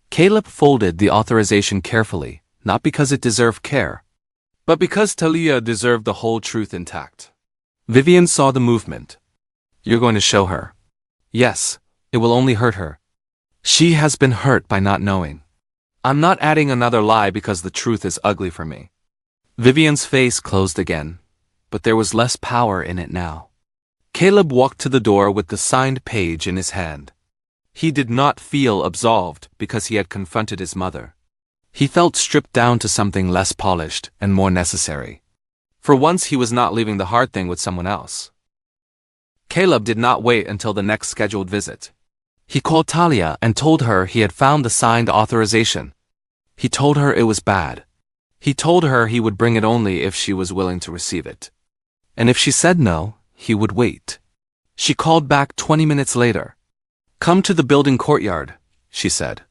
Caleb folded the authorization carefully, not because it deserved care, but because Talia deserved the whole truth intact. Vivian saw the movement. You're going to show her. Yes, it will only hurt her. She has been hurt by not knowing. I'm not adding another lie because the truth is ugly for me. Vivian's face closed again, but there was less power in it now. Caleb walked to the door with the signed page in his hand. He did not feel absolved because he had confronted his mother. He felt stripped down to something less polished and more necessary. For once he was not leaving the hard thing with someone else. Caleb did not wait until the next scheduled visit. He called Talia and told her he had found the signed authorization. He told her it was bad. He told her he would bring it only if she was willing to receive it. And if she said no, he would wait. She called back 20 minutes later. Come to the building courtyard, she said.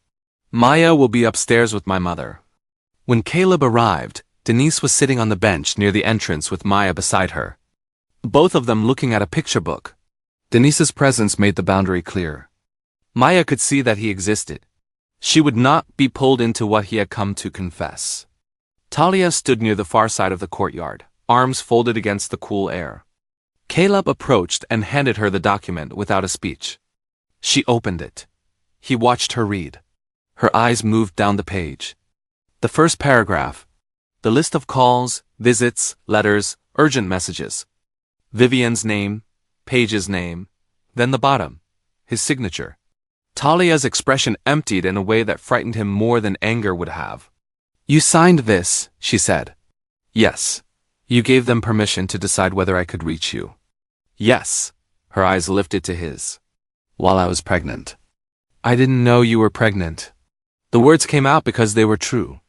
Maya will be upstairs with my mother. When Caleb arrived, Denise was sitting on the bench near the entrance with Maya beside her. Both of them looking at a picture book. Denise's presence made the boundary clear. Maya could see that he existed. She would not be pulled into what he had come to confess. Talia stood near the far side of the courtyard, arms folded against the cool air. Caleb approached and handed her the document without a speech. She opened it. He watched her read. Her eyes moved down the page. The first paragraph. The list of calls, visits, letters, urgent messages. Vivian's name, Paige's name, then the bottom, his signature. Talia's expression emptied in a way that frightened him more than anger would have. You signed this, she said. Yes. You gave them permission to decide whether I could reach you. Yes. Her eyes lifted to his. While I was pregnant. I didn't know you were pregnant. The words came out because they were true.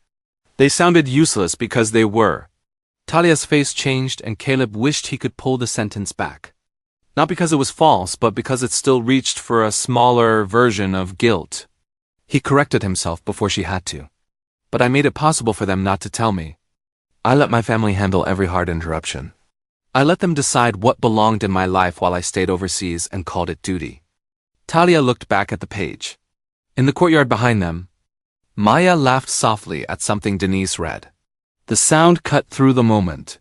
They sounded useless because they were. Talia's face changed and Caleb wished he could pull the sentence back. Not because it was false, but because it still reached for a smaller version of guilt. He corrected himself before she had to. But I made it possible for them not to tell me. I let my family handle every hard interruption. I let them decide what belonged in my life while I stayed overseas and called it duty. Talia looked back at the page. In the courtyard behind them, Maya laughed softly at something Denise read. The sound cut through the moment.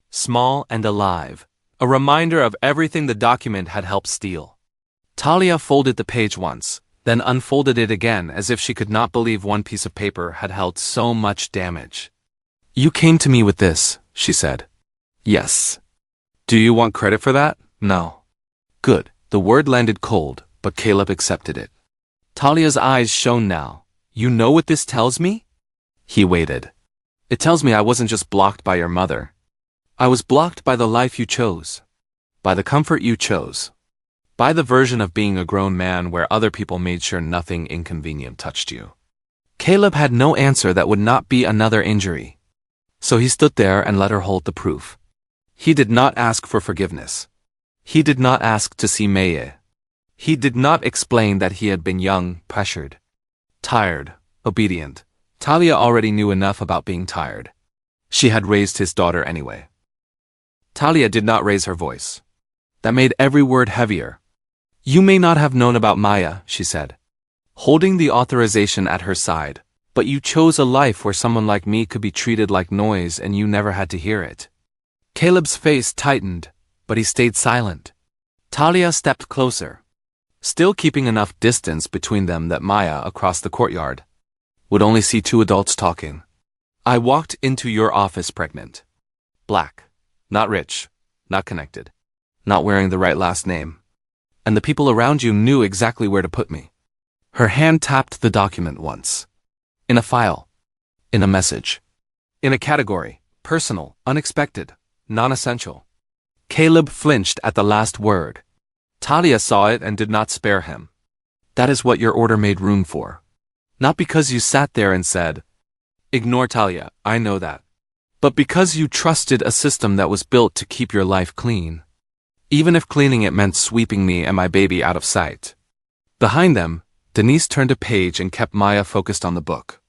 Small and alive, a reminder of everything the document had helped steal. Talia folded the page once, then unfolded it again as if she could not believe one piece of paper had held so much damage. You came to me with this, she said. Yes. Do you want credit for that? No. Good. The word landed cold, but Caleb accepted it. Talia's eyes shone now. You know what this tells me? He waited. It tells me I wasn't just blocked by your mother. I was blocked by the life you chose. By the comfort you chose. By the version of being a grown man where other people made sure nothing inconvenient touched you. Caleb had no answer that would not be another injury. So he stood there and let her hold the proof. He did not ask for forgiveness. He did not ask to see Maya. He did not explain that he had been young, pressured, tired, obedient. Talia already knew enough about being tired. She had raised his daughter anyway. Talia did not raise her voice. That made every word heavier. You may not have known about Maya, she said, holding the authorization at her side, but you chose a life where someone like me could be treated like noise and you never had to hear it. Caleb's face tightened, but he stayed silent. Talia stepped closer, still keeping enough distance between them that Maya, across the courtyard, would only see two adults talking. I walked into your office pregnant. Black. Not rich. Not connected. Not wearing the right last name. And the people around you knew exactly where to put me. Her hand tapped the document once. In a file. In a message. In a category. Personal. Unexpected. Non-essential. Caleb flinched at the last word. Talia saw it and did not spare him. That is what your order made room for. Not because you sat there and said, "Ignore Talia, I know that." But because you trusted a system that was built to keep your life clean. Even if cleaning it meant sweeping me and my baby out of sight. Behind them, Denise turned a page and kept Maya focused on the book.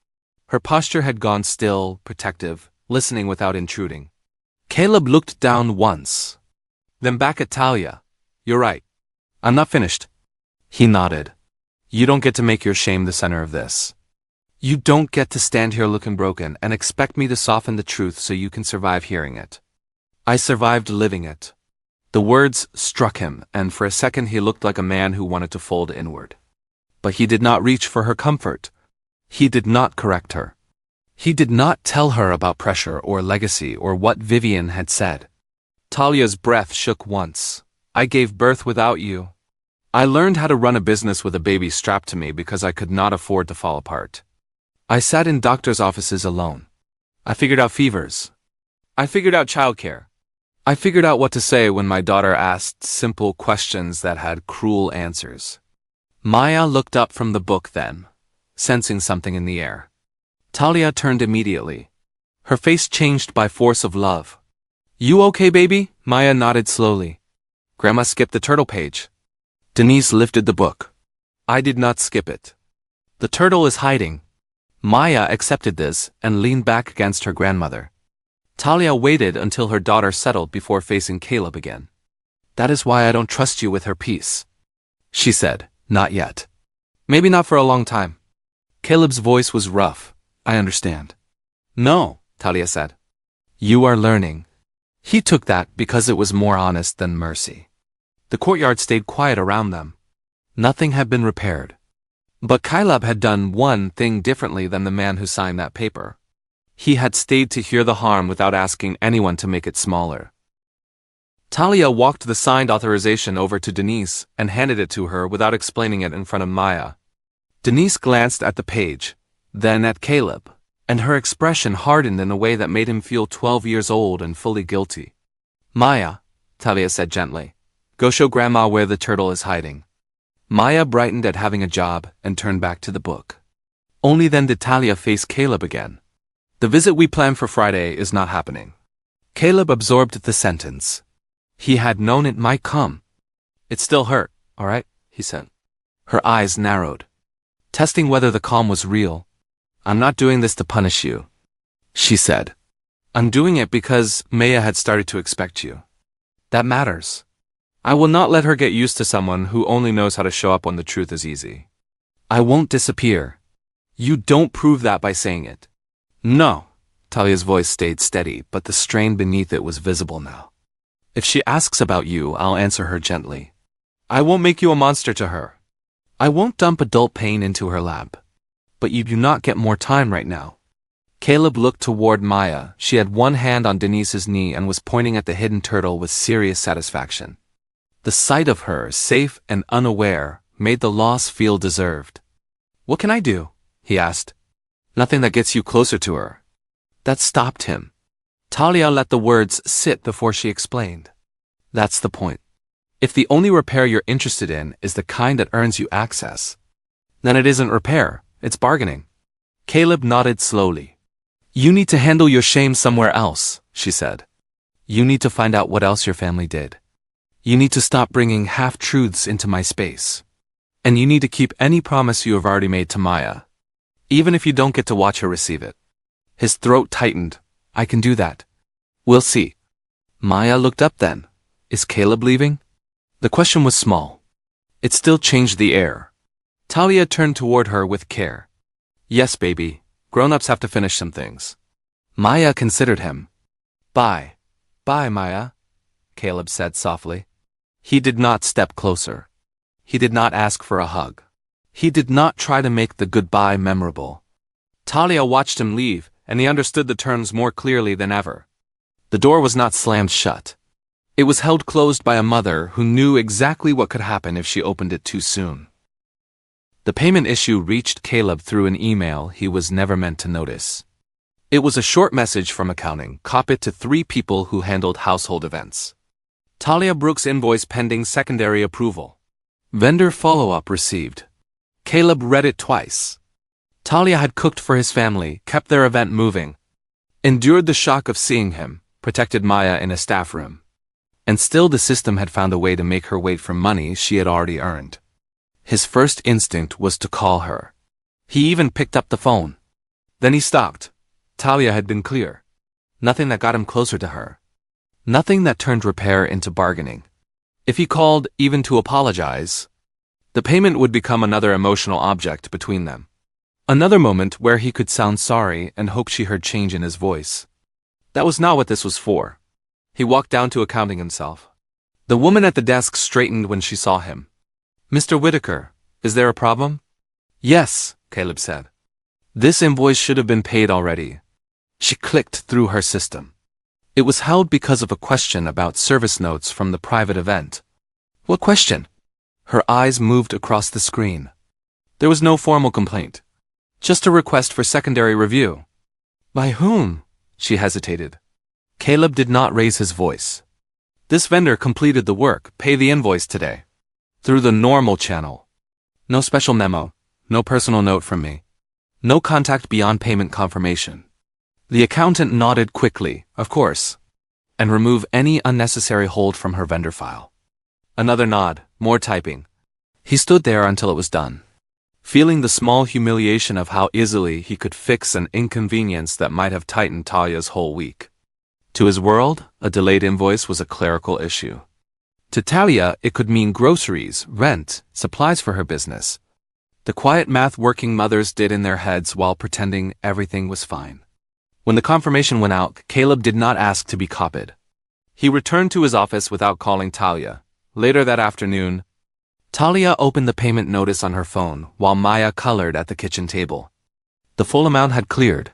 Her posture had gone still, protective, listening without intruding. Caleb looked down once. Then back at Talia. "You're right. I'm not finished." He nodded. "You don't get to make your shame the center of this. You don't get to stand here looking broken and expect me to soften the truth so you can survive hearing it. I survived living it." The words struck him, and for a second he looked like a man who wanted to fold inward. But he did not reach for her comfort. He did not correct her. He did not tell her about pressure or legacy or what Vivian had said. Talia's breath shook once. "I gave birth without you. I learned how to run a business with a baby strapped to me because I could not afford to fall apart. I sat in doctors' offices alone. I figured out fevers. I figured out childcare. I figured out what to say when my daughter asked simple questions that had cruel answers." Maya looked up from the book then, sensing something in the air. Talia turned immediately. Her face changed by force of love. "You okay, baby?" Maya nodded slowly. "Grandma skipped the turtle page." Denise lifted the book. "I did not skip it. The turtle is hiding." Maya accepted this and leaned back against her grandmother. Talia waited until her daughter settled before facing Caleb again. "That is why I don't trust you with her peace," she said. "Not yet. Maybe not for a long time." Caleb's voice was rough. "I understand." "No," Talia said. "You are learning." He took that because it was more honest than mercy. The courtyard stayed quiet around them. Nothing had been repaired. But Caleb had done one thing differently than the man who signed that paper. He had stayed to hear the harm without asking anyone to make it smaller. Talia walked the signed authorization over to Denise and handed it to her without explaining it in front of Maya. Denise glanced at the page, then at Caleb, and her expression hardened in a way that made him feel 12 years old and fully guilty. "Maya," Talia said gently, "go show Grandma where the turtle is hiding." Maya brightened at having a job and turned back to the book. Only then did Talia face Caleb again. "The visit we planned for Friday is not happening." Caleb absorbed the sentence. He had known it might come. "It still hurt, all right?" he said. Her eyes narrowed, testing whether the calm was real. "I'm not doing this to punish you," she said. "I'm doing it because Maya had started to expect you. That matters. I will not let her get used to someone who only knows how to show up when the truth is easy. I won't disappear. You don't prove that by saying it." "No." Talia's voice stayed steady, but the strain beneath it was visible now. "If she asks about you, I'll answer her gently. I won't make you a monster to her. I won't dump adult pain into her lap. But you do not get more time right now." Caleb looked toward Maya. She had one hand on Denise's knee and was pointing at the hidden turtle with serious satisfaction. The sight of her, safe and unaware, made the loss feel deserved. "What can I do?" he asked. "Nothing that gets you closer to her." That stopped him. Talia let the words sit before she explained. "That's the point. If the only repair you're interested in is the kind that earns you access, then it isn't repair, it's bargaining." Caleb nodded slowly. "You need to handle your shame somewhere else," she said. "You need to find out what else your family did. You need to stop bringing half-truths into my space. And you need to keep any promise you have already made to Maya, even if you don't get to watch her receive it." His throat tightened. "I can do that. We'll see." Maya looked up then. Is Caleb leaving? The question was small. It still changed the air. Talia turned toward her with care. "Yes, baby. Grown-ups have to finish some things." Maya considered him. "Bye. Bye, Maya," Caleb said softly. He did not step closer. He did not ask for a hug. He did not try to make the goodbye memorable. Talia watched him leave, and he understood the terms more clearly than ever. The door was not slammed shut. It was held closed by a mother who knew exactly what could happen if she opened it too soon. The payment issue reached Caleb through an email he was never meant to notice. It was a short message from accounting, copied to 3 people who handled household events. Talia Brooks invoice pending secondary approval. Vendor follow-up received. Caleb read it twice. Talia had cooked for his family, kept their event moving, endured the shock of seeing him, protected Maya in a staff room. And still the system had found a way to make her wait for money she had already earned. His first instinct was to call her. He even picked up the phone. Then he stopped. Talia had been clear. Nothing that got him closer to her. Nothing that turned repair into bargaining. If he called, even to apologize, the payment would become another emotional object between them. Another moment where he could sound sorry and hope she heard change in his voice. That was not what this was for. He walked down to accounting himself. The woman at the desk straightened when she saw him. Mr. Whitaker, is there a problem? Yes, Caleb said. This invoice should have been paid already. She clicked through her system. It was held because of a question about service notes from the private event. What question? Her eyes moved across the screen. There was no formal complaint. Just a request for secondary review. By whom? She hesitated. Caleb did not raise his voice. This vendor completed the work, pay the invoice today. Through the normal channel. No special memo, no personal note from me. No contact beyond payment confirmation. The accountant nodded quickly, of course, and removed any unnecessary hold from her vendor file. Another nod, more typing. He stood there until it was done, feeling the small humiliation of how easily he could fix an inconvenience that might have tightened Talia's whole week. To his world, a delayed invoice was a clerical issue. To Talia, it could mean groceries, rent, supplies for her business. The quiet math working mothers did in their heads while pretending everything was fine. When the confirmation went out, Caleb did not ask to be copied. He returned to his office without calling Talia. Later that afternoon, Talia opened the payment notice on her phone while Maya colored at the kitchen table. The full amount had cleared.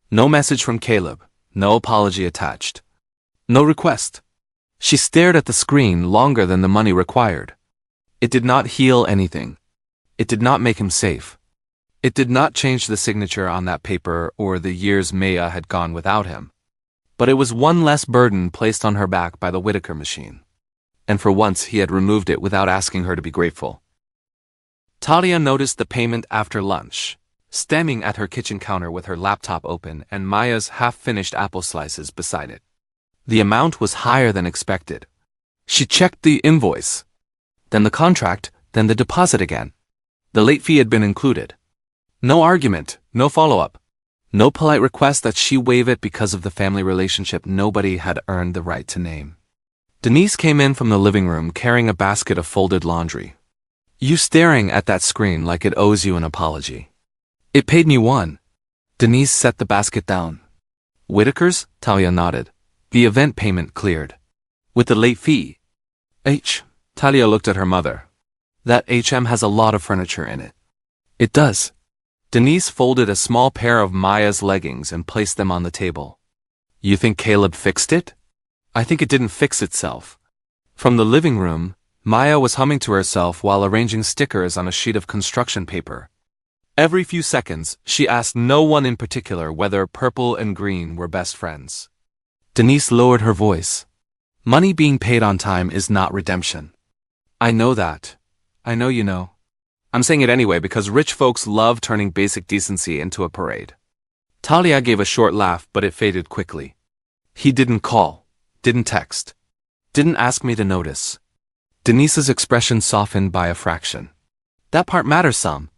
No message from Caleb, no apology attached. No request. She stared at the screen longer than the money required. It did not heal anything. It did not make him safe. It did not change the signature on that paper or the years Maya had gone without him. But it was one less burden placed on her back by the Whitaker machine. And for once he had removed it without asking her to be grateful. Talia noticed the payment after lunch, standing at her kitchen counter with her laptop open and Maya's half-finished apple slices beside it. The amount was higher than expected. She checked the invoice, then the contract, then the deposit again. The late fee had been included. No argument, no follow-up. No polite request that she waive it because of the family relationship nobody had earned the right to name. Denise came in from the living room carrying a basket of folded laundry. You staring at that screen like it owes you an apology. It paid me one. Denise set the basket down. Whitaker's? Talia nodded. The event payment cleared. With the late fee. Talia looked at her mother. That HM has a lot of furniture in it. It does. Denise folded a small pair of Maya's leggings and placed them on the table. You think Caleb fixed it? I think it didn't fix itself. From the living room, Maya was humming to herself while arranging stickers on a sheet of construction paper. Every few seconds, she asked no one in particular whether purple and green were best friends. Denise lowered her voice. Money being paid on time is not redemption. I know that. I know you know. I'm saying it anyway because rich folks love turning basic decency into a parade. Talia gave a short laugh, but it faded quickly. He didn't call, didn't text, didn't ask me to notice. Denise's expression softened by a fraction. That part matters some.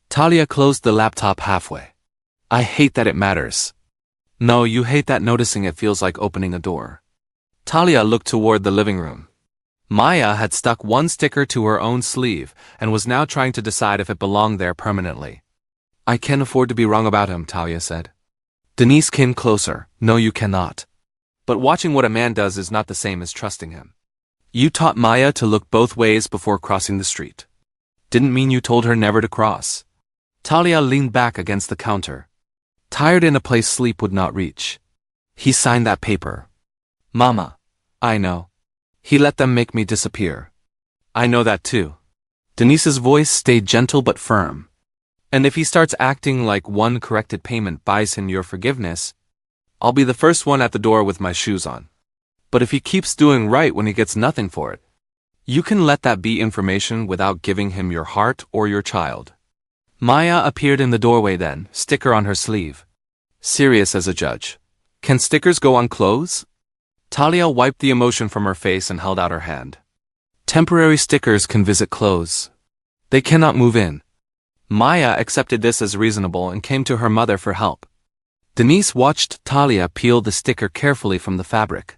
Talia closed the laptop halfway. I hate that it matters. No, you hate that noticing it feels like opening a door. Talia looked toward the living room. Maya had stuck one sticker to her own sleeve and was now trying to decide if it belonged there permanently. I can't afford to be wrong about him, Talia said. Denise came closer. No, you cannot. But watching what a man does is not the same as trusting him. You taught Maya to look both ways before crossing the street. Didn't mean you told her never to cross. Talia leaned back against the counter, tired in a place sleep would not reach. He signed that paper. Mama. I know. He let them make me disappear. I know that too. Denise's voice stayed gentle but firm. And if he starts acting like one corrected payment buys him your forgiveness, I'll be the first one at the door with my shoes on. But if he keeps doing right when he gets nothing for it, you can let that be information without giving him your heart or your child. Maya appeared in the doorway then, sticker on her sleeve. Serious as a judge. Can stickers go on clothes? Talia wiped the emotion from her face and held out her hand. Temporary stickers can visit clothes. They cannot move in. Maya accepted this as reasonable and came to her mother for help. Denise watched Talia peel the sticker carefully from the fabric,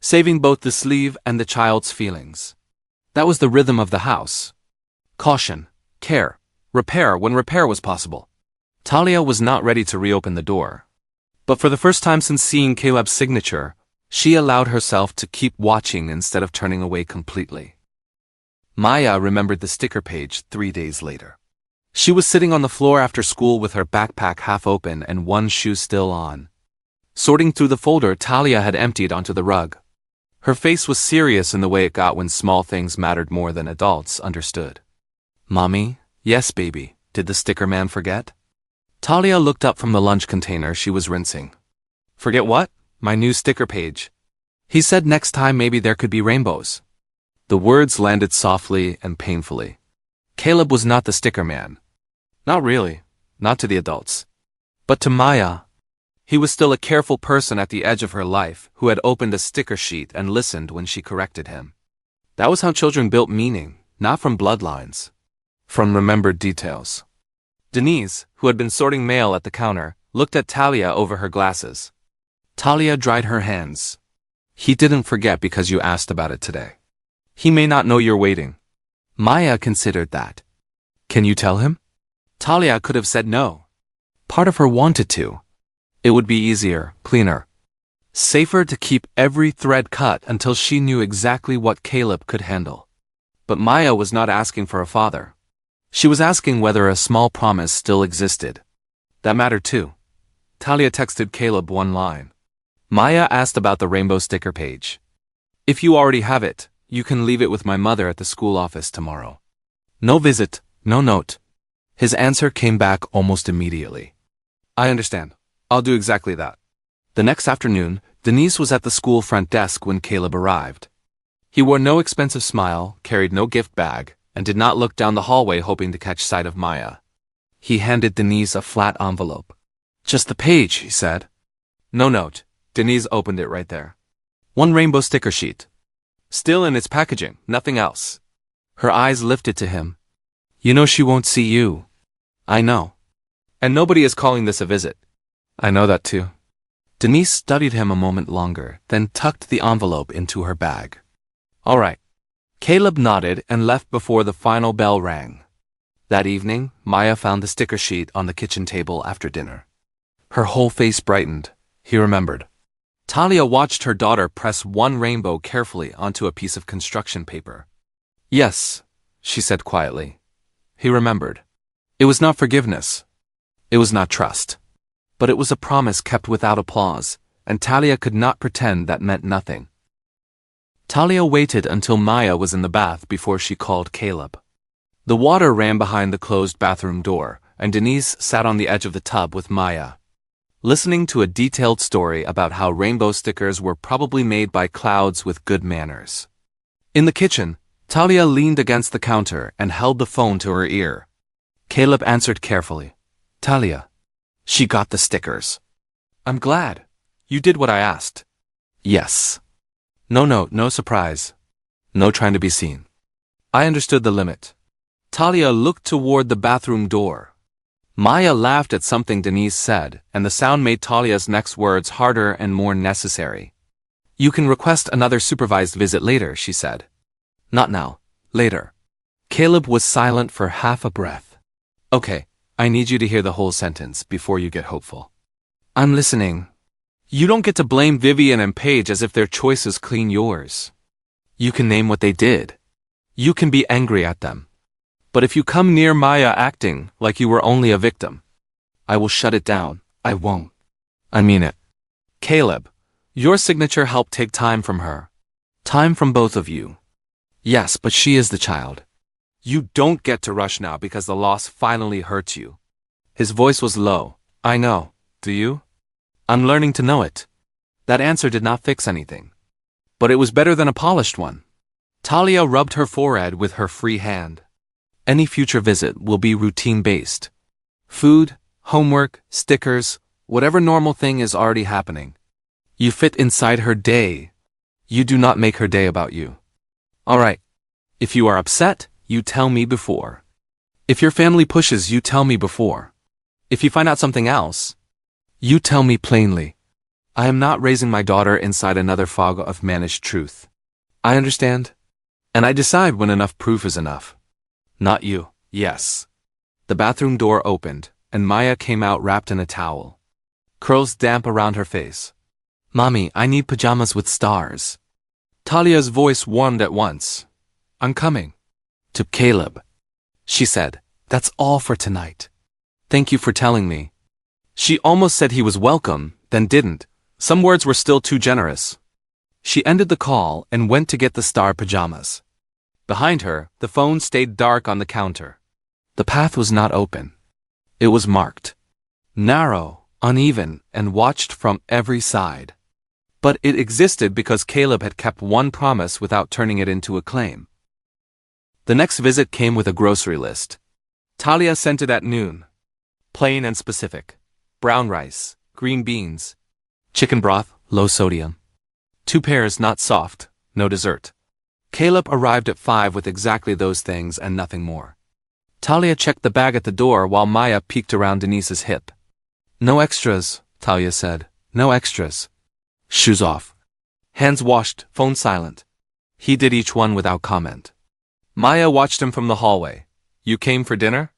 saving both the sleeve and the child's feelings. That was the rhythm of the house. Caution, care, repair when repair was possible. Talia was not ready to reopen the door. But for the first time since seeing Caleb's signature, she allowed herself to keep watching instead of turning away completely. Maya remembered the sticker page 3 days later. She was sitting on the floor after school with her backpack half open and one shoe still on. Sorting through the folder Talia had emptied onto the rug. Her face was serious in the way it got when small things mattered more than adults understood. Mommy? Yes, baby. Did the sticker man forget? Talia looked up from the lunch container she was rinsing. Forget what? My new sticker page. He said next time maybe there could be rainbows. The words landed softly and painfully. Caleb was not the sticker man. Not really. Not to the adults. But to Maya. He was still a careful person at the edge of her life who had opened a sticker sheet and listened when she corrected him. That was how children built meaning, not from bloodlines. From remembered details. Denise, who had been sorting mail at the counter, looked at Talia over her glasses. Talia dried her hands. He didn't forget because you asked about it today. He may not know you're waiting. Maya considered that. Can you tell him? Talia could have said no. Part of her wanted to. It would be easier, cleaner. Safer to keep every thread cut until she knew exactly what Caleb could handle. But Maya was not asking for a father. She was asking whether a small promise still existed. That mattered too. Talia texted Caleb one line. Maya asked about the rainbow sticker page. If you already have it, you can leave it with my mother at the school office tomorrow. No visit, no note. His answer came back almost immediately. I understand. I'll do exactly that. The next afternoon, Denise was at the school front desk when Caleb arrived. He wore no expensive smile, carried no gift bag, and did not look down the hallway hoping to catch sight of Maya. He handed Denise a flat envelope. Just the page, he said. No note. Denise opened it right there. One rainbow sticker sheet. Still in its packaging, nothing else. Her eyes lifted to him. You know she won't see you. I know. And nobody is calling this a visit. I know that too. Denise studied him a moment longer, then tucked the envelope into her bag. All right. Caleb nodded and left before the final bell rang. That evening, Maya found the sticker sheet on the kitchen table after dinner. Her whole face brightened. He remembered. Talia watched her daughter press one rainbow carefully onto a piece of construction paper. Yes, she said quietly. He remembered. It was not forgiveness. It was not trust. But it was a promise kept without applause, and Talia could not pretend that meant nothing. Talia waited until Maya was in the bath before she called Caleb. The water ran behind the closed bathroom door, and Denise sat on the edge of the tub with Maya, listening to a detailed story about how rainbow stickers were probably made by clouds with good manners. In the kitchen, Talia leaned against the counter and held the phone to her ear. Caleb answered carefully. Talia. She got the stickers. I'm glad. You did what I asked. Yes. No surprise. No trying to be seen. I understood the limit. Talia looked toward the bathroom door. Maya laughed at something Denise said, and the sound made Talia's next words harder and more necessary. You can request another supervised visit later, she said. Not now. Later. Caleb was silent for half a breath. Okay, I need you to hear the whole sentence before you get hopeful. I'm listening. You don't get to blame Vivian and Paige as if their choices clean yours. You can name what they did. You can be angry at them. But if you come near Maya acting like you were only a victim, I will shut it down. I won't. I mean it. Caleb, your signature helped take time from her. Time from both of you. Yes, but she is the child. You don't get to rush now because the loss finally hurts you. His voice was low. I know. Do you? I'm learning to know it. That answer did not fix anything. but it was better than a polished one. Talia rubbed her forehead with her free hand. Any future visit will be routine-based. Food, homework, stickers, whatever normal thing is already happening. You fit inside her day. You do not make her day about you. All right. If you are upset, you tell me before. If your family pushes, you tell me before. If you find out something else, you tell me plainly. I am not raising my daughter inside another fog of managed truth. I understand. And I decide when enough proof is enough. Not you. Yes. The bathroom door opened, and Maya came out wrapped in a towel. Curls damp around her face. Mommy, I need pajamas with stars. Talia's voice warmed at once. I'm coming. To Caleb. She said, that's all for tonight. Thank you for telling me. She almost said he was welcome, then didn't. Some words were still too generous. She ended the call and went to get the star pajamas. Behind her, the phone stayed dark on the counter. The path was not open. It was marked. Narrow, uneven, and watched from every side. But it existed because Caleb had kept one promise without turning it into a claim. The next visit came with a grocery list. Talia sent it at noon. Plain and specific. Brown rice, green beans, chicken broth, low sodium. 2 pairs not soft, no dessert. Caleb arrived at 5 with exactly those things and nothing more. Talia checked the bag at the door while Maya peeked around Denise's hip. No extras, Talia said. No extras. Shoes off. Hands washed, phone silent. He did each one without comment. Maya watched him from the hallway. You came for dinner?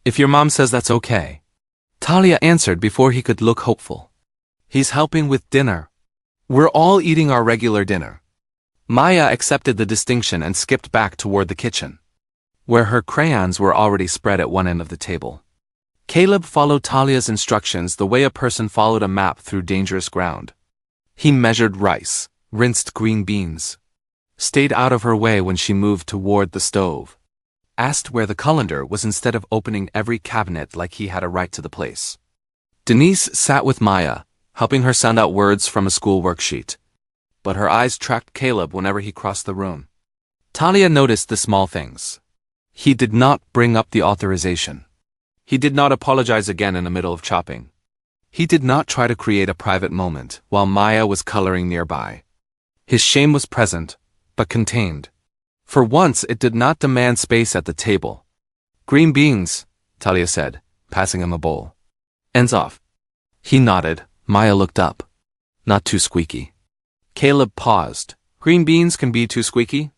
If your mom says that's okay. Talia answered before he could look hopeful. He's helping with dinner. We're all eating our regular dinner. Maya accepted the distinction and skipped back toward the kitchen, where her crayons were already spread at one end of the table. Caleb followed Talia's instructions the way a person followed a map through dangerous ground. He measured rice, rinsed green beans, stayed out of her way when she moved toward the stove, asked where the colander was instead of opening every cabinet like he had a right to the place. Denise sat with Maya, helping her sound out words from a school worksheet. But her eyes tracked Caleb whenever he crossed the room. Talia noticed the small things. He did not bring up the authorization. He did not apologize again in the middle of chopping. He did not try to create a private moment while Maya was coloring nearby. His shame was present, but contained. For once it did not demand space at the table. Green beans, Talia said, passing him a bowl. Ends off. He nodded. Maya looked up. Not too squeaky. Caleb paused. Green beans can be too squeaky?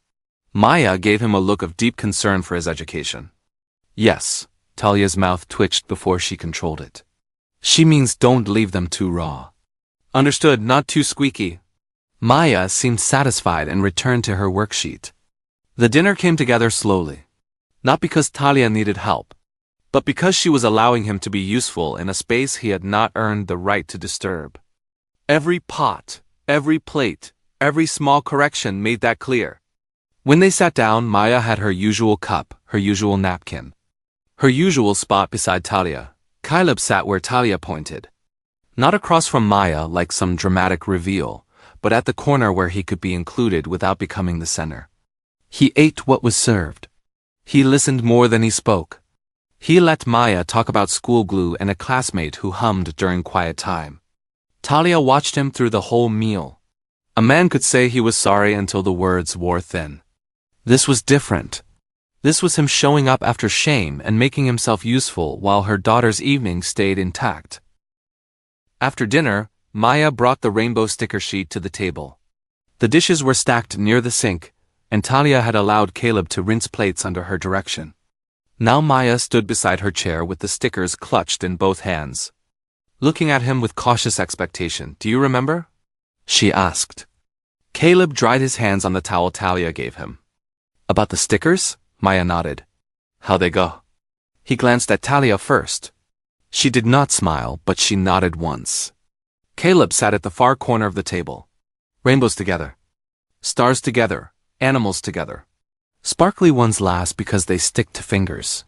Maya gave him a look of deep concern for his education. Yes, Talia's mouth twitched before she controlled it. She means don't leave them too raw. Understood, not too squeaky. Maya seemed satisfied and returned to her worksheet. The dinner came together slowly. Not because Talia needed help, but because she was allowing him to be useful in a space he had not earned the right to disturb. Every pot, every plate, every small correction made that clear. When they sat down, Maya had her usual cup, her usual napkin, her usual spot beside Talia. Caleb sat where Talia pointed. Not across from Maya like some dramatic reveal, but at the corner where he could be included without becoming the center. He ate what was served. He listened more than he spoke. He let Maya talk about school glue and a classmate who hummed during quiet time. Talia watched him through the whole meal. A man could say he was sorry until the words wore thin. This was different. This was him showing up after shame and making himself useful while her daughter's evening stayed intact. After dinner, Maya brought the rainbow sticker sheet to the table. The dishes were stacked near the sink, and Talia had allowed Caleb to rinse plates under her direction. Now Maya stood beside her chair with the stickers clutched in both hands, looking at him with cautious expectation. Do you remember? She asked. Caleb dried his hands on the towel Talia gave him. About the stickers? Maya nodded. How'd they go? He glanced at Talia first. She did not smile, but she nodded once. Caleb sat at the far corner of the table. Rainbows together. Stars together. Animals together. Sparkly ones last because they stick to fingers.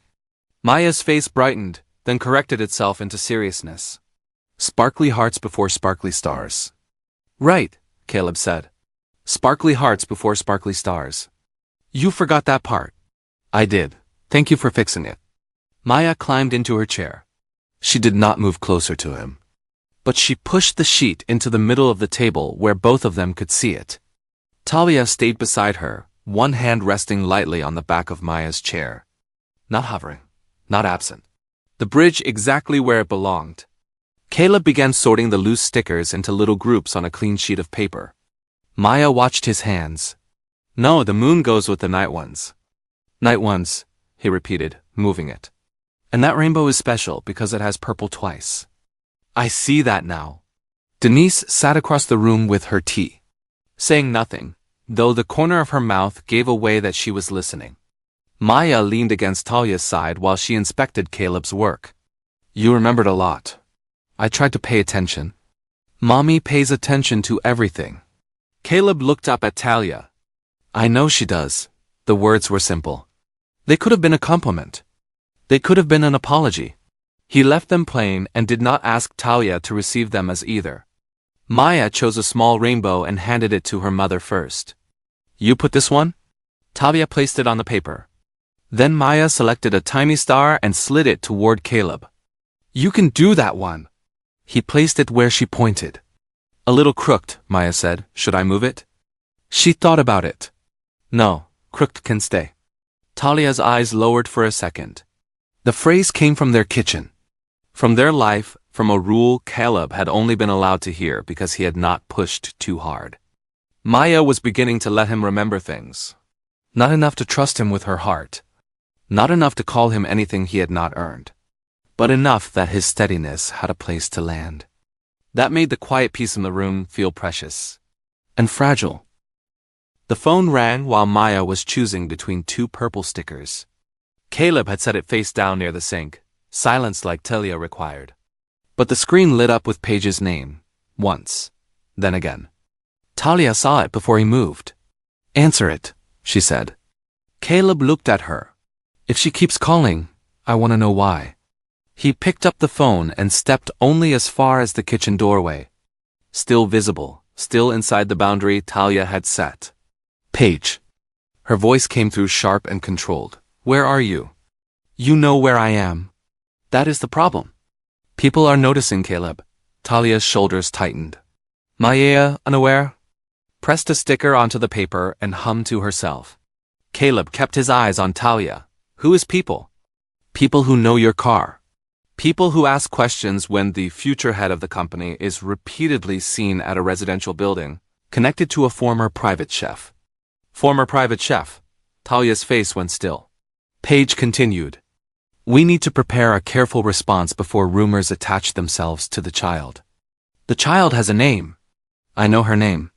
Maya's face brightened, then corrected itself into seriousness. Sparkly hearts before sparkly stars. Right, Caleb said. Sparkly hearts before sparkly stars. You forgot that part. I did. Thank you for fixing it. Maya climbed into her chair. She did not move closer to him. But she pushed the sheet into the middle of the table where both of them could see it. Talia stayed beside her, one hand resting lightly on the back of Maya's chair. Not hovering. Not absent. The bridge exactly where it belonged. Caleb began sorting the loose stickers into little groups on a clean sheet of paper. Maya watched his hands. No, the moon goes with the night ones. Night ones, he repeated, moving it. And that rainbow is special because it has purple twice. I see that now. Denise sat across the room with her tea, saying nothing, though the corner of her mouth gave away that she was listening. Maya leaned against Talia's side while she inspected Caleb's work. You remembered a lot. I tried to pay attention. Mommy pays attention to everything. Caleb looked up at Talia. I know she does. The words were simple. They could have been a compliment. They could have been an apology. He left them plain and did not ask Talia to receive them as either. Maya chose a small rainbow and handed it to her mother first. You put this one? Talia placed it on the paper. Then Maya selected a tiny star and slid it toward Caleb. You can do that one. He placed it where she pointed. A little crooked, Maya said. Should I move it? She thought about it. No, crooked can stay. Talia's eyes lowered for a second. The phrase came from their kitchen. From their life, from a rule Caleb had only been allowed to hear because he had not pushed too hard. Maya was beginning to let him remember things. Not enough to trust him with her heart. Not enough to call him anything he had not earned. But enough that his steadiness had a place to land. That made the quiet peace in the room feel precious. And fragile. The phone rang while Maya was choosing between two purple stickers. Caleb had set it face down near the sink, silence like Talia required. But the screen lit up with Paige's name, once, then again. Talia saw it before he moved. Answer it, she said. Caleb looked at her. If she keeps calling, I want to know why. He picked up the phone and stepped only as far as the kitchen doorway. Still visible, still inside the boundary Talia had set. Paige. Her voice came through sharp and controlled. Where are you? You know where I am. That is the problem. People are noticing, Caleb. Talia's shoulders tightened. Maya, unaware, pressed a sticker onto the paper and hummed to herself. Caleb kept his eyes on Talia. Who is people? People who know your car. People who ask questions when the future head of the company is repeatedly seen at a residential building, connected to a former private chef. Former private chef. Talia's face went still. Paige continued. We need to prepare a careful response before rumors attach themselves to the child. The child has a name. I know her name.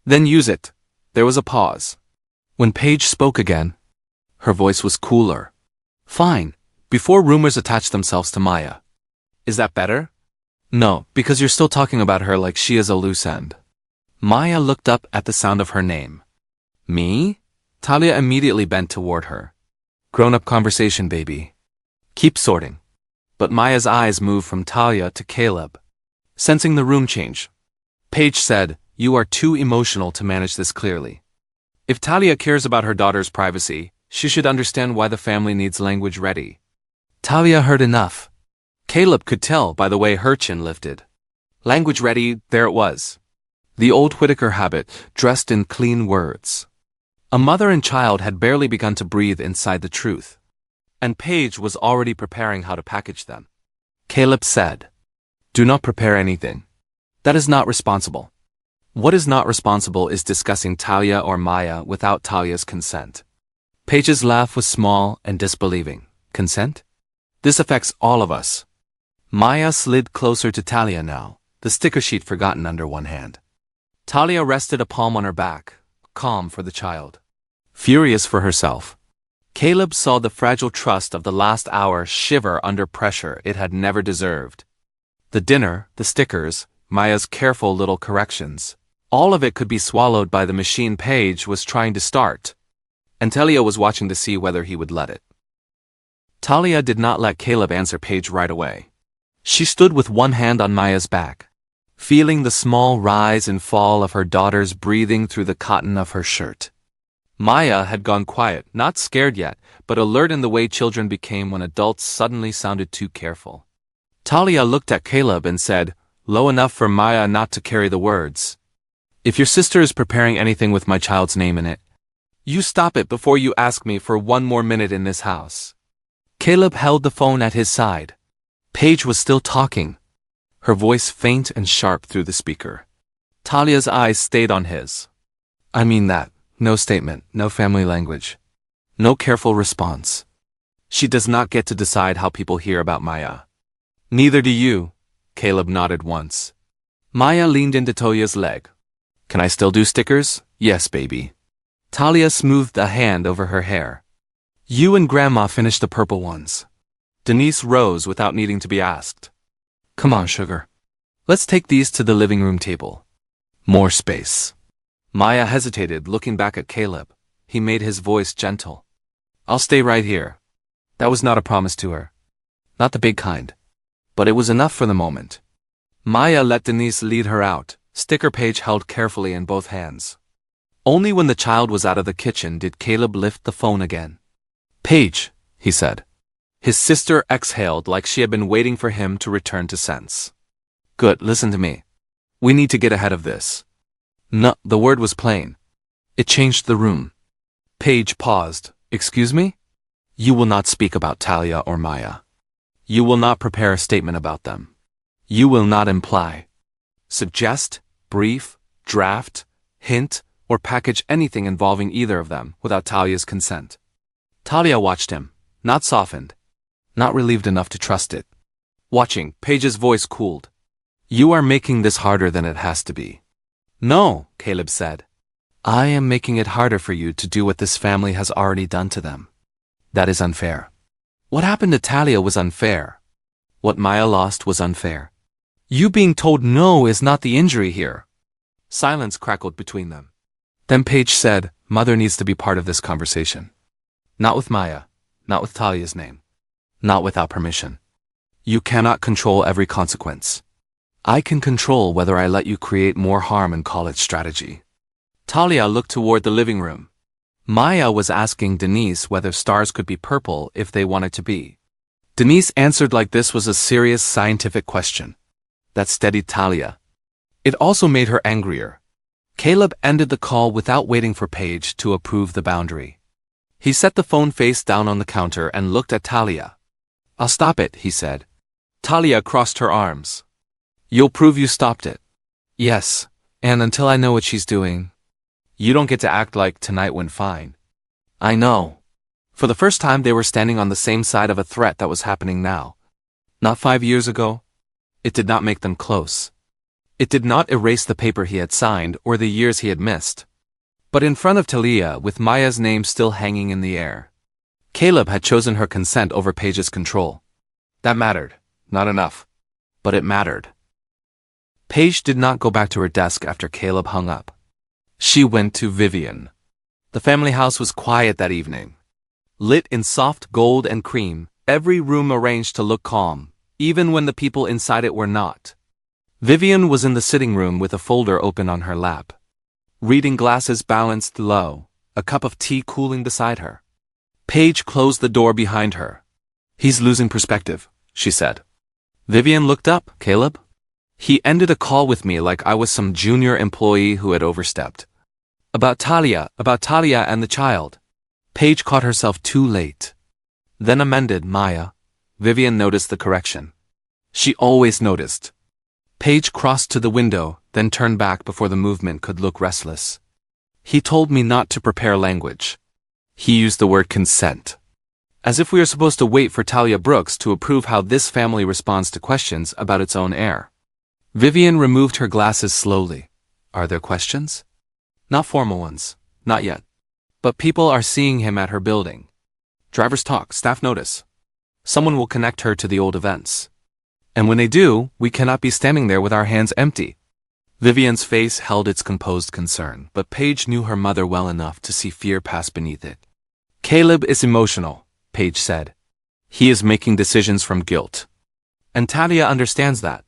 Then use it. There was a pause. When Paige spoke again, her voice was cooler. Fine. Before rumors attach themselves to Maya. Is that better? No, because you're still talking about her like she is a loose end. Maya looked up at the sound of her name. Me? Talia immediately bent toward her. Grown-up conversation, baby. Keep sorting. But Maya's eyes moved from Talia to Caleb. Sensing the room change, Paige said, You are too emotional to manage this clearly. If Talia cares about her daughter's privacy, she should understand why the family needs language ready. Talia heard enough. Caleb could tell by the way her chin lifted. Language ready, there it was. The old Whitaker habit, dressed in clean words. A mother and child had barely begun to breathe inside the truth. And Paige was already preparing how to package them. Caleb said, Do not prepare anything. That is not responsible. What is not responsible is discussing Talia or Maya without Talia's consent. Paige's laugh was small and disbelieving. Consent? This affects all of us. Maya slid closer to Talia now, the sticker sheet forgotten under one hand. Talia rested a palm on her back, calm for the child. Furious for herself. Caleb saw the fragile trust of the last hour shiver under pressure it had never deserved. The dinner, the stickers, Maya's careful little corrections, all of it could be swallowed by the machine Paige was trying to start. And Talia was watching to see whether he would let it. Talia did not let Caleb answer Paige right away. She stood with one hand on Maya's back. feeling the small rise and fall of her daughter's breathing through the cotton of her shirt. Maya had gone quiet, not scared yet, but alert in the way children became when adults suddenly sounded too careful. Talia looked at Caleb and said, low enough for Maya not to carry the words, "If your sister is preparing anything with my child's name in it, you stop it before you ask me for one more minute in this house." Caleb held the phone at his side. Paige was still talking, her voice faint and sharp through the speaker. Talia's eyes stayed on his. "I mean that. No statement, no family language. No careful response. She does not get to decide how people hear about Maya." "Neither do you," Caleb nodded once. Maya leaned into Talia's leg. "Can I still do stickers?" "Yes, baby." Talia smoothed a hand over her hair. "You and Grandma finished the purple ones." Denise rose without needing to be asked. "Come on, sugar. Let's take these to the living room table. More space." Maya hesitated, looking back at Caleb. He made his voice gentle. "I'll stay right here." That was not a promise to her. Not the big kind. But it was enough for the moment. Maya let Denise lead her out, sticker page held carefully in both hands. Only when the child was out of the kitchen did Caleb lift the phone again. "Paige," he said. His sister exhaled like she had been waiting for him to return to sense. "Good, listen to me. We need to get ahead of this." No, the word was plain. It changed the room. Paige paused. "Excuse me? You will not speak about Talia or Maya. You will not prepare a statement about them. You will not imply, suggest, brief, draft, hint, or package anything involving either of them without Talia's consent." Talia watched him, not softened, not relieved enough to trust it. Watching, Paige's voice cooled. "You are making this harder than it has to be." "No," Caleb said. "I am making it harder for you to do what this family has already done to them. That is unfair. What happened to Talia was unfair. What Maya lost was unfair. You being told no is not the injury here." Silence crackled between them. Then Paige said, "Mother needs to be part of this conversation. Not with Maya, not with Talia's name, not without permission. You cannot control every consequence. I can control whether I let you create more harm and call it strategy." Talia looked toward the living room. Maya was asking Denise whether stars could be purple if they wanted to be. Denise answered like this was a serious scientific question. That steadied Talia. It also made her angrier. Caleb ended the call without waiting for Paige to approve the boundary. He set the phone face down on the counter and looked at Talia. "I'll stop it," he said. Talia crossed her arms. "You'll prove you stopped it." "Yes, and until I know what she's doing." "You don't get to act like tonight went fine." "I know." For the first time they were standing on the same side of a threat that was happening now. Not 5 years ago. It did not make them close. It did not erase the paper he had signed or the years he had missed. But in front of Talia, with Maya's name still hanging in the air, Caleb had chosen her consent over Paige's control. That mattered. Not enough. But it mattered. Paige did not go back to her desk after Caleb hung up. She went to Vivian. The family house was quiet that evening. Lit in soft gold and cream, every room arranged to look calm, even when the people inside it were not. Vivian was in the sitting room with a folder open on her lap. Reading glasses balanced low, a cup of tea cooling beside her. Paige closed the door behind her. "He's losing perspective," she said. Vivian looked up. "Caleb?" "He ended a call with me like I was some junior employee who had overstepped. About Talia and the child." Paige caught herself too late. Then amended, "Maya." Vivian noticed the correction. She always noticed. Paige crossed to the window, then turned back before the movement could look restless. "He told me not to prepare language. He used the word consent. As if we are supposed to wait for Talia Brooks to approve how this family responds to questions about its own heir." Vivian removed her glasses slowly. "Are there questions?" "Not formal ones. Not yet. But people are seeing him at her building. Drivers talk, staff notice. Someone will connect her to the old events. And when they do, we cannot be standing there with our hands empty." Vivian's face held its composed concern, but Paige knew her mother well enough to see fear pass beneath it. "Caleb is emotional," Paige said. "He is making decisions from guilt. And Talia understands that.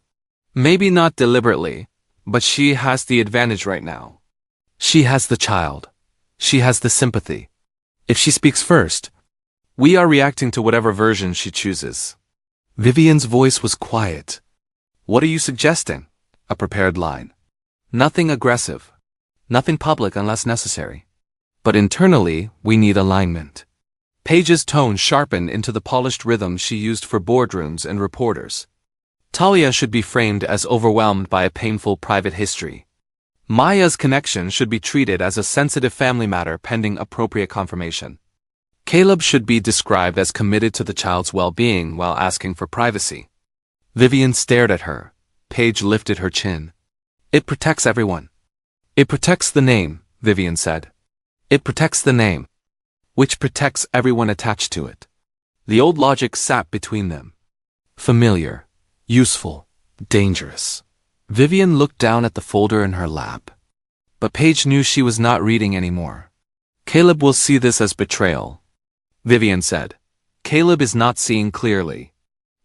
Maybe not deliberately, but she has the advantage right now. She has the child. She has the sympathy. If she speaks first, we are reacting to whatever version she chooses. Vivian's voice was quiet. What are you suggesting? A prepared line. Nothing aggressive. Nothing public unless necessary. But internally, we need alignment. Paige's tone sharpened into the polished rhythm she used for boardrooms and reporters. Talia should be framed as overwhelmed by a painful private history. Maya's connection should be treated as a sensitive family matter pending appropriate confirmation. Caleb should be described as committed to the child's well-being while asking for privacy. Vivian stared at her. Paige lifted her chin. It protects everyone. It protects the name, Vivian said. It protects the name, which protects everyone attached to it. The old logic sat between them. Familiar, useful, dangerous. Vivian looked down at the folder in her lap. But Paige knew she was not reading anymore. Caleb will see this as betrayal, Vivian said. Caleb is not seeing clearly.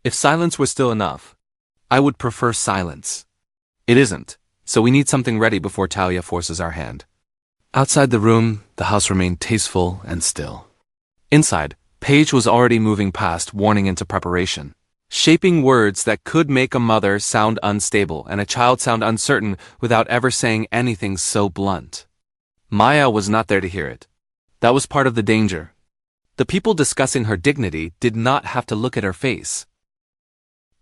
If silence were still enough, I would prefer silence. It isn't, so we need something ready before Talia forces our hand. Outside the room, the house remained tasteful and still. Inside, Paige was already moving past warning into preparation, shaping words that could make a mother sound unstable and a child sound uncertain without ever saying anything so blunt. Maya was not there to hear it. That was part of the danger. The people discussing her dignity did not have to look at her face.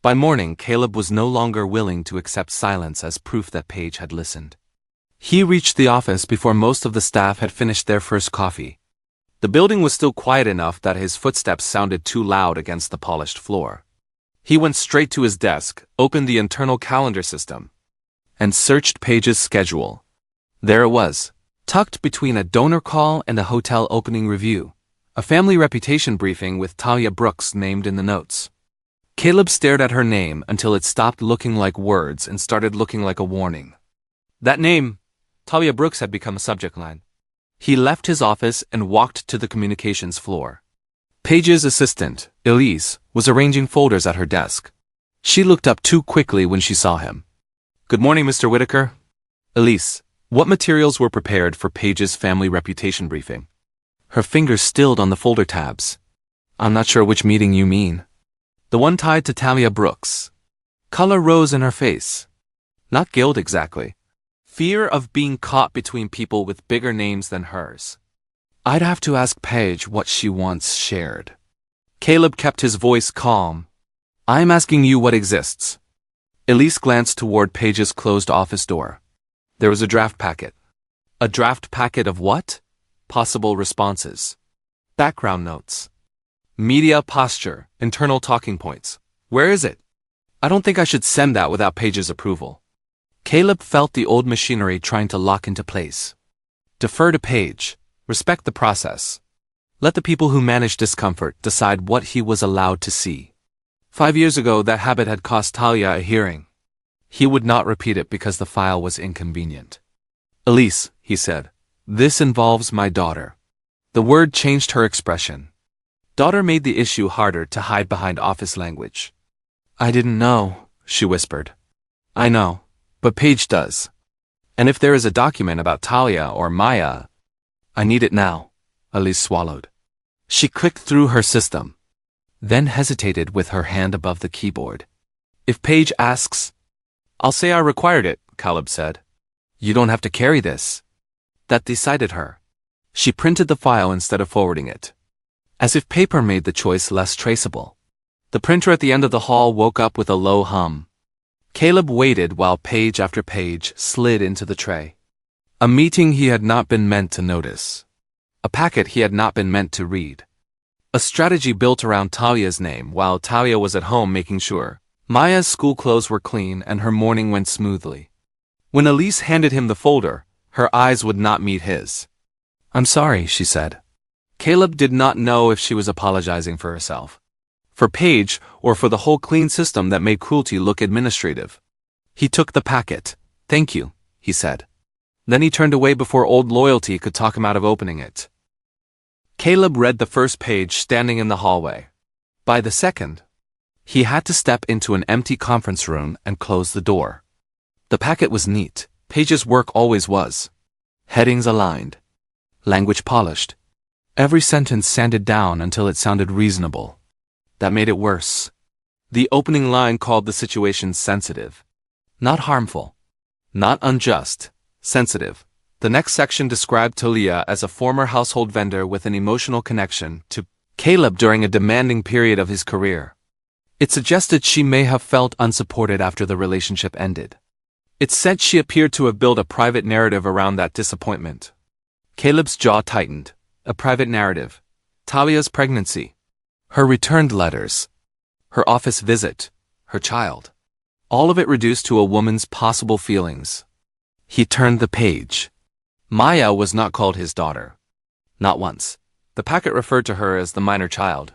By morning, Caleb was no longer willing to accept silence as proof that Paige had listened. He reached the office before most of the staff had finished their first coffee. The building was still quiet enough that his footsteps sounded too loud against the polished floor. He went straight to his desk, opened the internal calendar system, and searched Paige's schedule. There it was, tucked between a donor call and a hotel opening review, a family reputation briefing with Talia Brooks named in the notes. Caleb stared at her name until it stopped looking like words and started looking like a warning. That name, Talia Brooks, had become a subject line. He left his office and walked to the communications floor. Paige's assistant, Elise, was arranging folders at her desk. She looked up too quickly when she saw him. Good morning, Mr. Whitaker. Elise, what materials were prepared for Paige's family reputation briefing? Her fingers stilled on the folder tabs. I'm not sure which meeting you mean. The one tied to Talia Brooks. Color rose in her face. Not guilt exactly. Fear of being caught between people with bigger names than hers. I'd have to ask Paige what she wants shared. Caleb kept his voice calm. I'm asking you what exists. Elise glanced toward Paige's closed office door. There was a draft packet. A draft packet of what? Possible responses. Background notes. Media posture, internal talking points. Where is it? I don't think I should send that without Paige's approval. Caleb felt the old machinery trying to lock into place. Defer to Paige. Respect the process. Let the people who manage discomfort decide what he was allowed to see. 5 years ago, that habit had cost Talia a hearing. He would not repeat it because the file was inconvenient. Elise, he said, this involves my daughter. The word changed her expression. Daughter made the issue harder to hide behind office language. I didn't know, she whispered. I know, but Paige does. And if there is a document about Talia or Maya, I need it now, Elise swallowed. She clicked through her system, then hesitated with her hand above the keyboard. If Paige asks, I'll say I required it, Caleb said. You don't have to carry this. That decided her. She printed the file instead of forwarding it. As if paper made the choice less traceable. The printer at the end of the hall woke up with a low hum. Caleb waited while page after page slid into the tray. A meeting he had not been meant to notice. A packet he had not been meant to read. A strategy built around Talia's name while Talia was at home making sure Maya's school clothes were clean and her morning went smoothly. When Elise handed him the folder, her eyes would not meet his. I'm sorry, she said. Caleb did not know if she was apologizing for herself, for Paige, or for the whole clean system that made cruelty look administrative. He took the packet. Thank you, he said. Then he turned away before old loyalty could talk him out of opening it. Caleb read the first page standing in the hallway. By the second, He had to step into an empty conference room and close the door. The packet was neat. Page's work always was. Headings aligned. Language polished. Every sentence sanded down until it sounded reasonable. That made it worse. The opening line called the situation sensitive. Not harmful. Not unjust. Sensitive. The next section described Talia as a former household vendor with an emotional connection to Caleb during a demanding period of his career. It suggested she may have felt unsupported after the relationship ended. It said she appeared to have built a private narrative around that disappointment. Caleb's jaw tightened. A private narrative. Talia's pregnancy. Her returned letters. Her office visit. Her child. All of it reduced to a woman's possible feelings. He turned the page. Maya was not called his daughter. Not once. The packet referred to her as the minor child.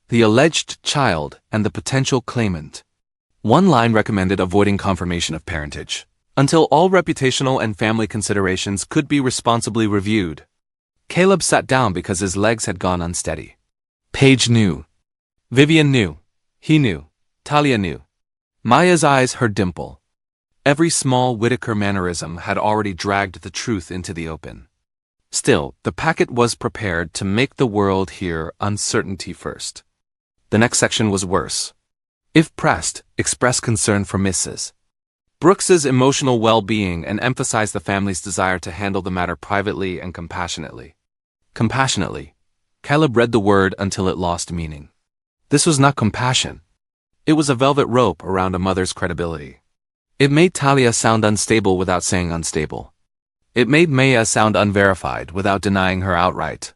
The alleged child and the potential claimant. One line recommended avoiding confirmation of parentage until all reputational and family considerations could be responsibly reviewed. Caleb sat down because his legs had gone unsteady. Paige knew. Vivian knew. He knew. Talia knew. Maya's eyes heard dimple. Every small Whitaker mannerism had already dragged the truth into the open. Still, the packet was prepared to make the world hear uncertainty first. The next section was worse. If pressed, express concern for Mrs. Brooks's emotional well-being and emphasize the family's desire to handle the matter privately and compassionately. Compassionately. Caleb read the word until it lost meaning. This was not compassion. It was a velvet rope around a mother's credibility. It made Talia sound unstable without saying unstable. It made Maya sound unverified without denying her outright.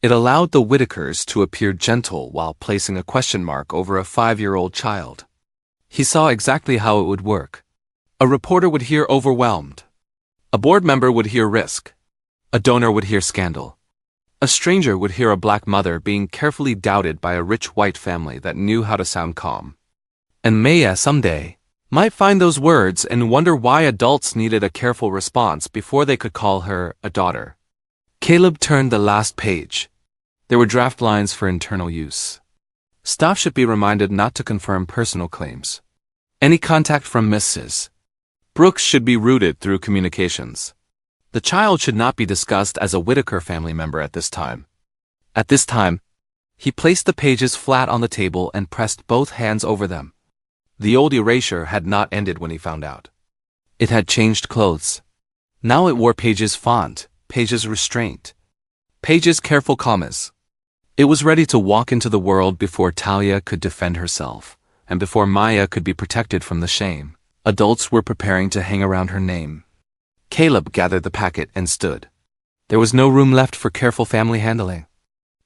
It allowed the Whitakers to appear gentle while placing a question mark over a 5-year-old child. He saw exactly how it would work. A reporter would hear overwhelmed. A board member would hear risk. A donor would hear scandal. A stranger would hear a black mother being carefully doubted by a rich white family that knew how to sound calm. And Maya someday might find those words and wonder why adults needed a careful response before they could call her a daughter. Caleb turned the last page. There were draft lines for internal use. Staff should be reminded not to confirm personal claims. Any contact from Mrs. Brooks should be routed through communications. The child should not be discussed as a Whitaker family member at this time. At this time, he placed the pages flat on the table and pressed both hands over them. The old erasure had not ended when he found out. It had changed clothes. Now it wore Page's font, Page's restraint, Page's careful commas. It was ready to walk into the world before Talia could defend herself, and before Maya could be protected from the shame. Adults were preparing to hang around her name. Caleb gathered the packet and stood. There was no room left for careful family handling.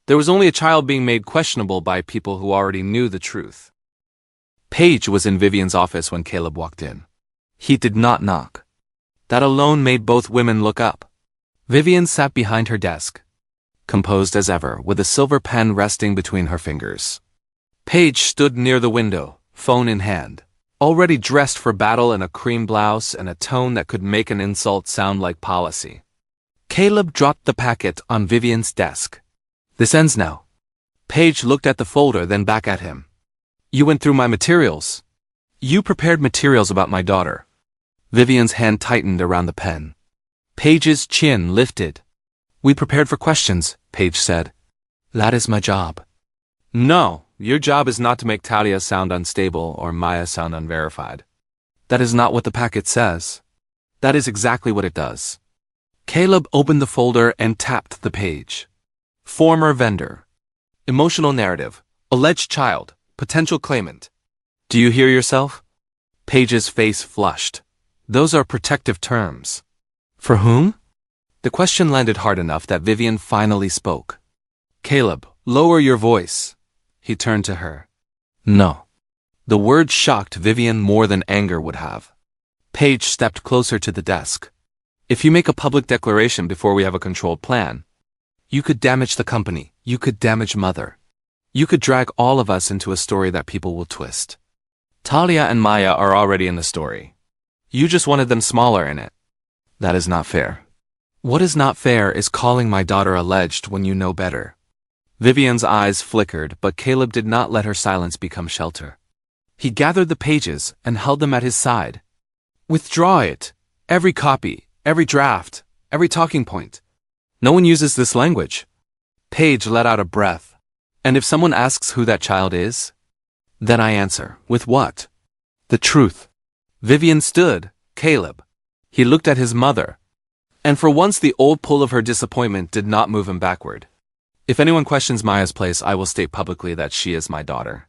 There was only a child being made questionable by people who already knew the truth. Paige was in Vivian's office when Caleb walked in. He did not knock. That alone made both women look up. Vivian sat behind her desk, composed as ever, with a silver pen resting between her fingers. Paige stood near the window, phone in hand, already dressed for battle in a cream blouse and a tone that could make an insult sound like policy. Caleb dropped the packet on Vivian's desk. This ends now. Paige looked at the folder, then back at him. You went through my materials. You prepared materials about my daughter. Vivian's hand tightened around the pen. Paige's chin lifted. We prepared for questions, Paige said. That is my job. No, your job is not to make Talia sound unstable or Maya sound unverified. That is not what the packet says. That is exactly what it does. Caleb opened the folder and tapped the page. Former vendor. Emotional narrative. Alleged child. Potential claimant. Do you hear yourself? Paige's face flushed. Those are protective terms. For whom? The question landed hard enough that Vivian finally spoke. Caleb, lower your voice. He turned to her. No. The word shocked Vivian more than anger would have. Paige stepped closer to the desk. If you make a public declaration before we have a controlled plan, you could damage the company. You could damage Mother. You could drag all of us into a story that people will twist. Talia and Maya are already in the story. You just wanted them smaller in it. That is not fair. What is not fair is calling my daughter alleged when you know better. Vivian's eyes flickered, but Caleb did not let her silence become shelter. He gathered the pages and held them at his side. Withdraw it. Every copy, every draft, every talking point. No one uses this language. Paige let out a breath. And if someone asks who that child is? Then I answer, with what? The truth. Vivian stood, Caleb. He looked at his mother. And for once the old pull of her disappointment did not move him backward. If anyone questions Maya's place, I will state publicly that she is my daughter.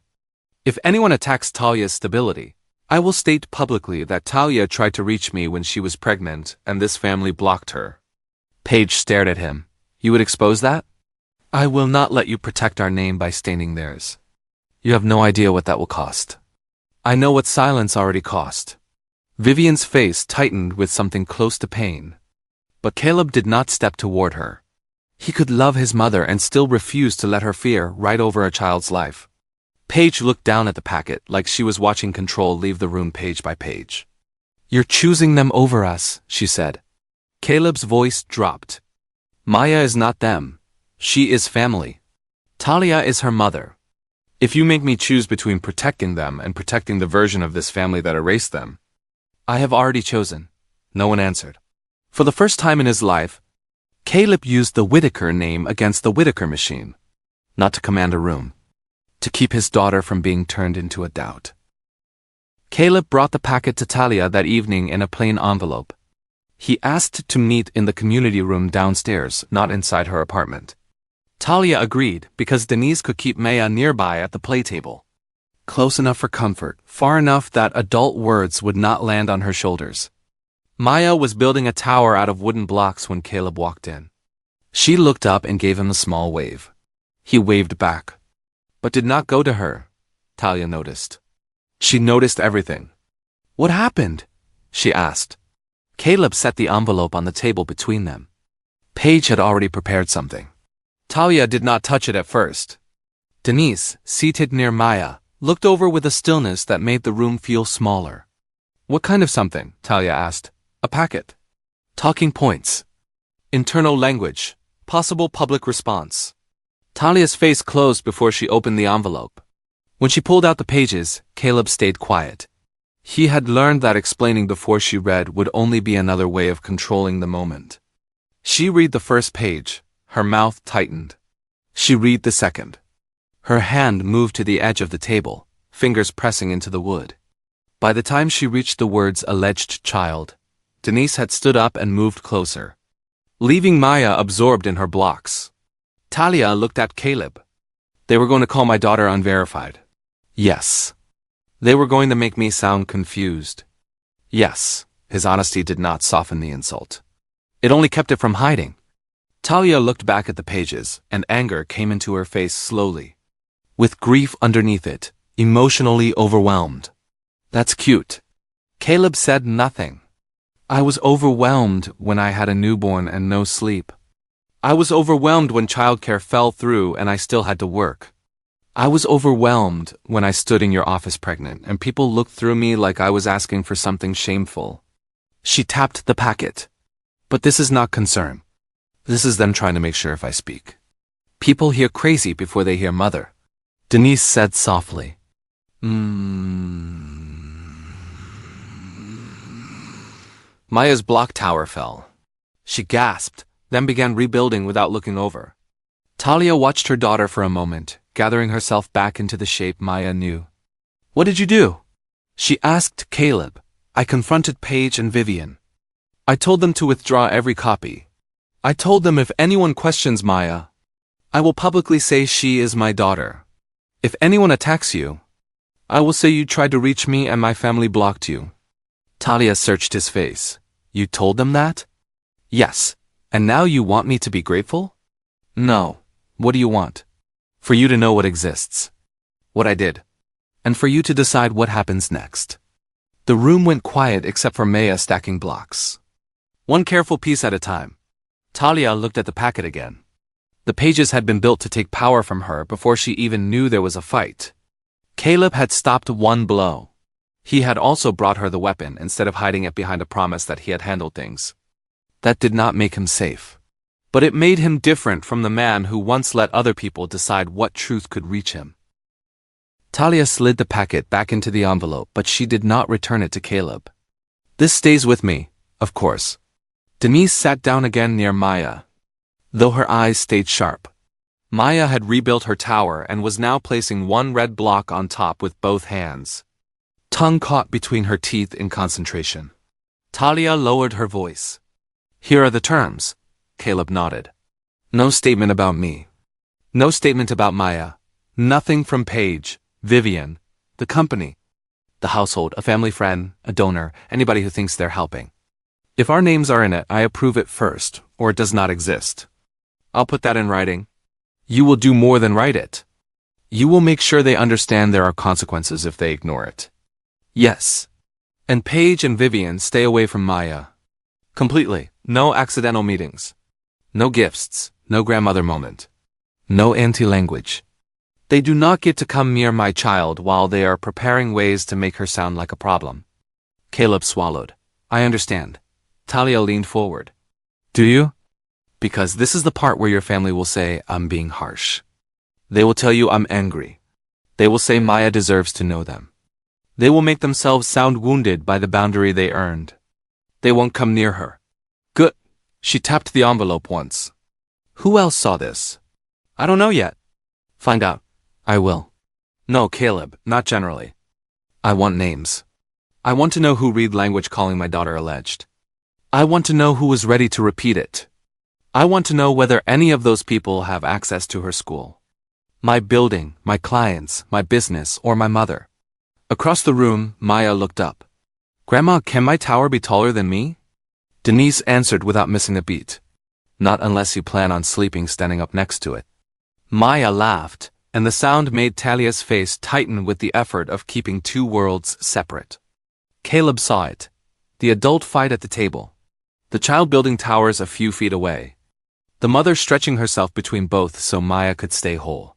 If anyone attacks Talia's stability, I will state publicly that Talia tried to reach me when she was pregnant and this family blocked her. Paige stared at him. You would expose that? I will not let you protect our name by staining theirs. You have no idea what that will cost. I know what silence already cost. Vivian's face tightened with something close to pain. But Caleb did not step toward her. He could love his mother and still refuse to let her fear ride over a child's life. Paige looked down at the packet like she was watching Control leave the room page by page. You're choosing them over us, she said. Caleb's voice dropped. Maya is not them. She is family. Talia is her mother. If you make me choose between protecting them and protecting the version of this family that erased them, I have already chosen. No one answered. For the first time in his life, Caleb used the Whitaker name against the Whitaker machine, not to command a room, to keep his daughter from being turned into a doubt. Caleb brought the packet to Talia that evening in a plain envelope. He asked to meet in the community room downstairs, not inside her apartment. Talia agreed because Denise could keep Maya nearby at the play table. Close enough for comfort, far enough that adult words would not land on her shoulders. Maya was building a tower out of wooden blocks when Caleb walked in. She looked up and gave him a small wave. He waved back, but did not go to her. Talia noticed. She noticed everything. What happened? She asked. Caleb set the envelope on the table between them. Paige had already prepared something. Talia did not touch it at first. Denise, seated near Maya, looked over with a stillness that made the room feel smaller. What kind of something? Talia asked. A packet. Talking points. Internal language. Possible public response. Talia's face closed before she opened the envelope. When she pulled out the pages, Caleb stayed quiet. He had learned that explaining before she read would only be another way of controlling the moment. She read the first page. Her mouth tightened. She read the second. Her hand moved to the edge of the table, fingers pressing into the wood. By the time she reached the words alleged child, Denise had stood up and moved closer, leaving Maya absorbed in her blocks. Talia looked at Caleb. They were going to call my daughter unverified. Yes. They were going to make me sound confused. Yes. His honesty did not soften the insult. It only kept it from hiding. Talia looked back at the pages, and anger came into her face slowly, with grief underneath it, emotionally overwhelmed. That's cute. Caleb said nothing. I was overwhelmed when I had a newborn and no sleep. I was overwhelmed when childcare fell through and I still had to work. I was overwhelmed when I stood in your office pregnant and people looked through me like I was asking for something shameful. She tapped the packet. But this is not concern. This is them trying to make sure if I speak. People hear crazy before they hear mother. Denise said softly. Maya's block tower fell. She gasped, then began rebuilding without looking over. Talia watched her daughter for a moment, gathering herself back into the shape Maya knew. What did you do? She asked Caleb. I confronted Paige and Vivian. I told them to withdraw every copy. I told them if anyone questions Maya, I will publicly say she is my daughter. If anyone attacks you, I will say you tried to reach me and my family blocked you. Talia searched his face. You told them that? Yes. And now you want me to be grateful? No. What do you want? For you to know what exists. What I did. And for you to decide what happens next. The room went quiet except for Maya stacking blocks. One careful piece at a time. Talia looked at the packet again. The pages had been built to take power from her before she even knew there was a fight. Caleb had stopped one blow. He had also brought her the weapon instead of hiding it behind a promise that he had handled things. That did not make him safe. But it made him different from the man who once let other people decide what truth could reach him. Talia slid the packet back into the envelope, but she did not return it to Caleb. This stays with me, of course. Denise sat down again near Maya, though her eyes stayed sharp. Maya had rebuilt her tower and was now placing one red block on top with both hands. Tongue caught between her teeth in concentration. Talia lowered her voice. Here are the terms. Caleb nodded. No statement about me. No statement about Maya. Nothing from Paige, Vivian, the company, the household, a family friend, a donor, anybody who thinks they're helping. If our names are in it, I approve it first, or it does not exist. I'll put that in writing. You will do more than write it. You will make sure they understand there are consequences if they ignore it. Yes. And Paige and Vivian stay away from Maya. Completely. No accidental meetings. No gifts. No grandmother moment. No anti-language. They do not get to come near my child while they are preparing ways to make her sound like a problem. Caleb swallowed. I understand. Talia leaned forward. Do you? Because this is the part where your family will say I'm being harsh. They will tell you I'm angry. They will say Maya deserves to know them. They will make themselves sound wounded by the boundary they earned. They won't come near her. Good. She tapped the envelope once. Who else saw this? I don't know yet. Find out. I will. No, Caleb, not generally. I want names. I want to know who read language calling my daughter alleged. I want to know who was ready to repeat it. I want to know whether any of those people have access to her school. My building, my clients, my business, or my mother. Across the room, Maya looked up. Grandma, can my tower be taller than me? Denise answered without missing a beat. Not unless you plan on sleeping standing up next to it. Maya laughed, and the sound made Talia's face tighten with the effort of keeping two worlds separate. Caleb saw it. The adult fight at the table. The child building towers a few feet away. The mother stretching herself between both so Maya could stay whole.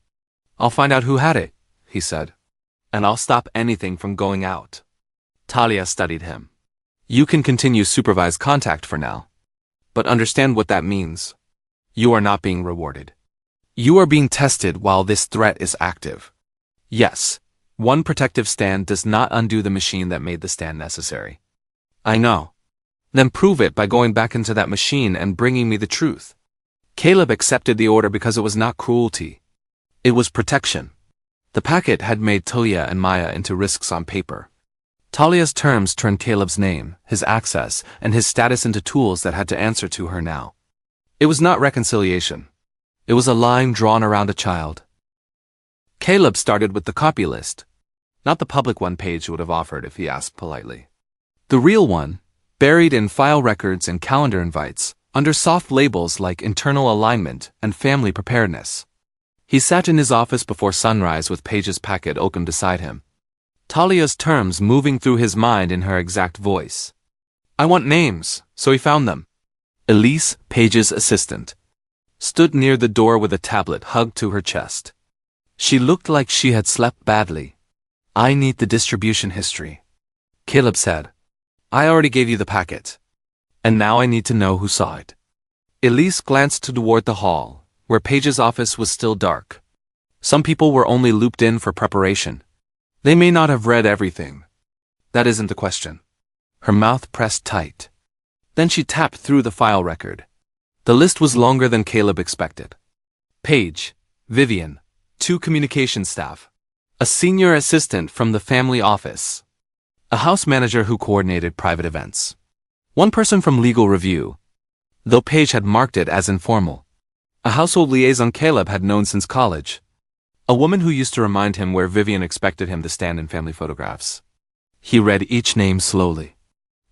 I'll find out who had it, he said. And I'll stop anything from going out. Talia studied him. You can continue supervised contact for now. But understand what that means. You are not being rewarded. You are being tested while this threat is active. Yes, one protective stand does not undo the machine that made the stand necessary. I know. Then prove it by going back into that machine and bringing me the truth. Caleb accepted the order because it was not cruelty. It was protection. The packet had made Talia and Maya into risks on paper. Talia's terms turned Caleb's name, his access, and his status into tools that had to answer to her now. It was not reconciliation. It was a line drawn around a child. Caleb started with the copy list. Not the public one Paige would have offered if he asked politely. The real one, buried in file records and calendar invites, under soft labels like internal alignment and family preparedness. He sat in his office before sunrise with Paige's packet open beside him. Talia's terms moving through his mind in her exact voice. I want names, so he found them. Elise, Paige's assistant, stood near the door with a tablet hugged to her chest. She looked like she had slept badly. I need the distribution history. Caleb said. I already gave you the packet. And now I need to know who saw it. Elise glanced toward the hall, where Paige's office was still dark. Some people were only looped in for preparation. They may not have read everything. That isn't the question. Her mouth pressed tight. Then she tapped through the file record. The list was longer than Caleb expected. Paige, Vivian, 2 communication staff, a senior assistant from the family office, a house manager who coordinated private events, 1 person from legal review, though Paige had marked it as informal, a household liaison Caleb had known since college, a woman who used to remind him where Vivian expected him to stand in family photographs. He read each name slowly.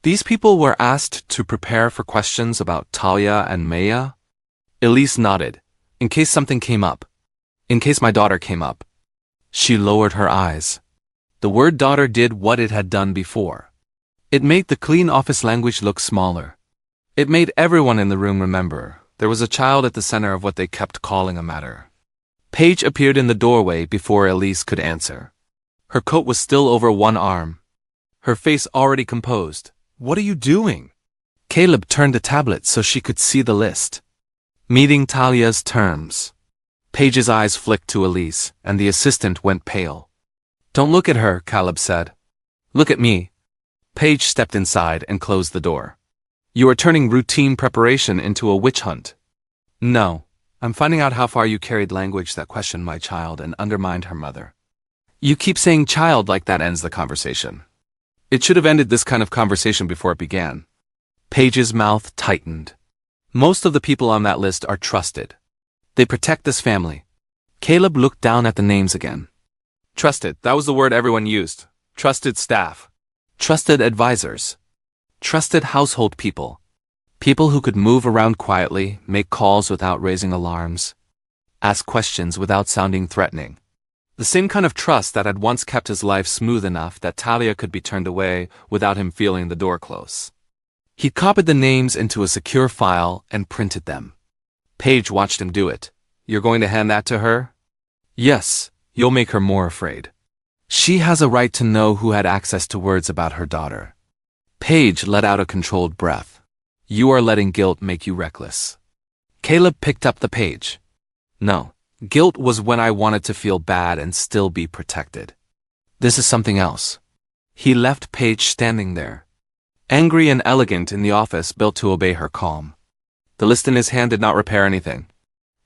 These people were asked to prepare for questions about Talia and Maya. Elise nodded, in case something came up. In case my daughter came up. She lowered her eyes. The word daughter did what it had done before. It made the clean office language look smaller. It made everyone in the room remember there was a child at the center of what they kept calling a matter. Paige appeared in the doorway before Elise could answer. Her coat was still over one arm. Her face already composed. What are you doing? Caleb turned the tablet so she could see the list. Meeting Talia's terms. Paige's eyes flicked to Elise, and the assistant went pale. Don't look at her, Caleb said. Look at me. Paige stepped inside and closed the door. You are turning routine preparation into a witch hunt. No, I'm finding out how far you carried language that questioned my child and undermined her mother. You keep saying child like that ends the conversation. It should have ended this kind of conversation before it began. Paige's mouth tightened. Most of the people on that list are trusted. They protect this family. Caleb looked down at the names again. Trusted, that was the word everyone used. Trusted staff. Trusted advisors. Trusted household people. People who could move around quietly, make calls without raising alarms, ask questions without sounding threatening. The same kind of trust that had once kept his life smooth enough that Talia could be turned away without him feeling the door close. He copied the names into a secure file and printed them. Paige watched him do it. You're going to hand that to her? Yes, you'll make her more afraid. She has a right to know who had access to words about her daughter. Paige let out a controlled breath. You are letting guilt make you reckless. Caleb picked up the page. No, guilt was when I wanted to feel bad and still be protected. This is something else. He left Paige standing there, angry and elegant in the office built to obey her calm. The list in his hand did not repair anything.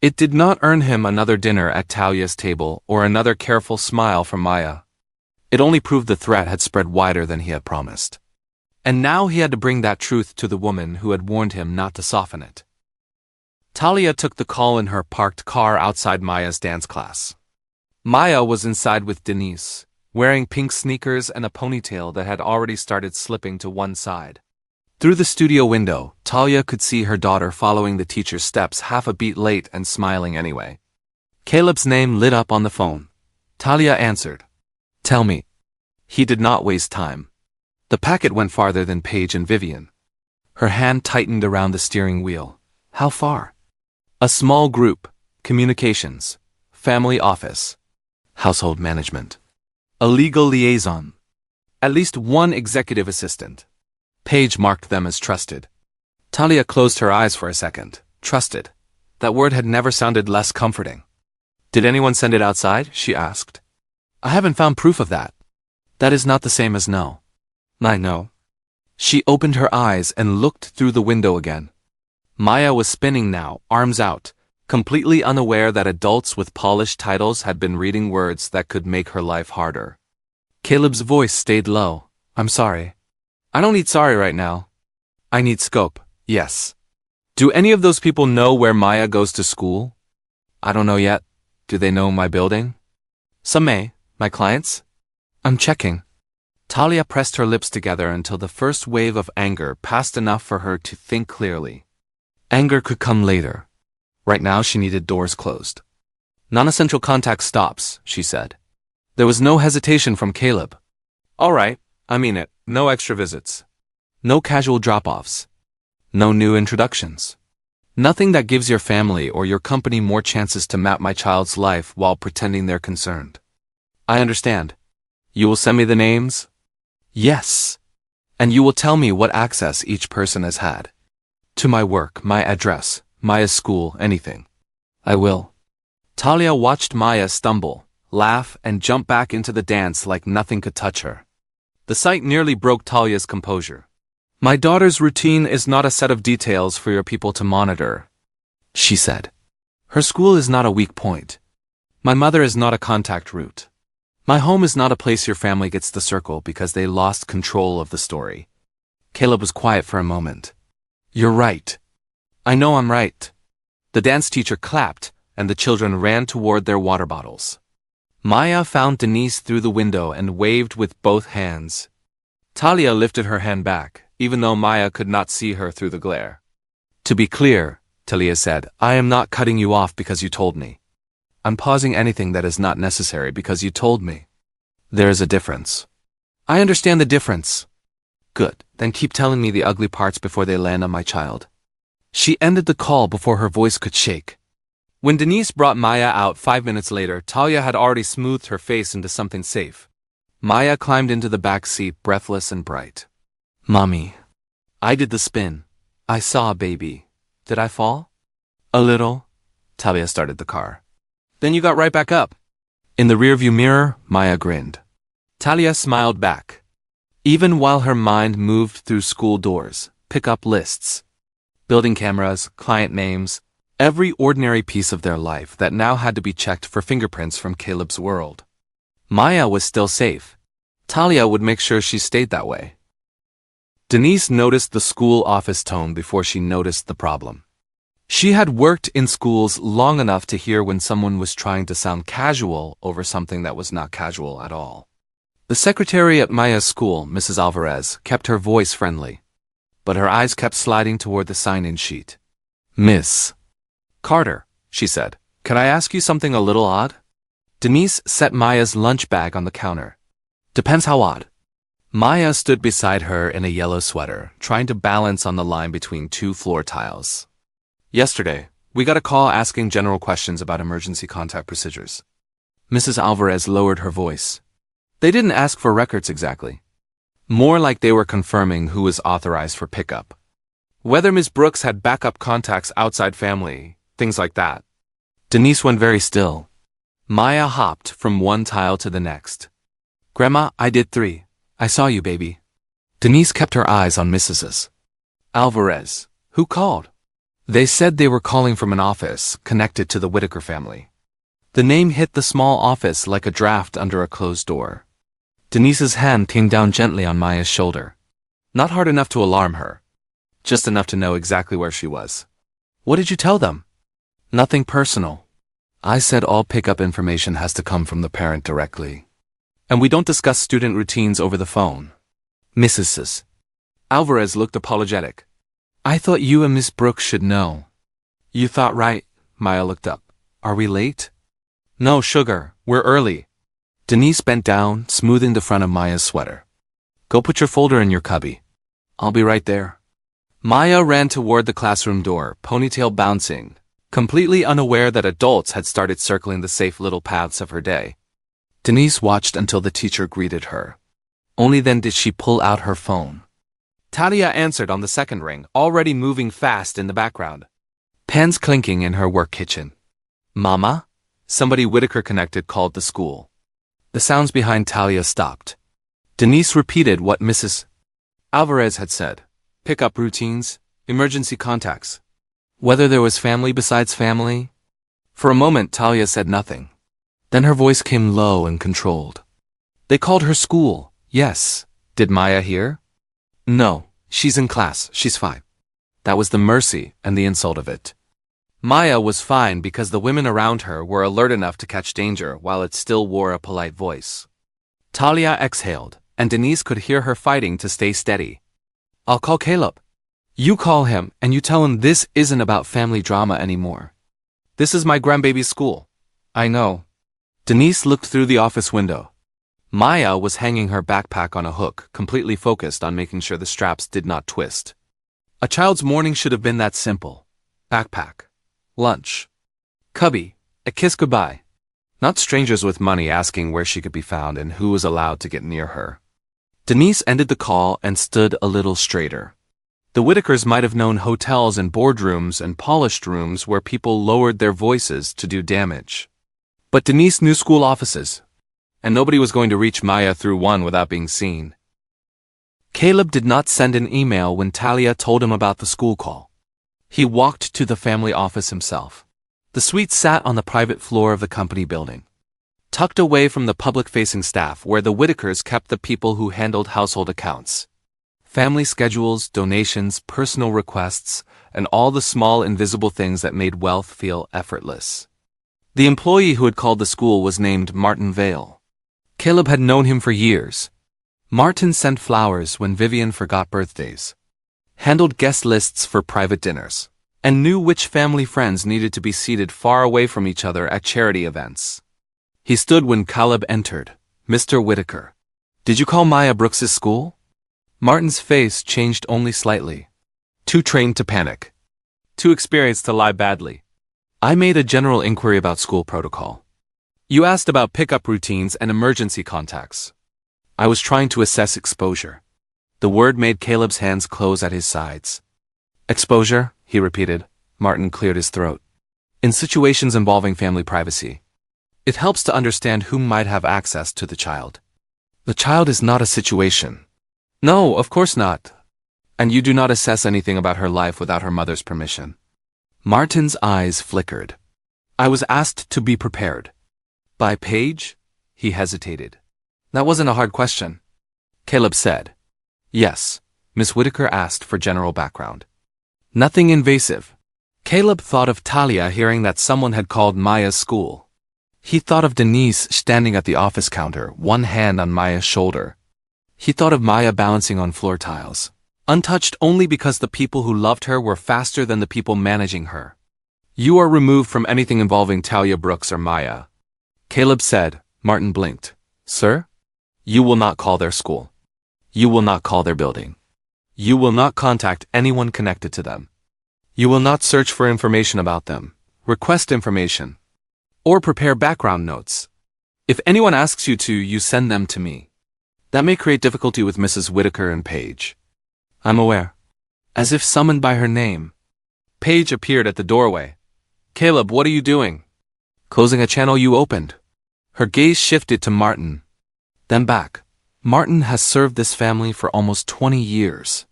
It did not earn him another dinner at Talia's table or another careful smile from Maya. It only proved the threat had spread wider than he had promised. And now he had to bring that truth to the woman who had warned him not to soften it. Talia took the call in her parked car outside Maya's dance class. Maya was inside with Denise, wearing pink sneakers and a ponytail that had already started slipping to one side. Through the studio window, Talia could see her daughter following the teacher's steps half a beat late and smiling anyway. Caleb's name lit up on the phone. Talia answered. Tell me. He did not waste time. The packet went farther than Paige and Vivian. Her hand tightened around the steering wheel. How far? A small group, communications, family office, household management, a legal liaison, at least one executive assistant. Paige marked them as trusted. Talia closed her eyes for a second. Trusted. That word had never sounded less comforting. Did anyone send it outside? She asked. I haven't found proof of that. That is not the same as no. I know. She opened her eyes and looked through the window again. Maya was spinning now, arms out, completely unaware that adults with polished titles had been reading words that could make her life harder. Caleb's voice stayed low. I'm sorry. I don't need sorry right now. I need scope, yes. Do any of those people know where Maya goes to school? I don't know yet. Do they know my building? Some may. My clients? I'm checking. Talia pressed her lips together until the first wave of anger passed enough for her to think clearly. Anger could come later. Right now she needed doors closed. Non-essential contact stops, she said. There was no hesitation from Caleb. All right, I mean it. No extra visits. No casual drop-offs. No new introductions. Nothing that gives your family or your company more chances to map my child's life while pretending they're concerned. I understand. You will send me the names? Yes. And you will tell me what access each person has had. To my work, my address, Maya's school, anything. I will. Talia watched Maya stumble, laugh, and jump back into the dance like nothing could touch her. The sight nearly broke Talia's composure. My daughter's routine is not a set of details for your people to monitor, she said. Her school is not a weak point. My mother is not a contact route. My home is not a place your family gets to circle because they lost control of the story. Caleb was quiet for a moment. You're right. I know I'm right. The dance teacher clapped, and the children ran toward their water bottles. Maya found Denise through the window and waved with both hands. Talia lifted her hand back, even though Maya could not see her through the glare. To be clear, Talia said, I am not cutting you off because you told me. I'm pausing anything that is not necessary because you told me. There is a difference. I understand the difference. Good, then keep telling me the ugly parts before they land on my child. She ended the call before her voice could shake. When Denise brought Maya out 5 minutes later, Talia had already smoothed her face into something safe. Maya climbed into the back seat, breathless and bright. Mommy. I did the spin. I saw a baby. Did I fall? A little. Talia started the car. Then you got right back up. In the rearview mirror, Maya grinned. Talia smiled back. Even while her mind moved through school doors, pickup lists, building cameras, client names, every ordinary piece of their life that now had to be checked for fingerprints from Caleb's world. Maya was still safe. Talia would make sure she stayed that way. Denise noticed the school office tone before she noticed the problem. She had worked in schools long enough to hear when someone was trying to sound casual over something that was not casual at all. The secretary at Maya's school, Mrs. Alvarez, kept her voice friendly, but her eyes kept sliding toward the sign-in sheet. "Miss Carter," she said, "can I ask you something a little odd?" Denise set Maya's lunch bag on the counter. "Depends how odd." Maya stood beside her in a yellow sweater, trying to balance on the line between two floor tiles. "Yesterday, we got a call asking general questions about emergency contact procedures." Mrs. Alvarez lowered her voice. "They didn't ask for records exactly. More like they were confirming who was authorized for pickup. Whether Ms. Brooks had backup contacts outside family, things like that." Denise went very still. Maya hopped from one tile to the next. "Grandma, I did 3. I saw you, baby." Denise kept her eyes on Mrs. Alvarez. "Who called?" "They said they were calling from an office connected to the Whitaker family." The name hit the small office like a draft under a closed door. Denise's hand came down gently on Maya's shoulder. Not hard enough to alarm her. Just enough to know exactly where she was. "What did you tell them?" "Nothing personal. I said all pickup information has to come from the parent directly. And we don't discuss student routines over the phone." Mrs. Alvarez looked apologetic. "I thought you and Miss Brooks should know." "You thought right." Maya looked up. "Are we late?" "No, sugar, we're early." Denise bent down, smoothing the front of Maya's sweater. "Go put your folder in your cubby. I'll be right there." Maya ran toward the classroom door, ponytail bouncing, completely unaware that adults had started circling the safe little paths of her day. Denise watched until the teacher greeted her. Only then did she pull out her phone. Talia answered on the second ring, already moving fast in the background. Pans clinking in her work kitchen. "Mama?" Somebody Whitaker connected called the school. The sounds behind Talia stopped. Denise repeated what Mrs. Alvarez had said. Pickup routines, emergency contacts. Whether there was family besides family? For a moment Talia said nothing. Then her voice came low and controlled. "They called her school, yes. Did Maya hear?" "No, she's in class, she's fine." That was the mercy and the insult of it. Maya was fine because the women around her were alert enough to catch danger while it still wore a polite voice. Talia exhaled, and Denise could hear her fighting to stay steady. "I'll call Caleb." "You call him and you tell him this isn't about family drama anymore. This is my grandbaby's school." "I know." Denise looked through the office window. Maya was hanging her backpack on a hook, completely focused on making sure the straps did not twist. A child's morning should have been that simple. Backpack. Lunch. Cubby. A kiss goodbye. Not strangers with money asking where she could be found and who was allowed to get near her. Denise ended the call and stood a little straighter. The Whitakers might have known hotels and boardrooms and polished rooms where people lowered their voices to do damage. But Denise knew school offices, and nobody was going to reach Maya through one without being seen. Caleb did not send an email when Talia told him about the school call. He walked to the family office himself. The suite sat on the private floor of the company building, tucked away from the public-facing staff where the Whitakers kept the people who handled household accounts. Family schedules, donations, personal requests, and all the small invisible things that made wealth feel effortless. The employee who had called the school was named Martin Vale. Caleb had known him for years. Martin sent flowers when Vivian forgot birthdays, handled guest lists for private dinners, and knew which family friends needed to be seated far away from each other at charity events. He stood when Caleb entered. "Mr. Whitaker, did you call Maya Brooks's school?" Martin's face changed only slightly. Too trained to panic. Too experienced to lie badly. "I made a general inquiry about school protocol. You asked about pickup routines and emergency contacts. I was trying to assess exposure." The word made Caleb's hands close at his sides. "Exposure," he repeated. Martin cleared his throat. "In situations involving family privacy. It helps to understand who might have access to the child." The child is not a situation. No, of course not. And you do not assess anything about her life without her mother's permission. Martin's eyes flickered. I was asked to be prepared. By Paige? He hesitated. That wasn't a hard question. Caleb said. Yes. Miss Whitaker asked for general background. Nothing invasive. Caleb thought of Talia hearing that someone had called Maya's school. He thought of Denise standing at the office counter, one hand on Maya's shoulder. He thought of Maya balancing on floor tiles, untouched only because the people who loved her were faster than the people managing her. You are removed from anything involving Talia Brooks or Maya. Caleb said. Martin blinked. Sir? You will not call their school. You will not call their building. You will not contact anyone connected to them. You will not search for information about them, request information, or prepare background notes. If anyone asks you to, you send them to me. That may create difficulty with Mrs. Whitaker and Paige. I'm aware. As if summoned by her name. Paige appeared at the doorway. Caleb, what are you doing? Closing a channel you opened. Her gaze shifted to Martin. Then back. Martin has served this family for almost 20 years.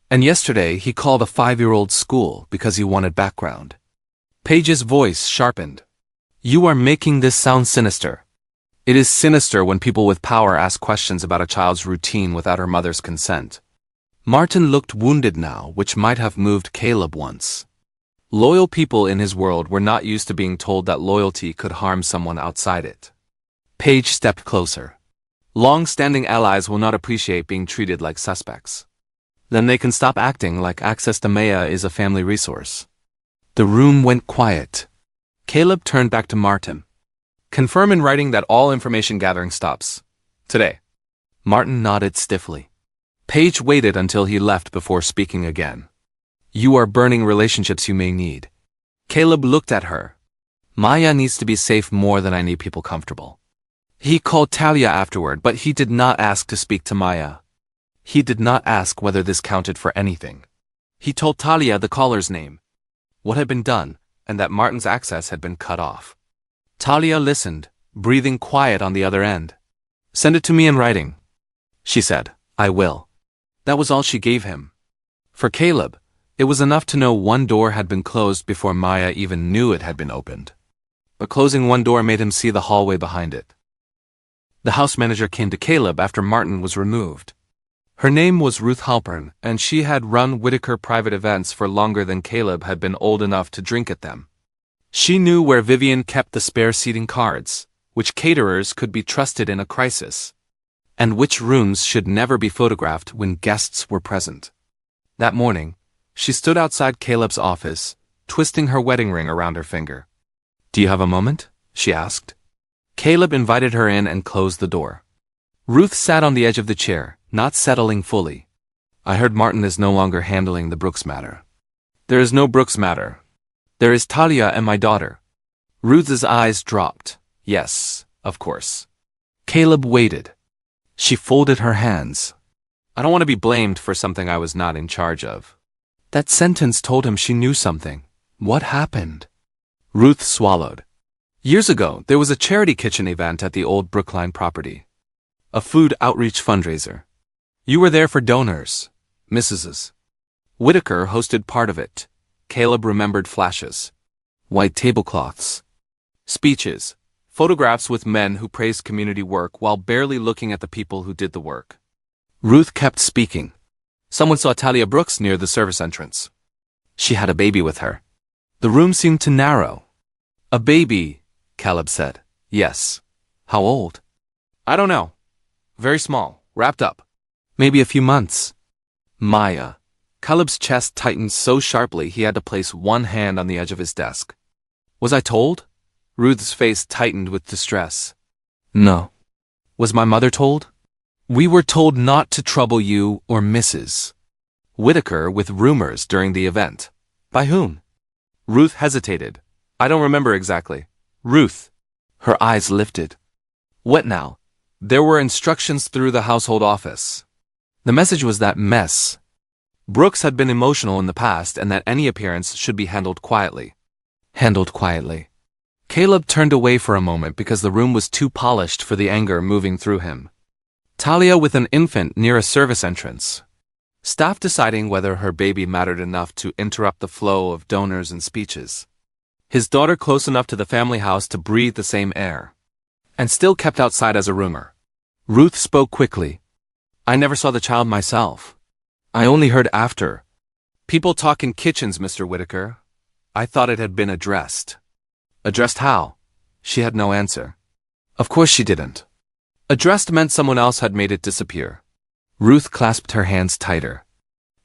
And yesterday he called a 5-year-old school because he wanted background. Paige's voice sharpened. You are making this sound sinister. It is sinister when people with power ask questions about a child's routine without her mother's consent. Martin looked wounded now, which might have moved Caleb once. Loyal people in his world were not used to being told that loyalty could harm someone outside it. Paige stepped closer. Long-standing allies will not appreciate being treated like suspects. Then they can stop acting like access to Maya is a family resource. The room went quiet. Caleb turned back to Martin. Confirm in writing that all information gathering stops. Today. Martin nodded stiffly. Paige waited until he left before speaking again. You are burning relationships you may need. Caleb looked at her. Maya needs to be safe more than I need people comfortable. He called Talia afterward, but he did not ask to speak to Maya. He did not ask whether this counted for anything. He told Talia the caller's name, what had been done, and that Martin's access had been cut off. Talia listened, breathing quiet on the other end. Send it to me in writing, she said. I will. That was all she gave him. For Caleb, it was enough to know one door had been closed before Maya even knew it had been opened. But closing one door made him see the hallway behind it. The house manager came to Caleb after Martin was removed. Her name was Ruth Halpern, and she had run Whitaker private events for longer than Caleb had been old enough to drink at them. She knew where Vivian kept the spare seating cards, which caterers could be trusted in a crisis, and which rooms should never be photographed when guests were present. That morning, she stood outside Caleb's office, twisting her wedding ring around her finger. Do you have a moment? She asked. Caleb invited her in and closed the door. Ruth sat on the edge of the chair, not settling fully. I heard Martin is no longer handling the Brooks matter. There is no Brooks matter. There is Talia and my daughter. Ruth's eyes dropped. Yes, of course. Caleb waited. She folded her hands. I don't want to be blamed for something I was not in charge of. That sentence told him she knew something. What happened? Ruth swallowed. Years ago, there was a charity kitchen event at the old Brookline property. A food outreach fundraiser. You were there for donors, Mrs. Whitaker hosted part of it. Caleb remembered flashes. White tablecloths. Speeches. Photographs with men who praised community work while barely looking at the people who did the work. Ruth kept speaking. Someone saw Talia Brooks near the service entrance. She had a baby with her. The room seemed to narrow. A baby, Caleb said. Yes. How old? I don't know. Very small, wrapped up. Maybe a few months. Maya. Caleb's chest tightened so sharply he had to place one hand on the edge of his desk. Was I told? Ruth's face tightened with distress. No. Was my mother told? We were told not to trouble you or Mrs. Whitaker with rumors during the event. By whom? Ruth hesitated. I don't remember exactly. Ruth. Her eyes lifted. What now? There were instructions through the household office. The message was that mess. Brooks had been emotional in the past and that any appearance should be handled quietly. Handled quietly. Caleb turned away for a moment because the room was too polished for the anger moving through him. Talia with an infant near a service entrance. Staff deciding whether her baby mattered enough to interrupt the flow of donors and speeches. His daughter close enough to the family house to breathe the same air. And still kept outside as a rumor. Ruth spoke quickly. I never saw the child myself. I only heard after. People talk in kitchens, Mr. Whitaker. I thought it had been addressed. Addressed how? She had no answer. Of course she didn't. Addressed meant someone else had made it disappear. Ruth clasped her hands tighter.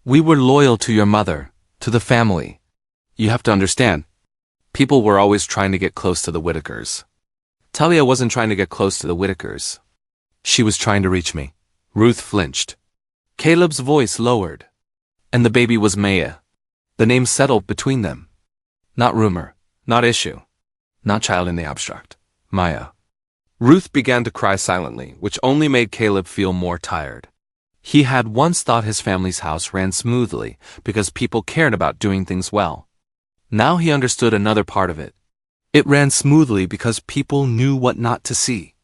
We were loyal to your mother, to the family. You have to understand. People were always trying to get close to the Whitakers. Talia wasn't trying to get close to the Whitakers. She was trying to reach me. Ruth flinched. Caleb's voice lowered. And the baby was Maya. The name settled between them. Not rumor, not issue, not child in the abstract. Maya. Ruth began to cry silently, which only made Caleb feel more tired. He had once thought his family's house ran smoothly because people cared about doing things well. Now he understood another part of it. It ran smoothly because people knew what not to see.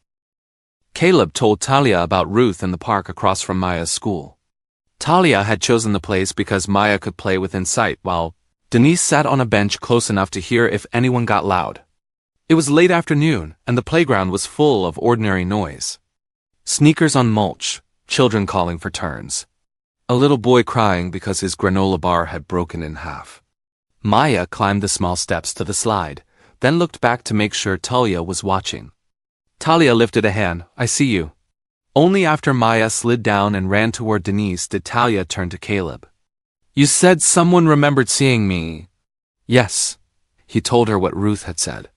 Caleb told Talia about Ruth in the park across from Maya's school. Talia had chosen the place because Maya could play within sight while Denise sat on a bench close enough to hear if anyone got loud. It was late afternoon and the playground was full of ordinary noise. Sneakers on mulch, children calling for turns. A little boy crying because his granola bar had broken in half. Maya climbed the small steps to the slide, then looked back to make sure Talia was watching. Talia lifted a hand. I see you. Only after Maya slid down and ran toward Denise did Talia turn to Caleb. You said someone remembered seeing me. Yes. He told her what Ruth had said.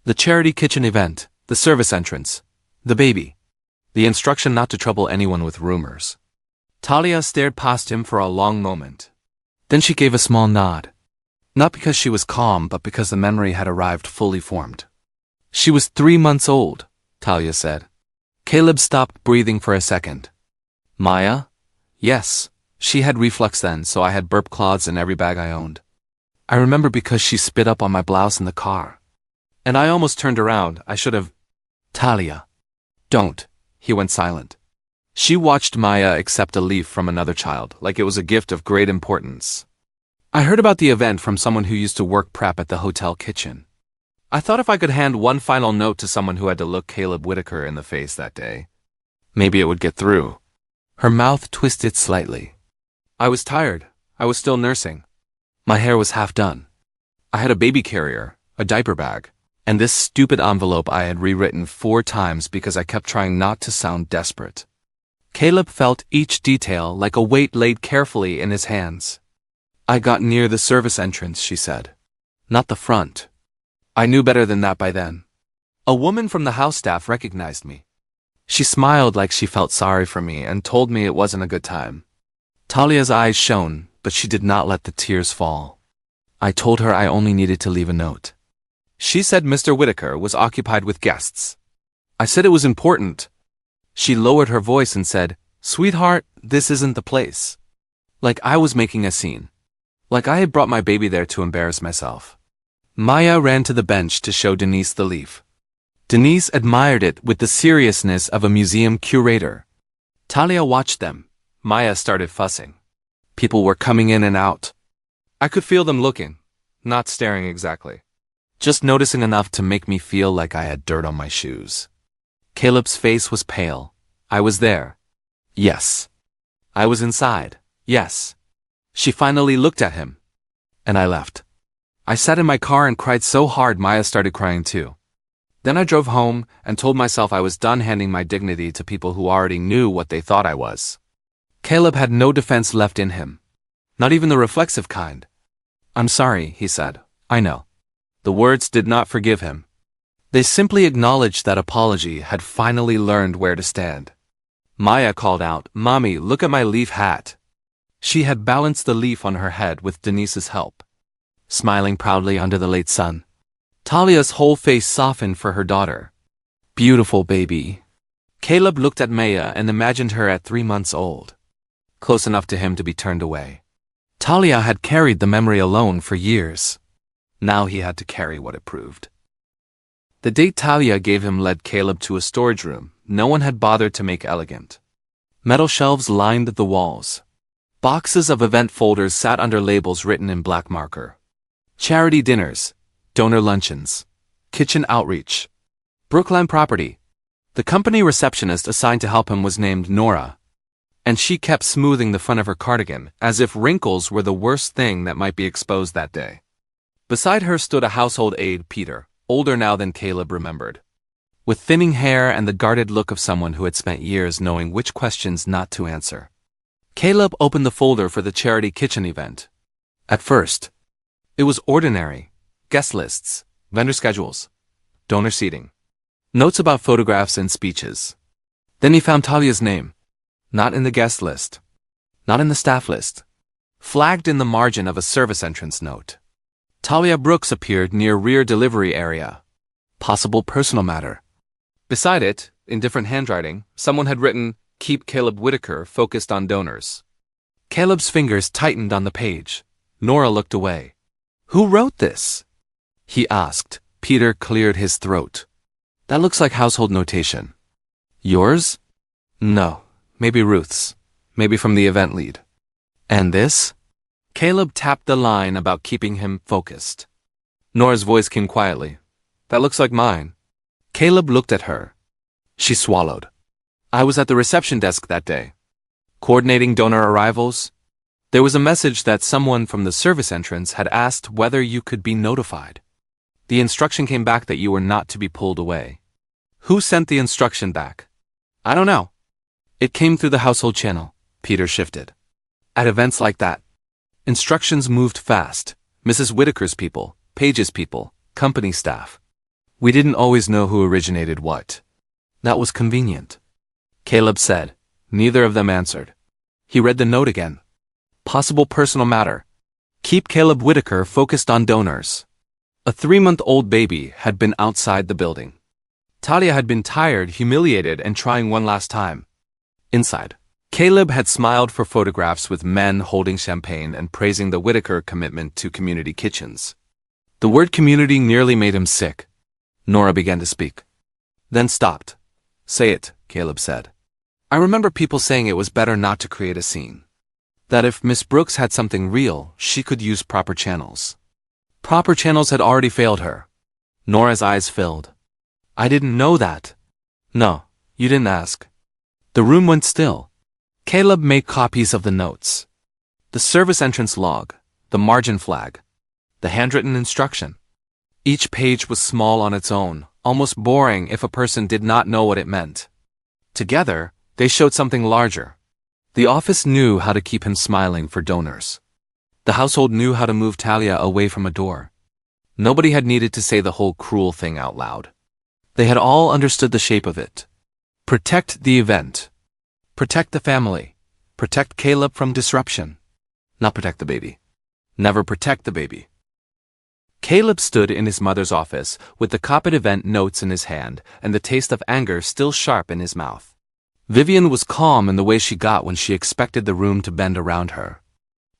The charity kitchen event, the service entrance, the baby. The instruction not to trouble anyone with rumors. Talia stared past him for a long moment. Then she gave a small nod. Not because she was calm, but because the memory had arrived fully formed. She was 3 months old, Talia said. Caleb stopped breathing for a second. Maya? Yes, she had reflux then, so I had burp cloths in every bag I owned. I remember because she spit up on my blouse in the car. And I almost turned around. I should have. Talia. Don't. He went silent. She watched Maya accept a leaf from another child, like it was a gift of great importance. I heard about the event from someone who used to work prep at the hotel kitchen. I thought if I could hand one final note to someone who had to look Caleb Whitaker in the face that day, maybe it would get through. Her mouth twisted slightly. I was tired. I was still nursing. My hair was half done. I had a baby carrier, a diaper bag, and this stupid envelope I had rewritten 4 times because I kept trying not to sound desperate. Caleb felt each detail like a weight laid carefully in his hands. I got near the service entrance, she said. Not the front. I knew better than that by then. A woman from the house staff recognized me. She smiled like she felt sorry for me and told me it wasn't a good time. Talia's eyes shone, but she did not let the tears fall. I told her I only needed to leave a note. She said Mr. Whitaker was occupied with guests. I said it was important. She lowered her voice and said, Sweetheart, this isn't the place. Like I was making a scene. Like I had brought my baby there to embarrass myself. Maya ran to the bench to show Denise the leaf. Denise admired it with the seriousness of a museum curator. Talia watched them. Maya started fussing. People were coming in and out. I could feel them looking, not staring exactly. Just noticing enough to make me feel like I had dirt on my shoes. Caleb's face was pale. I was there. Yes. I was inside. Yes. She finally looked at him. And I left. I sat in my car and cried so hard Maya started crying too. Then I drove home and told myself I was done handing my dignity to people who already knew what they thought I was. Caleb had no defense left in him. Not even the reflexive kind. I'm sorry, he said. I know. The words did not forgive him. They simply acknowledged that apology had finally learned where to stand. Maya called out, Mommy, look at my leaf hat. She had balanced the leaf on her head with Denise's help. Smiling proudly under the late sun. Talia's whole face softened for her daughter. Beautiful baby. Caleb looked at Maya and imagined her at 3 months old. Close enough to him to be turned away. Talia had carried the memory alone for years. Now he had to carry what it proved. The date Talia gave him led Caleb to a storage room no one had bothered to make elegant. Metal shelves lined the walls. Boxes of event folders sat under labels written in black marker. Charity dinners, donor luncheons, kitchen outreach. Brookline property. The company receptionist assigned to help him was named Nora, and she kept smoothing the front of her cardigan as if wrinkles were the worst thing that might be exposed that day. Beside her stood a household aide, Peter, older now than Caleb remembered, with thinning hair and the guarded look of someone who had spent years knowing which questions not to answer. Caleb opened the folder for the charity kitchen event. At first, it was ordinary: guest lists, vendor schedules, donor seating, notes about photographs and speeches. Then he found Talia's name. Not in the guest list. Not in the staff list. Flagged in the margin of a service entrance note. Talia Brooks appeared near rear delivery area. Possible personal matter. Beside it, in different handwriting, someone had written, "Keep Caleb Whitaker focused on donors." Caleb's fingers tightened on the page. Nora looked away. "Who wrote this?" he asked. Peter cleared his throat. "That looks like household notation." "Yours?" "No. Maybe Ruth's. Maybe from the event lead." "And this?" Caleb tapped the line about keeping him focused. Nora's voice came quietly. "That looks like mine." Caleb looked at her. She swallowed. "I was at the reception desk that day, coordinating donor arrivals. There was a message that someone from the service entrance had asked whether you could be notified. The instruction came back that you were not to be pulled away." "Who sent the instruction back?" "I don't know. It came through the household channel." Peter shifted. "At events like that, instructions moved fast. Mrs. Whitaker's people, Paige's people, company staff. We didn't always know who originated what. That was convenient." Caleb said. Neither of them answered. He read the note again. Possible personal matter. Keep Caleb Whitaker focused on donors. A 3-month-old baby had been outside the building. Talia had been tired, humiliated, and trying one last time. Inside, Caleb had smiled for photographs with men holding champagne and praising the Whitaker commitment to community kitchens. The word community nearly made him sick. Nora began to speak. Then stopped. "Say it," Caleb said. "I remember people saying it was better not to create a scene. That if Miss Brooks had something real, she could use proper channels. Proper channels had already failed her." Nora's eyes filled. "I didn't know that." "No, you didn't ask." The room went still. Caleb made copies of the notes. The service entrance log, the margin flag, the handwritten instruction. Each page was small on its own, almost boring if a person did not know what it meant. Together, they showed something larger. The office knew how to keep him smiling for donors. The household knew how to move Talia away from a door. Nobody had needed to say the whole cruel thing out loud. They had all understood the shape of it. Protect the event. Protect the family. Protect Caleb from disruption. Not protect the baby. Never protect the baby. Caleb stood in his mother's office with the copied event notes in his hand and the taste of anger still sharp in his mouth. Vivian was calm in the way she got when she expected the room to bend around her.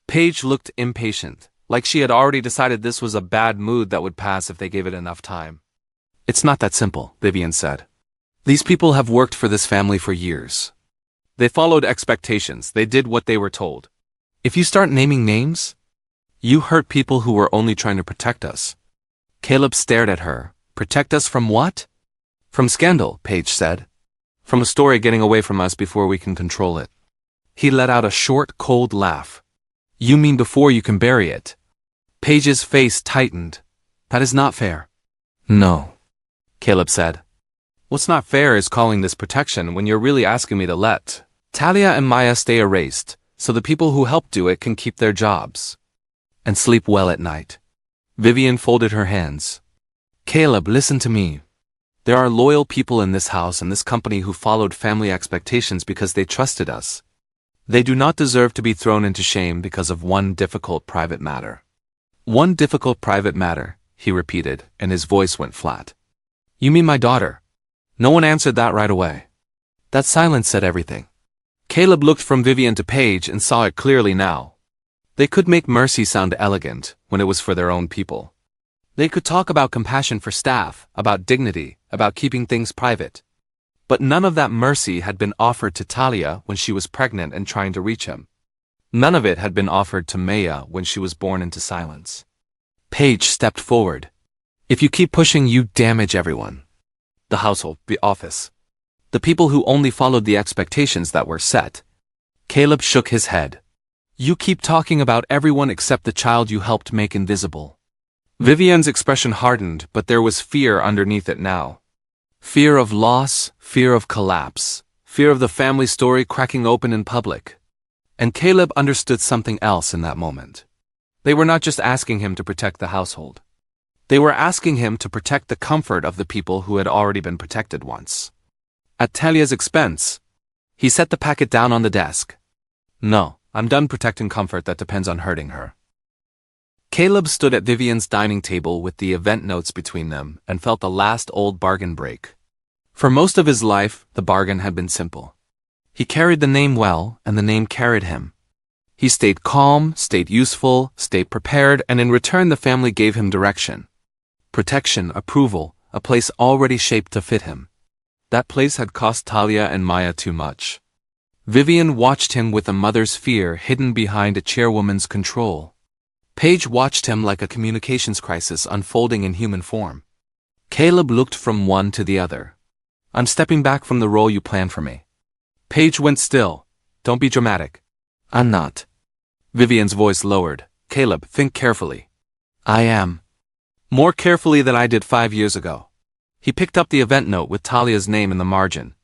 Paige looked impatient, like she had already decided this was a bad mood that would pass if they gave it enough time. "It's not that simple," Vivian said. "These people have worked for this family for years. They followed expectations. They did what they were told. If you start naming names, you hurt people who were only trying to protect us." Caleb stared at her. "Protect us from what?" "From scandal," Paige said. "From a story getting away from us before we can control it." He let out a short, cold laugh. "You mean before you can bury it?" Paige's face tightened. "That is not fair." "No," Caleb said. "What's not fair is calling this protection when you're really asking me to let Talia and Maya stay erased, so the people who helped do it can keep their jobs and sleep well at night." Vivian folded her hands. "Caleb, listen to me. There are loyal people in this house and this company who followed family expectations because they trusted us. They do not deserve to be thrown into shame because of one difficult private matter." "One difficult private matter," he repeated, and his voice went flat. "You mean my daughter?" No one answered that right away. That silence said everything. Caleb looked from Vivian to Paige and saw it clearly now. They could make mercy sound elegant when it was for their own people. They could talk about compassion for staff, about dignity, about keeping things private. But none of that mercy had been offered to Talia when she was pregnant and trying to reach him. None of it had been offered to Maya when she was born into silence. Paige stepped forward. If you keep pushing, you damage everyone. The household, the office. The people who only followed the expectations that were set. Caleb shook his head. You keep talking about everyone except the child you helped make invisible. Vivian's expression hardened, but there was fear underneath it now. Fear of loss, fear of collapse, fear of the family story cracking open in public. And Caleb understood something else in that moment. They were not just asking him to protect the household. They were asking him to protect the comfort of the people who had already been protected once. At Talia's expense, he set the packet down on the desk. No, I'm done protecting comfort that depends on hurting her. Caleb stood at Vivian's dining table with the event notes between them and felt the last old bargain break. For most of his life, the bargain had been simple. He carried the name well, and the name carried him. He stayed calm, stayed useful, stayed prepared, and in return the family gave him direction. Protection, approval, a place already shaped to fit him. That place had cost Talia and Maya too much. Vivian watched him with a mother's fear hidden behind a chairwoman's control. Paige watched him like a communications crisis unfolding in human form. Caleb looked from one to the other. I'm stepping back from the role you planned for me. Paige went still. Don't be dramatic. I'm not. Vivian's voice lowered. Caleb, think carefully. I am. More carefully than I did 5 years ago. He picked up the event note with Talia's name in the margin.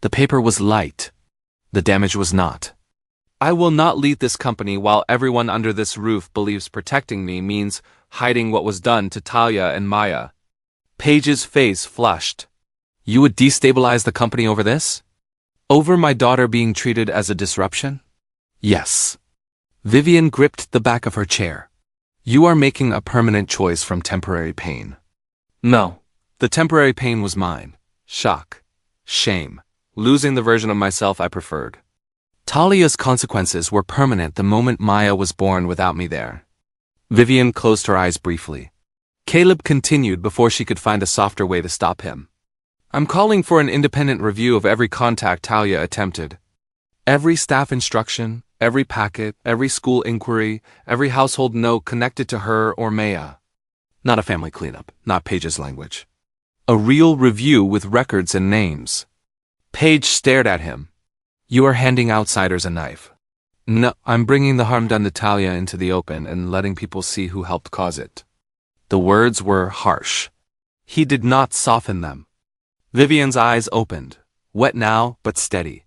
The paper was light. The damage was not. I will not lead this company while everyone under this roof believes protecting me means hiding what was done to Talia and Maya. Paige's face flushed. You would destabilize the company over this? Over my daughter being treated as a disruption? Yes. Vivian gripped the back of her chair. You are making a permanent choice from temporary pain. No, the temporary pain was mine. Shock. Shame. Losing the version of myself I preferred. Talia's consequences were permanent the moment Maya was born without me there. Vivian closed her eyes briefly. Caleb continued before she could find a softer way to stop him. I'm calling for an independent review of every contact Talia attempted. Every staff instruction, every packet, every school inquiry, every household note connected to her or Maya. Not a family cleanup, not Paige's language. A real review with records and names. Paige stared at him. You are handing outsiders a knife. No, I'm bringing the harm done to Talia into the open and letting people see who helped cause it. The words were harsh. He did not soften them. Vivian's eyes opened, wet now but steady.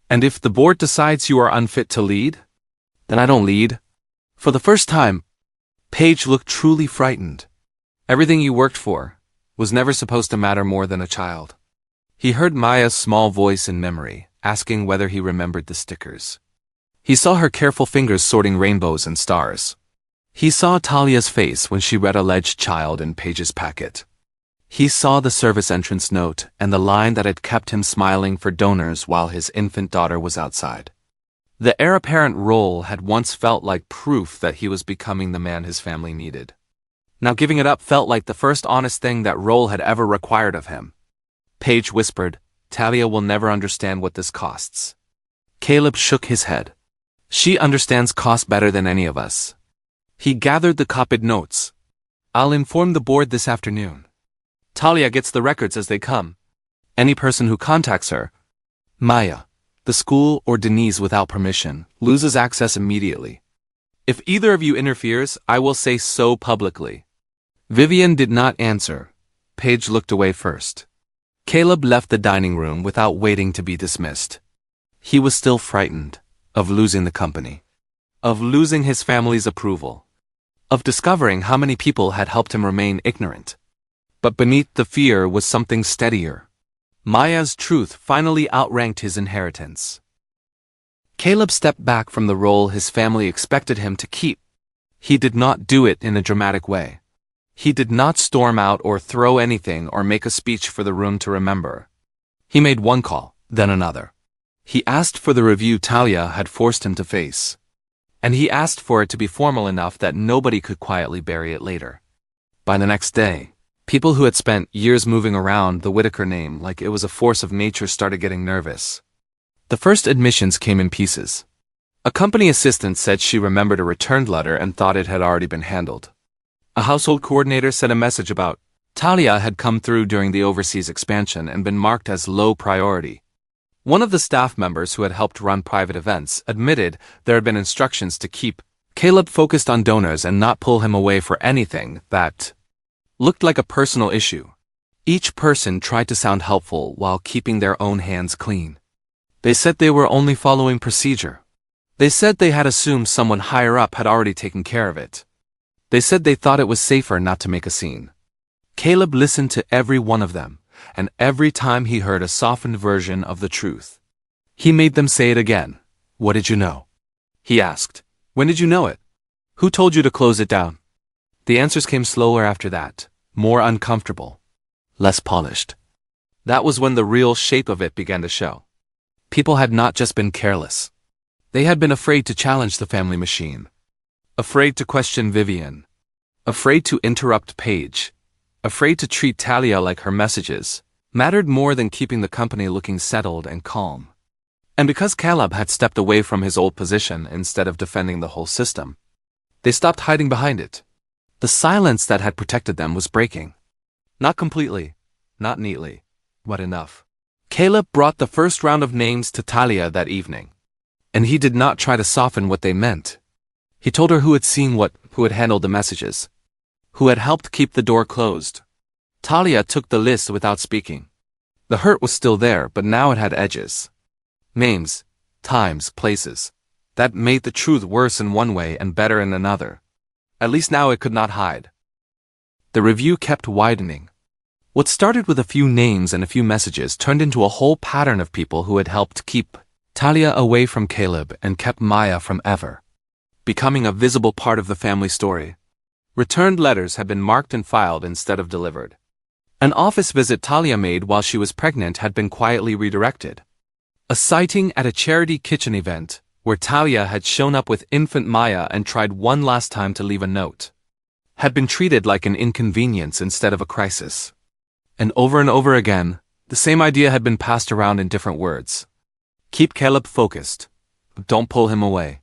And if the board decides you are unfit to lead, then I don't lead. For the first time, Paige looked truly frightened. Everything you worked for was never supposed to matter more than a child. He heard Maya's small voice in memory, asking whether he remembered the stickers. He saw her careful fingers sorting rainbows and stars. He saw Talia's face when she read alleged child in Paige's packet. He saw the service entrance note and the line that had kept him smiling for donors while his infant daughter was outside. The heir-apparent role had once felt like proof that he was becoming the man his family needed. Now giving it up felt like the first honest thing that role had ever required of him. Paige whispered, Talia will never understand what this costs. Caleb shook his head. She understands cost better than any of us. He gathered the copied notes. I'll inform the board this afternoon. Talia gets the records as they come. Any person who contacts her, Maya, the school, or Denise without permission, loses access immediately. If either of you interferes, I will say so publicly. Vivian did not answer. Paige looked away first. Caleb left the dining room without waiting to be dismissed. He was still frightened of losing the company, of losing his family's approval, of discovering how many people had helped him remain ignorant. But beneath the fear was something steadier. Maya's truth finally outranked his inheritance. Caleb stepped back from the role his family expected him to keep. He did not do it in a dramatic way. He did not storm out or throw anything or make a speech for the room to remember. He made one call, then another. He asked for the review Talia had forced him to face. And he asked for it to be formal enough that nobody could quietly bury it later. By the next day, People who had spent years moving around the Whitaker name like it was a force of nature started getting nervous. The first admissions came in pieces. A company assistant said she remembered a returned letter and thought it had already been handled. A household coordinator sent a message about Talia had come through during the overseas expansion and been marked as low priority. One of the staff members who had helped run private events admitted there had been instructions to keep Caleb focused on donors and not pull him away for anything that looked like a personal issue. Each person tried to sound helpful while keeping their own hands clean. They said they were only following procedure. They said they had assumed someone higher up had already taken care of it. They said they thought it was safer not to make a scene. Caleb listened to every one of them, and every time he heard a softened version of the truth, he made them say it again. What did you know? He asked. When did you know it? Who told you to close it down? The answers came slower after that, more uncomfortable, less polished. That was when the real shape of it began to show. People had not just been careless. They had been afraid to challenge the family machine. Afraid to question Vivian. Afraid to interrupt Paige. Afraid to treat Talia like her messages mattered more than keeping the company looking settled and calm. And because Caleb had stepped away from his old position instead of defending the whole system, they stopped hiding behind it. The silence that had protected them was breaking. Not completely, not neatly, but enough. Caleb brought the first round of names to Talia that evening, and he did not try to soften what they meant. He told her who had seen what, who had handled the messages, who had helped keep the door closed. Talia took the list without speaking. The hurt was still there, but now it had edges. Names, times, places. That made the truth worse in one way and better in another. At least now it could not hide. The review kept widening. What started with a few names and a few messages turned into a whole pattern of people who had helped keep Talia away from Caleb and kept Maya from ever becoming a visible part of the family story. Returned letters had been marked and filed instead of delivered. An office visit Talia made while she was pregnant had been quietly redirected. A sighting at a charity kitchen event, where Talia had shown up with infant Maya and tried one last time to leave a note, had been treated like an inconvenience instead of a crisis. And over again, the same idea had been passed around in different words. Keep Caleb focused. Don't pull him away.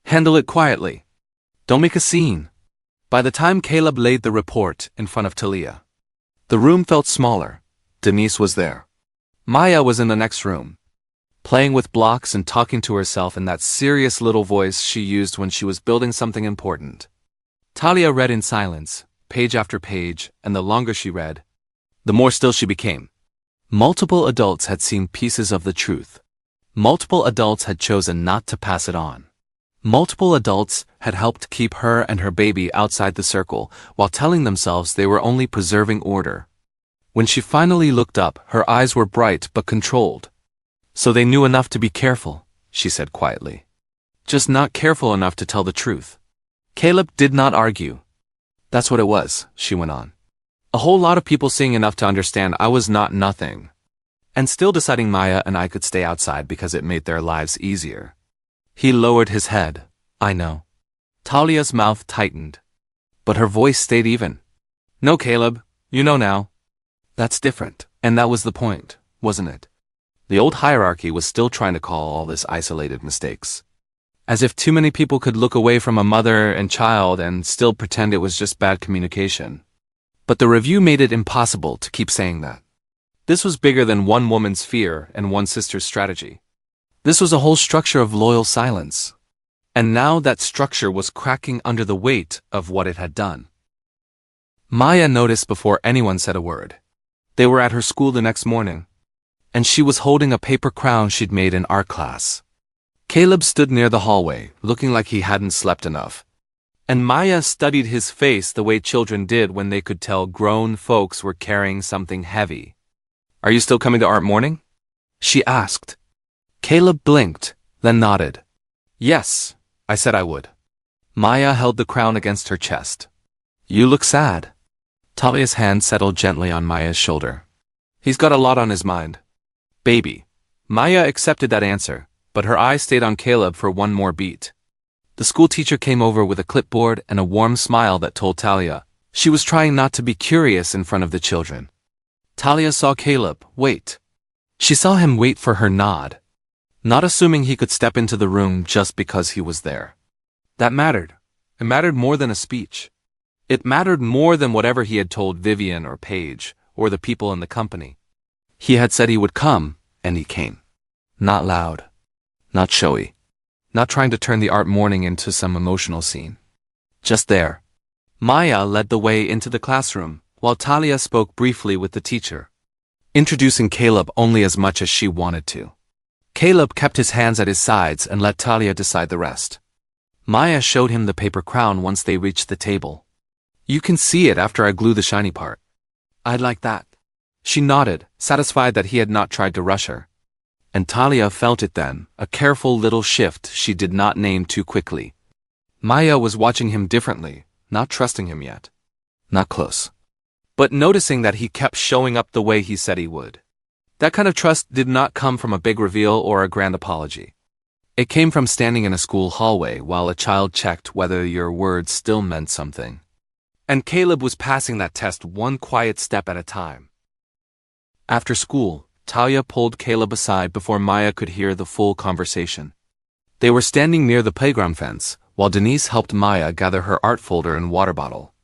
Handle it quietly. Don't make a scene. By the time Caleb laid the report in front of Talia, the room felt smaller. Denise was there. Maya was in the next room, playing with blocks and talking to herself in that serious little voice she used when she was building something important. Talia read in silence, page after page, and the longer she read, the more still she became. Multiple adults had seen pieces of the truth. Multiple adults had chosen not to pass it on. Multiple adults had helped keep her and her baby outside the circle while telling themselves they were only preserving order. When she finally looked up, her eyes were bright but controlled. So they knew enough to be careful, she said quietly. Just not careful enough to tell the truth. Caleb did not argue. That's what it was, she went on. A whole lot of people seeing enough to understand I was not nothing. And still deciding Maya and I could stay outside because it made their lives easier. He lowered his head. I know. Talia's mouth tightened, but her voice stayed even. No, Caleb, you know now. That's different, and that was the point, wasn't it? The old hierarchy was still trying to call all this isolated mistakes. As if too many people could look away from a mother and child and still pretend it was just bad communication. But the review made it impossible to keep saying that. This was bigger than one woman's fear and one sister's strategy. This was a whole structure of loyal silence. And now that structure was cracking under the weight of what it had done. Maya noticed before anyone said a word. They were at her school the next morning, and she was holding a paper crown she'd made in art class. Caleb stood near the hallway, looking like he hadn't slept enough. And Maya studied his face the way children did when they could tell grown folks were carrying something heavy. Are you still coming to art morning? She asked. Caleb blinked, then nodded. Yes, I said I would. Maya held the crown against her chest. You look sad. Talia's hand settled gently on Maya's shoulder. He's got a lot on his mind. Baby. Maya accepted that answer, but her eyes stayed on Caleb for one more beat. The school teacher came over with a clipboard and a warm smile that told Talia She was trying not to be curious in front of the children. Talia saw Caleb wait. She saw him wait for her nod, not assuming he could step into the room just because he was there. That mattered. It mattered more than a speech. It mattered more than whatever he had told Vivian or Paige or the people in the company. He had said he would come, and he came. Not loud. Not showy. Not trying to turn the art morning into some emotional scene. Just there. Maya led the way into the classroom, while Talia spoke briefly with the teacher, introducing Caleb only as much as she wanted to. Caleb kept his hands at his sides and let Talia decide the rest. Maya showed him the paper crown once they reached the table. You can see it after I glue the shiny part. I'd like that. She nodded, satisfied that he had not tried to rush her. And Talia felt it then, a careful little shift she did not name too quickly. Maya was watching him differently, not trusting him yet. Not close. But noticing that he kept showing up the way he said he would. That kind of trust did not come from a big reveal or a grand apology. It came from standing in a school hallway while a child checked whether your words still meant something. And Caleb was passing that test one quiet step at a time. After school, Talia pulled Caleb aside before Maya could hear the full conversation. They were standing near the playground fence, while Denise helped Maya gather her art folder and water bottle.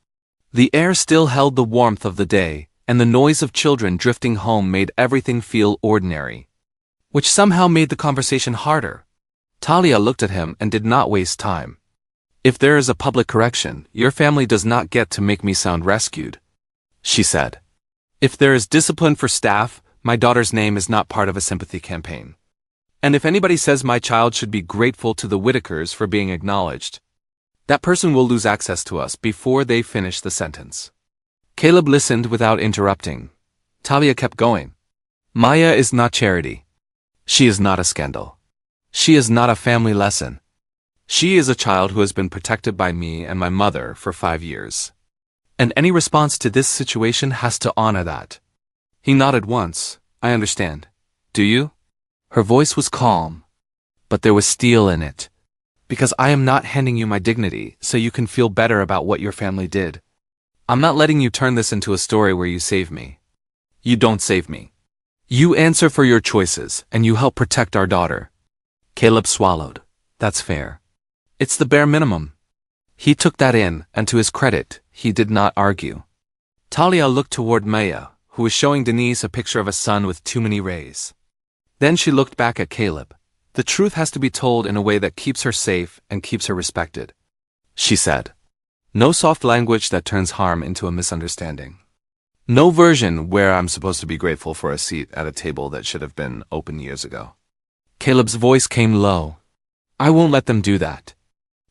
The air still held the warmth of the day, and the noise of children drifting home made everything feel ordinary, which somehow made the conversation harder. Talia looked at him and did not waste time. If there is a public correction, your family does not get to make me sound rescued, she said. If there is discipline for staff, my daughter's name is not part of a sympathy campaign. And if anybody says my child should be grateful to the Whitakers for being acknowledged, that person will lose access to us before they finish the sentence. Caleb listened without interrupting. Talia kept going. Maya is not charity. She is not a scandal. She is not a family lesson. She is a child who has been protected by me and my mother for 5 years. And any response to this situation has to honor that. He nodded once. I understand. Do you? Her voice was calm, but there was steel in it. Because I am not handing you my dignity so you can feel better about what your family did. I'm not letting you turn this into a story where you save me. You don't save me. You answer for your choices, and you help protect our daughter. Caleb swallowed. That's fair. It's the bare minimum. He took that in, and to his credit, he did not argue. Talia looked toward Maya, who was showing Denise a picture of a sun with too many rays. Then she looked back at Caleb. The truth has to be told in a way that keeps her safe and keeps her respected, she said. No soft language that turns harm into a misunderstanding. No version where I'm supposed to be grateful for a seat at a table that should have been open years ago. Caleb's voice came low. I won't let them do that.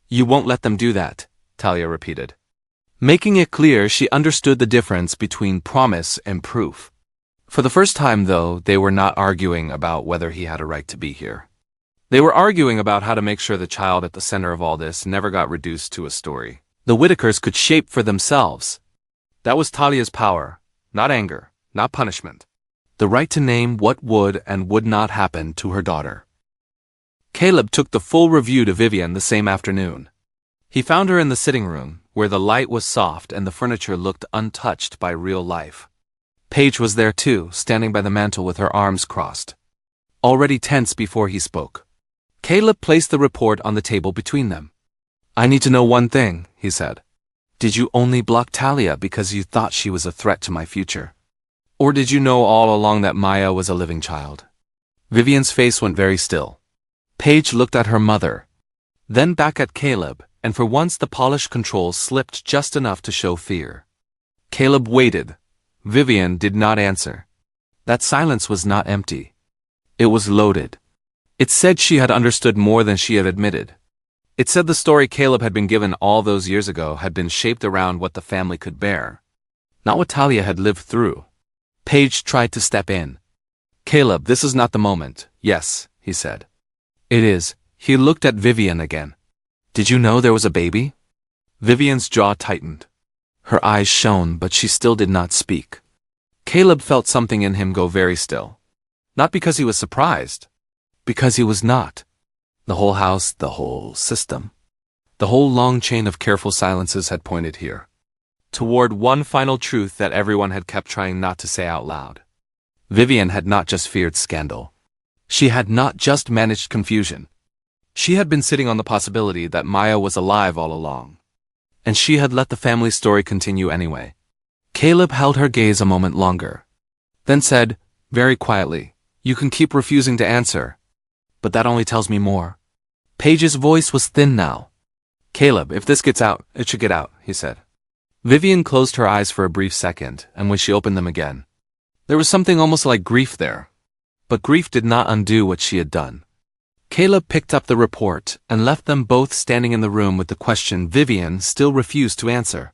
You won't let them do that, Talia repeated. Making it clear she understood the difference between promise and proof. For the first time, though, they were not arguing about whether he had a right to be here. They were arguing about how to make sure the child at the center of all this never got reduced to a story the Whitakers could shape for themselves. That was Talia's power, not anger, not punishment. The right to name what would and would not happen to her daughter. Caleb took the full review to Vivian the same afternoon. He found her in the sitting room, where the light was soft and the furniture looked untouched by real life. Paige was there too, standing by the mantel with her arms crossed, already tense before he spoke. Caleb placed the report on the table between them. I need to know one thing, he said. Did you only block Talia because you thought she was a threat to my future? Or did you know all along that Maya was a living child? Vivian's face went very still. Paige looked at her mother, then back at Caleb, and for once the polished control slipped just enough to show fear. Caleb waited. Vivian did not answer. That silence was not empty. It was loaded. It said she had understood more than she had admitted. It said the story Caleb had been given all those years ago had been shaped around what the family could bear, not what Talia had lived through. Paige tried to step in. Caleb, this is not the moment. Yes, he said. It is. He looked at Vivian again. Did you know there was a baby? Vivian's jaw tightened. Her eyes shone, but she still did not speak. Caleb felt something in him go very still. Not because he was surprised. Because he was not. The whole house, the whole system, the whole long chain of careful silences had pointed here. toward one final truth that everyone had kept trying not to say out loud. Vivian had not just feared scandal. She had not just managed confusion. She had been sitting on the possibility that Maya was alive all along. And she had let the family story continue anyway. Caleb held her gaze a moment longer, then said, very quietly, "You can keep refusing to answer, but that only tells me more." Paige's voice was thin now. "Caleb, if this gets out, it should get out," he said. Vivian closed her eyes for a brief second, and when she opened them again, there was something almost like grief there. But grief did not undo what she had done. Caleb picked up the report and left them both standing in the room with the question Vivian still refused to answer.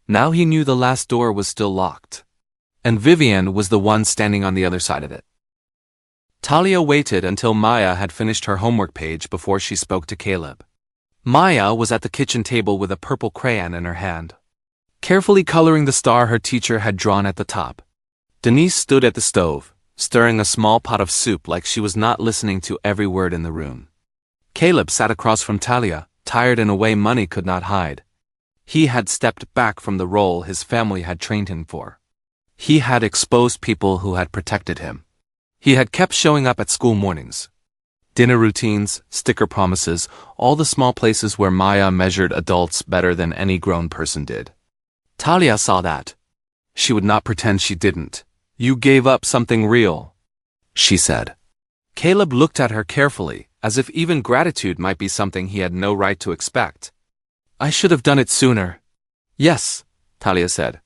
Now he knew the last door was still locked, and Vivian was the one standing on the other side of it. Talia waited until Maya had finished her homework page before she spoke to Caleb. Maya was at the kitchen table with a purple crayon in her hand, carefully coloring the star her teacher had drawn at the top. Denise stood at the stove, stirring a small pot of soup like she was not listening to every word in the room. Caleb sat across from Talia, tired in a way money could not hide. He had stepped back from the role his family had trained him for. He had exposed people who had protected him. He had kept showing up at school mornings. Dinner routines, sticker promises, all the small places where Maya measured adults better than any grown person did. Talia saw that. She would not pretend she didn't. "You gave up something real," she said. Caleb looked at her carefully, as if even gratitude might be something he had no right to expect. "I should have done it sooner." "Yes," Talia said.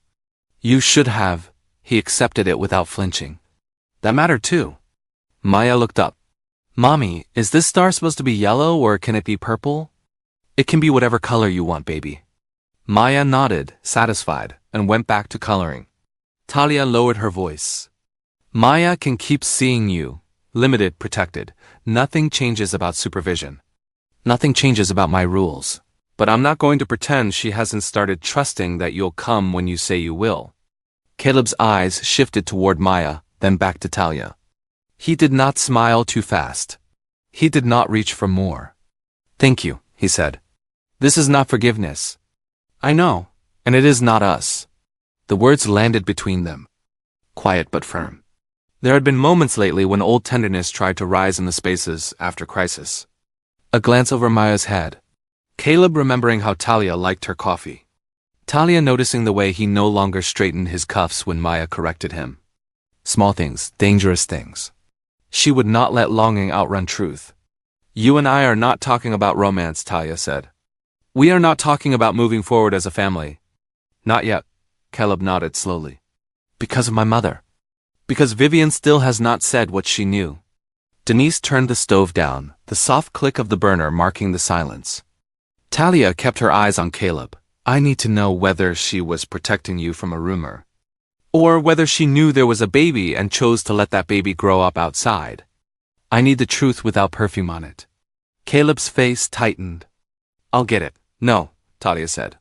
"You should have." He accepted it without flinching. "That mattered too." Maya looked up. "Mommy, is this star supposed to be yellow or can it be purple?" "It can be whatever color you want, baby." Maya nodded, satisfied, and went back to coloring. Talia lowered her voice. "Maya can keep seeing you, limited, protected. Nothing changes about supervision. Nothing changes about my rules. But I'm not going to pretend she hasn't started trusting that you'll come when you say you will." Caleb's eyes shifted toward Maya, then back to Talia. He did not smile too fast. He did not reach for more. "Thank you," he said. "This is not forgiveness." "I know, and it is not us." The words landed between them, quiet but firm. There had been moments lately when old tenderness tried to rise in the spaces after crisis. A glance over Maya's head. Caleb remembering how Talia liked her coffee. Talia noticing the way he no longer straightened his cuffs when Maya corrected him. Small things, dangerous things. She would not let longing outrun truth. "You and I are not talking about romance," Talia said. "We are not talking about moving forward as a family." "Not yet," Caleb nodded slowly. "Because of my mother. Because Vivian still has not said what she knew." Denise turned the stove down, the soft click of the burner marking the silence. Talia kept her eyes on Caleb. "I need to know whether she was protecting you from a rumor, or whether she knew there was a baby and chose to let that baby grow up outside. I need the truth without perfume on it." Caleb's face tightened. "I'll get it." "No," Talia said.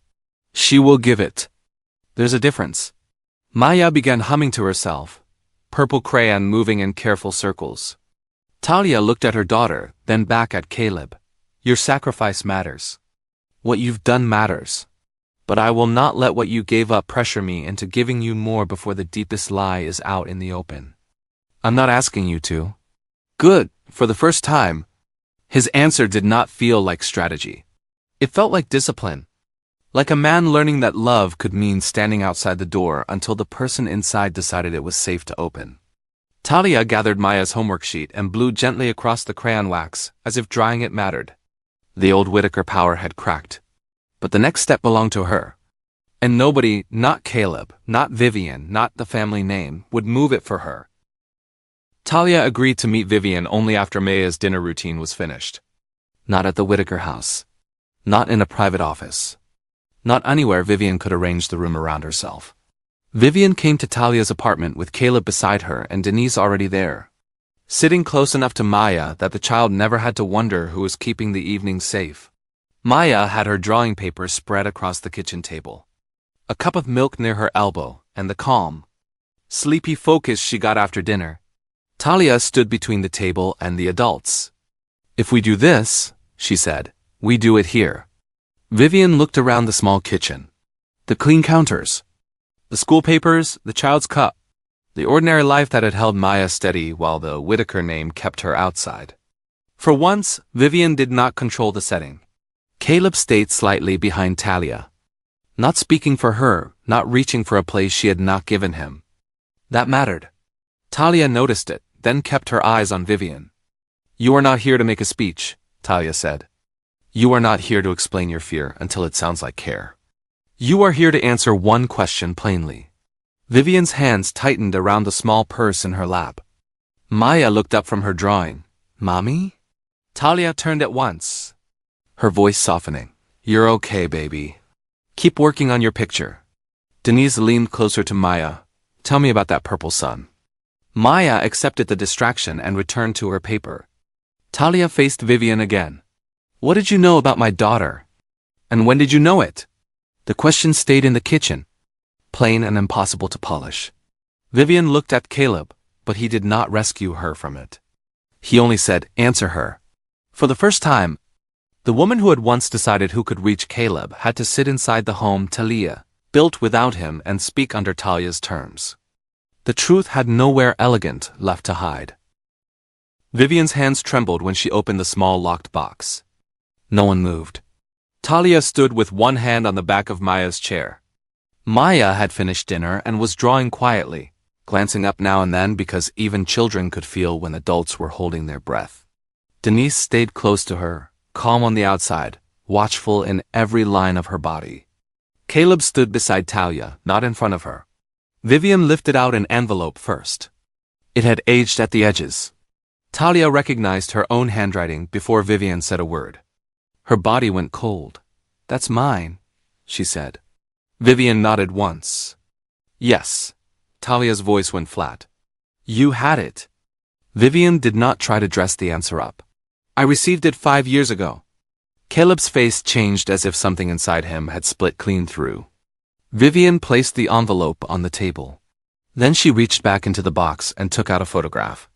"She will give it. There's a difference." Maya began humming to herself, purple crayon moving in careful circles. Talia looked at her daughter, then back at Caleb. "Your sacrifice matters. What you've done matters. But I will not let what you gave up pressure me into giving you more before the deepest lie is out in the open. I'm not asking you to." "Good," for the first time. His answer did not feel like strategy. It felt like discipline. Like a man learning that love could mean standing outside the door until the person inside decided it was safe to open. Talia gathered Maya's homework sheet and blew gently across the crayon wax, as if drying it mattered. The old Whitaker power had cracked. But the next step belonged to her. And nobody, not Caleb, not Vivian, not the family name, would move it for her. Talia agreed to meet Vivian only after Maya's dinner routine was finished. Not at the Whitaker house. Not in a private office. Not anywhere Vivian could arrange the room around herself. Vivian came to Talia's apartment with Caleb beside her and Denise already there, sitting close enough to Maya that the child never had to wonder who was keeping the evening safe. Maya had her drawing paper spread across the kitchen table, a cup of milk near her elbow, and the calm, sleepy focus she got after dinner. Talia stood between the table and the adults. "If we do this," she said, "we do it here." Vivian looked around the small kitchen. The clean counters. The school papers, the child's cup. The ordinary life that had held Maya steady while the Whitaker name kept her outside. For once, Vivian did not control the setting. Caleb stayed slightly behind Talia. Not speaking for her, not reaching for a place she had not given him. That mattered. Talia noticed it, then kept her eyes on Vivian. You are not here to make a speech, Talia said. You are not here to explain your fear until it sounds like care. You are here to answer one question plainly. Vivian's hands tightened around the small purse in her lap. Maya looked up from her drawing. Mommy? Talia turned at once, her voice softening. You're okay, baby. Keep working on your picture. Denise leaned closer to Maya. Tell me about that purple sun. Maya accepted the distraction and returned to her paper. Talia faced Vivian again. What did you know about my daughter? And when did you know it? The question stayed in the kitchen, plain and impossible to polish. Vivian looked at Caleb, but he did not rescue her from it. He only said, answer her. For the first time, the woman who had once decided who could reach Caleb had to sit inside the home Talia built without him and speak under Talia's terms. The truth had nowhere elegant left to hide. Vivian's hands trembled when she opened the small locked box. No one moved. Talia stood with one hand on the back of Maya's chair. Maya had finished dinner and was drawing quietly, glancing up now and then because even children could feel when adults were holding their breath. Denise stayed close to her, calm on the outside, watchful in every line of her body. Caleb stood beside Talia, not in front of her. Vivian lifted out an envelope first. It had aged at the edges. Talia recognized her own handwriting before Vivian said a word. Her body went cold. That's mine, she said. Vivian nodded once. Yes. Talia's voice went flat. You had it. Vivian did not try to dress the answer up. I received it 5 years ago. Caleb's face changed as if something inside him had split clean through. Vivian placed the envelope on the table. Then she reached back into the box and took out a photograph.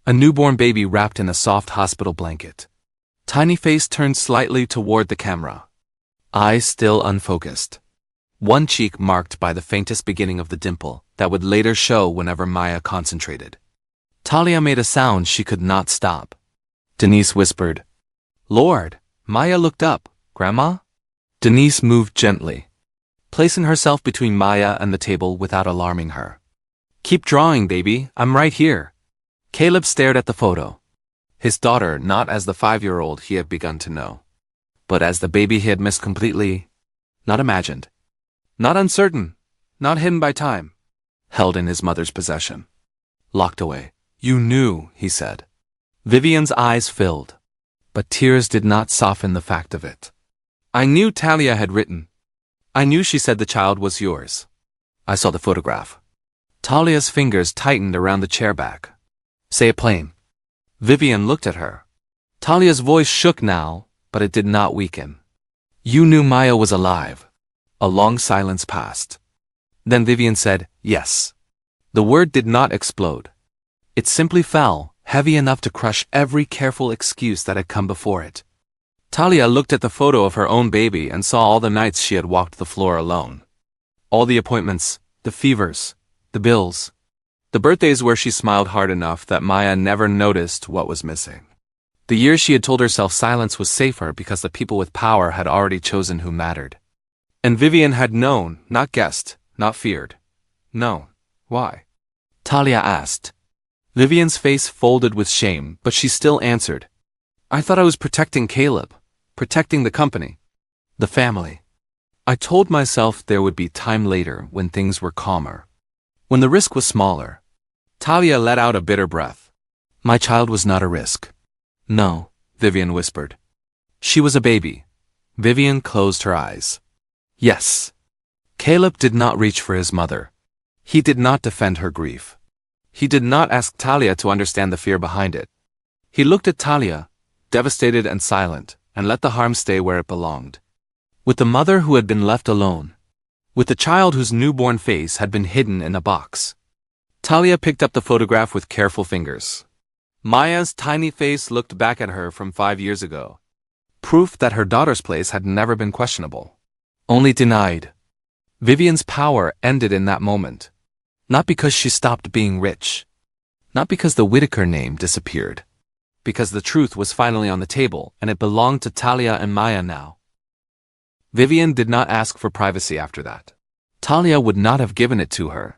A newborn baby wrapped in a soft hospital blanket. Tiny face turned slightly toward the camera. Eyes still unfocused. One cheek marked by the faintest beginning of the dimple that would later show whenever Maya concentrated. Talia made a sound she could not stop. Denise whispered, Lord. Maya looked up. Grandma? Denise moved gently, placing herself between Maya and the table without alarming her. Keep drawing, baby. I'm right here. Caleb stared at the photo. His daughter not as the 5-year-old he had begun to know, but as the baby he had missed completely, not imagined, not uncertain, not hidden by time, held in his mother's possession. Locked away. You knew, he said. Vivian's eyes filled, but tears did not soften the fact of it. I knew Talia had written. I knew she said the child was yours. I saw the photograph. Talia's fingers tightened around the chair back. Say it plain. Vivian looked at her. Talia's voice shook now, but it did not weaken. You knew Maya was alive. A long silence passed. Then Vivian said, yes. The word did not explode. It simply fell, heavy enough to crush every careful excuse that had come before it. Talia looked at the photo of her own baby and saw all the nights she had walked the floor alone. All the appointments, the fevers, the bills, the birthdays where she smiled hard enough that Maya never noticed what was missing. The years she had told herself silence was safer because the people with power had already chosen who mattered. And Vivian had known, not guessed, not feared. No. Why? Talia asked. Vivian's face folded with shame, but she still answered. I thought I was protecting Caleb, protecting the company, the family. I told myself there would be time later when things were calmer, when the risk was smaller. Talia let out a bitter breath. My child was not a risk. No, Vivian whispered. She was a baby. Vivian closed her eyes. Yes. Caleb did not reach for his mother. He did not defend her grief. He did not ask Talia to understand the fear behind it. He looked at Talia, devastated and silent, and let the harm stay where it belonged. With the mother who had been left alone. With the child whose newborn face had been hidden in a box. Talia picked up the photograph with careful fingers. Maya's tiny face looked back at her from 5 years ago. Proof that her daughter's place had never been questionable. Only denied. Vivian's power ended in that moment. Not because she stopped being rich. Not because the Whitaker name disappeared. Because the truth was finally on the table, and it belonged to Talia and Maya now. Vivian did not ask for privacy after that. Talia would not have given it to her.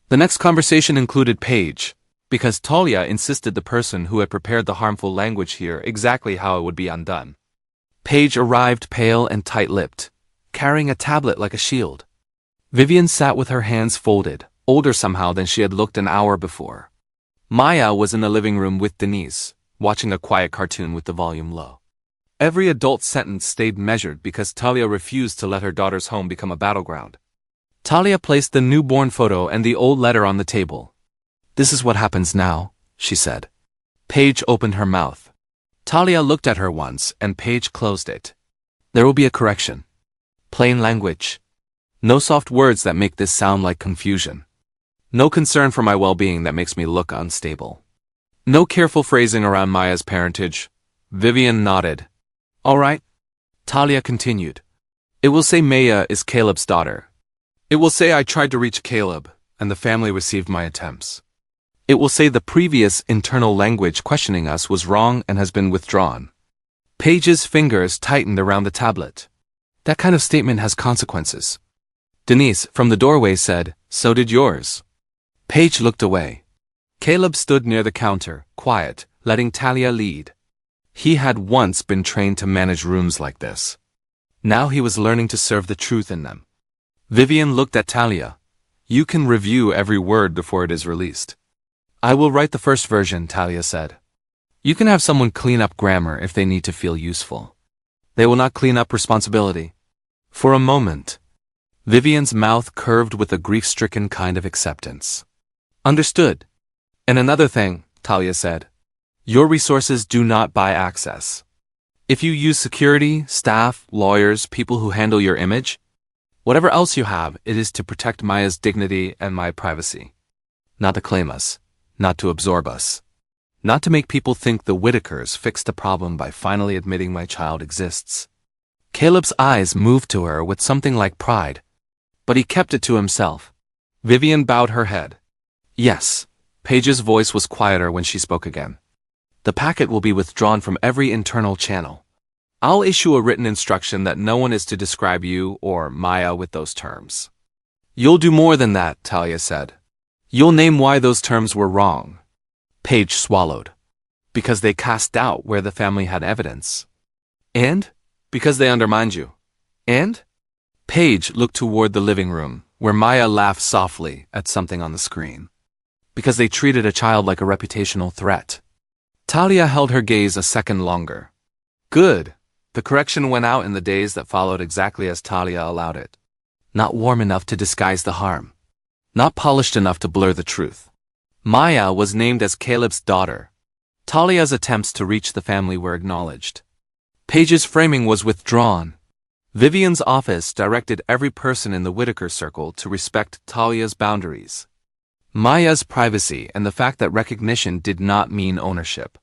The next conversation included Paige, because Talia insisted the person who had prepared the harmful language hear exactly how it would be undone. Paige arrived pale and tight-lipped, carrying a tablet like a shield. Vivian sat with her hands folded, older somehow than she had looked an hour before. Maya was in the living room with Denise, watching a quiet cartoon with the volume low. Every adult sentence stayed measured because Talia refused to let her daughter's home become a battleground. Talia placed the newborn photo and the old letter on the table. "This is what happens now," she said. Paige opened her mouth. Talia looked at her once and Paige closed it. "There will be a correction. Plain language. No soft words that make this sound like confusion. No concern for my well-being that makes me look unstable. No careful phrasing around Maya's parentage." Vivian nodded. "All right." Talia continued. "It will say Maya is Caleb's daughter. It will say I tried to reach Caleb, and the family received my attempts. It will say the previous internal language questioning us was wrong and has been withdrawn." Paige's fingers tightened around the tablet. "That kind of statement has consequences." Denise, from the doorway, said, "So did yours." Paige looked away. Caleb stood near the counter, quiet, letting Talia lead. He had once been trained to manage rooms like this. Now he was learning to serve the truth in them. Vivian looked at Talia. "You can review every word before it is released." "I will write the first version," Talia said. "You can have someone clean up grammar if they need to feel useful. They will not clean up responsibility." For a moment, Vivian's mouth curved with a grief-stricken kind of acceptance. "Understood. And another thing," Talia said. "Your resources do not buy access. If you use security, staff, lawyers, people who handle your image, whatever else you have, it is to protect Maya's dignity and my privacy. Not to claim us. Not to absorb us. Not to make people think the Whitakers fixed the problem by finally admitting my child exists." Caleb's eyes moved to her with something like pride, but he kept it to himself. Vivian bowed her head. "Yes." Paige's voice was quieter when she spoke again. "The packet will be withdrawn from every internal channel. I'll issue a written instruction that no one is to describe you or Maya with those terms." "You'll do more than that," Talia said. "You'll name why those terms were wrong." Paige swallowed. "Because they cast doubt where the family had evidence." "And?" "Because they undermined you." "And?" Paige looked toward the living room, where Maya laughed softly at something on the screen. "Because they treated a child like a reputational threat." Talia held her gaze a second longer. "Good." The correction went out in the days that followed exactly as Talia allowed it. Not warm enough to disguise the harm. Not polished enough to blur the truth. Maya was named as Caleb's daughter. Talia's attempts to reach the family were acknowledged. Paige's framing was withdrawn. Vivian's office directed every person in the Whitaker circle to respect Talia's boundaries. Maya's privacy and the fact that recognition did not mean ownership.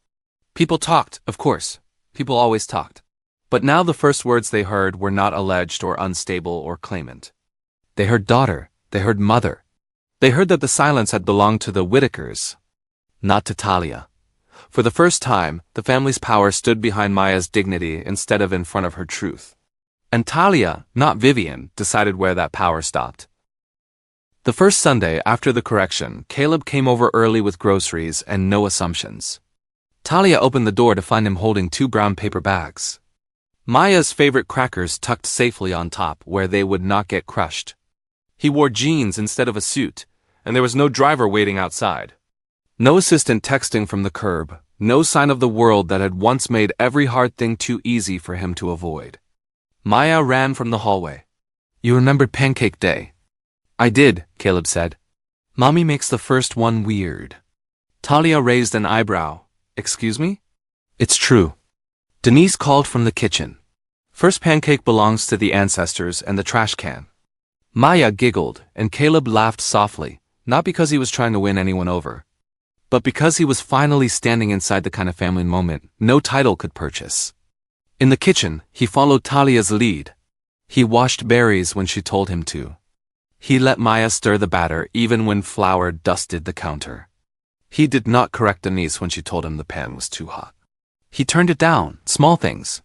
People talked, of course. People always talked. But now the first words they heard were not alleged or unstable or claimant. They heard daughter. They heard mother. They heard that the silence had belonged to the Whitakers, not to Talia. For the first time, the family's power stood behind Maya's dignity instead of in front of her truth. And Talia, not Vivian, decided where that power stopped. The first Sunday after the correction, Caleb came over early with groceries and no assumptions. Talia opened the door to find him holding 2 brown paper bags. Maya's favorite crackers tucked safely on top where they would not get crushed. He wore jeans instead of a suit, and there was no driver waiting outside. No assistant texting from the curb, no sign of the world that had once made every hard thing too easy for him to avoid. Maya ran from the hallway. "You remembered Pancake Day." "I did," Caleb said. "Mommy makes the first one weird." Talia raised an eyebrow. "Excuse me?" "It's true." Denise called from the kitchen. "First pancake belongs to the ancestors and the trash can." Maya giggled, and Caleb laughed softly, not because he was trying to win anyone over, but because he was finally standing inside the kind of family moment no title could purchase. In the kitchen, he followed Talia's lead. He washed berries when she told him to. He let Maya stir the batter even when flour dusted the counter. He did not correct Denise when she told him the pan was too hot. He turned it down, small things.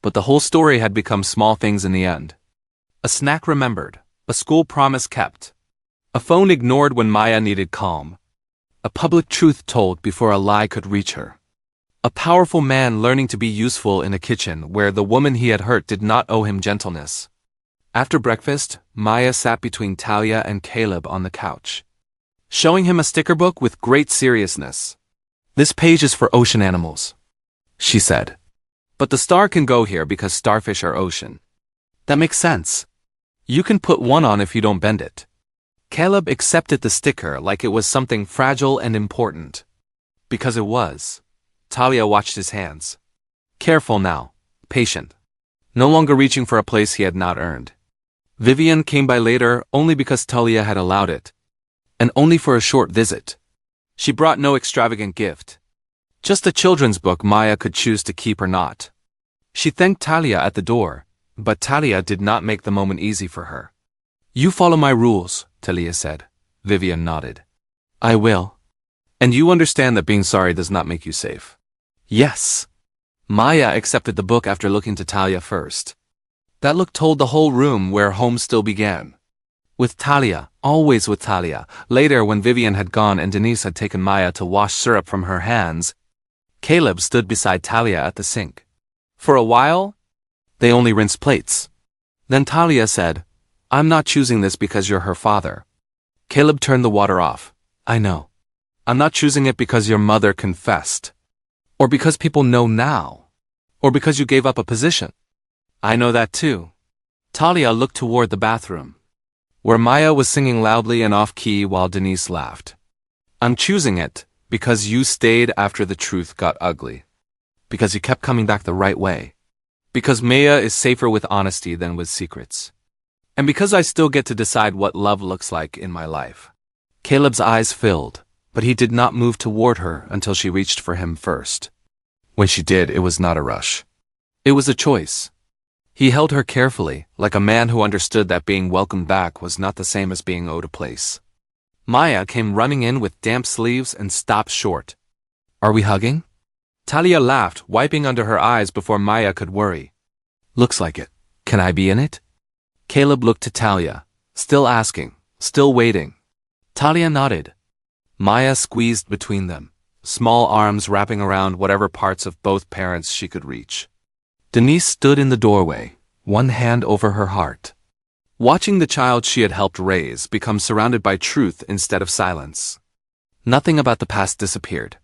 But the whole story had become small things in the end. A snack remembered, a school promise kept, a phone ignored when Maya needed calm, a public truth told before a lie could reach her. A powerful man learning to be useful in a kitchen where the woman he had hurt did not owe him gentleness. After breakfast, Maya sat between Talia and Caleb on the couch, showing him a sticker book with great seriousness. "This page is for ocean animals," she said. "But the star can go here because starfish are ocean." "That makes sense. You can put one on if you don't bend it." Caleb accepted the sticker like it was something fragile and important. Because it was. Talia watched his hands. Careful now, patient. No longer reaching for a place he had not earned. Vivian came by later only because Talia had allowed it. And only for a short visit. She brought no extravagant gift. Just a children's book Maya could choose to keep or not. She thanked Talia at the door, but Talia did not make the moment easy for her. "You follow my rules," Talia said. Vivian nodded. "I will. And you understand that being sorry does not make you safe." "Yes." Maya accepted the book after looking to Talia first. That look told the whole room where home still began. With Talia, always with Talia. Later, when Vivian had gone and Denise had taken Maya to wash syrup from her hands, Caleb stood beside Talia at the sink. For a while, they only rinsed plates. Then Talia said, "I'm not choosing this because you're her father." Caleb turned the water off. "I know. I'm not choosing it because your mother confessed. Or because people know now. Or because you gave up a position. I know that too." Talia looked toward the bathroom, where Maya was singing loudly and off-key while Denise laughed. "I'm choosing it because you stayed after the truth got ugly. Because you kept coming back the right way. Because Maya is safer with honesty than with secrets. And because I still get to decide what love looks like in my life." Caleb's eyes filled, but he did not move toward her until she reached for him first. When she did, it was not a rush. It was a choice. He held her carefully, like a man who understood that being welcomed back was not the same as being owed a place. Maya came running in with damp sleeves and stopped short. "Are we hugging?" Talia laughed, wiping under her eyes before Maya could worry. "Looks like it. Can I be in it?" Caleb looked to Talia, still asking, still waiting. Talia nodded. Maya squeezed between them, small arms wrapping around whatever parts of both parents she could reach. Denise stood in the doorway, one hand over her heart, watching the child she had helped raise become surrounded by truth instead of silence. Nothing about the past disappeared.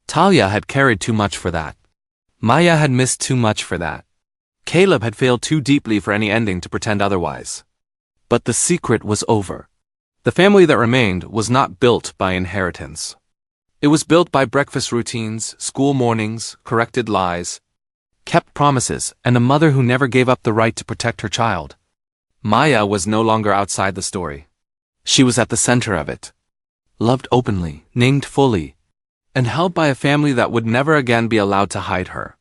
Talia had carried too much for that. Maya had missed too much for that. Caleb had failed too deeply for any ending to pretend otherwise. But the secret was over. The family that remained was not built by inheritance. It was built by breakfast routines, school mornings, corrected lies, kept promises, and a mother who never gave up the right to protect her child. Maya was no longer outside the story. She was at the center of it. Loved openly, named fully, and held by a family that would never again be allowed to hide her.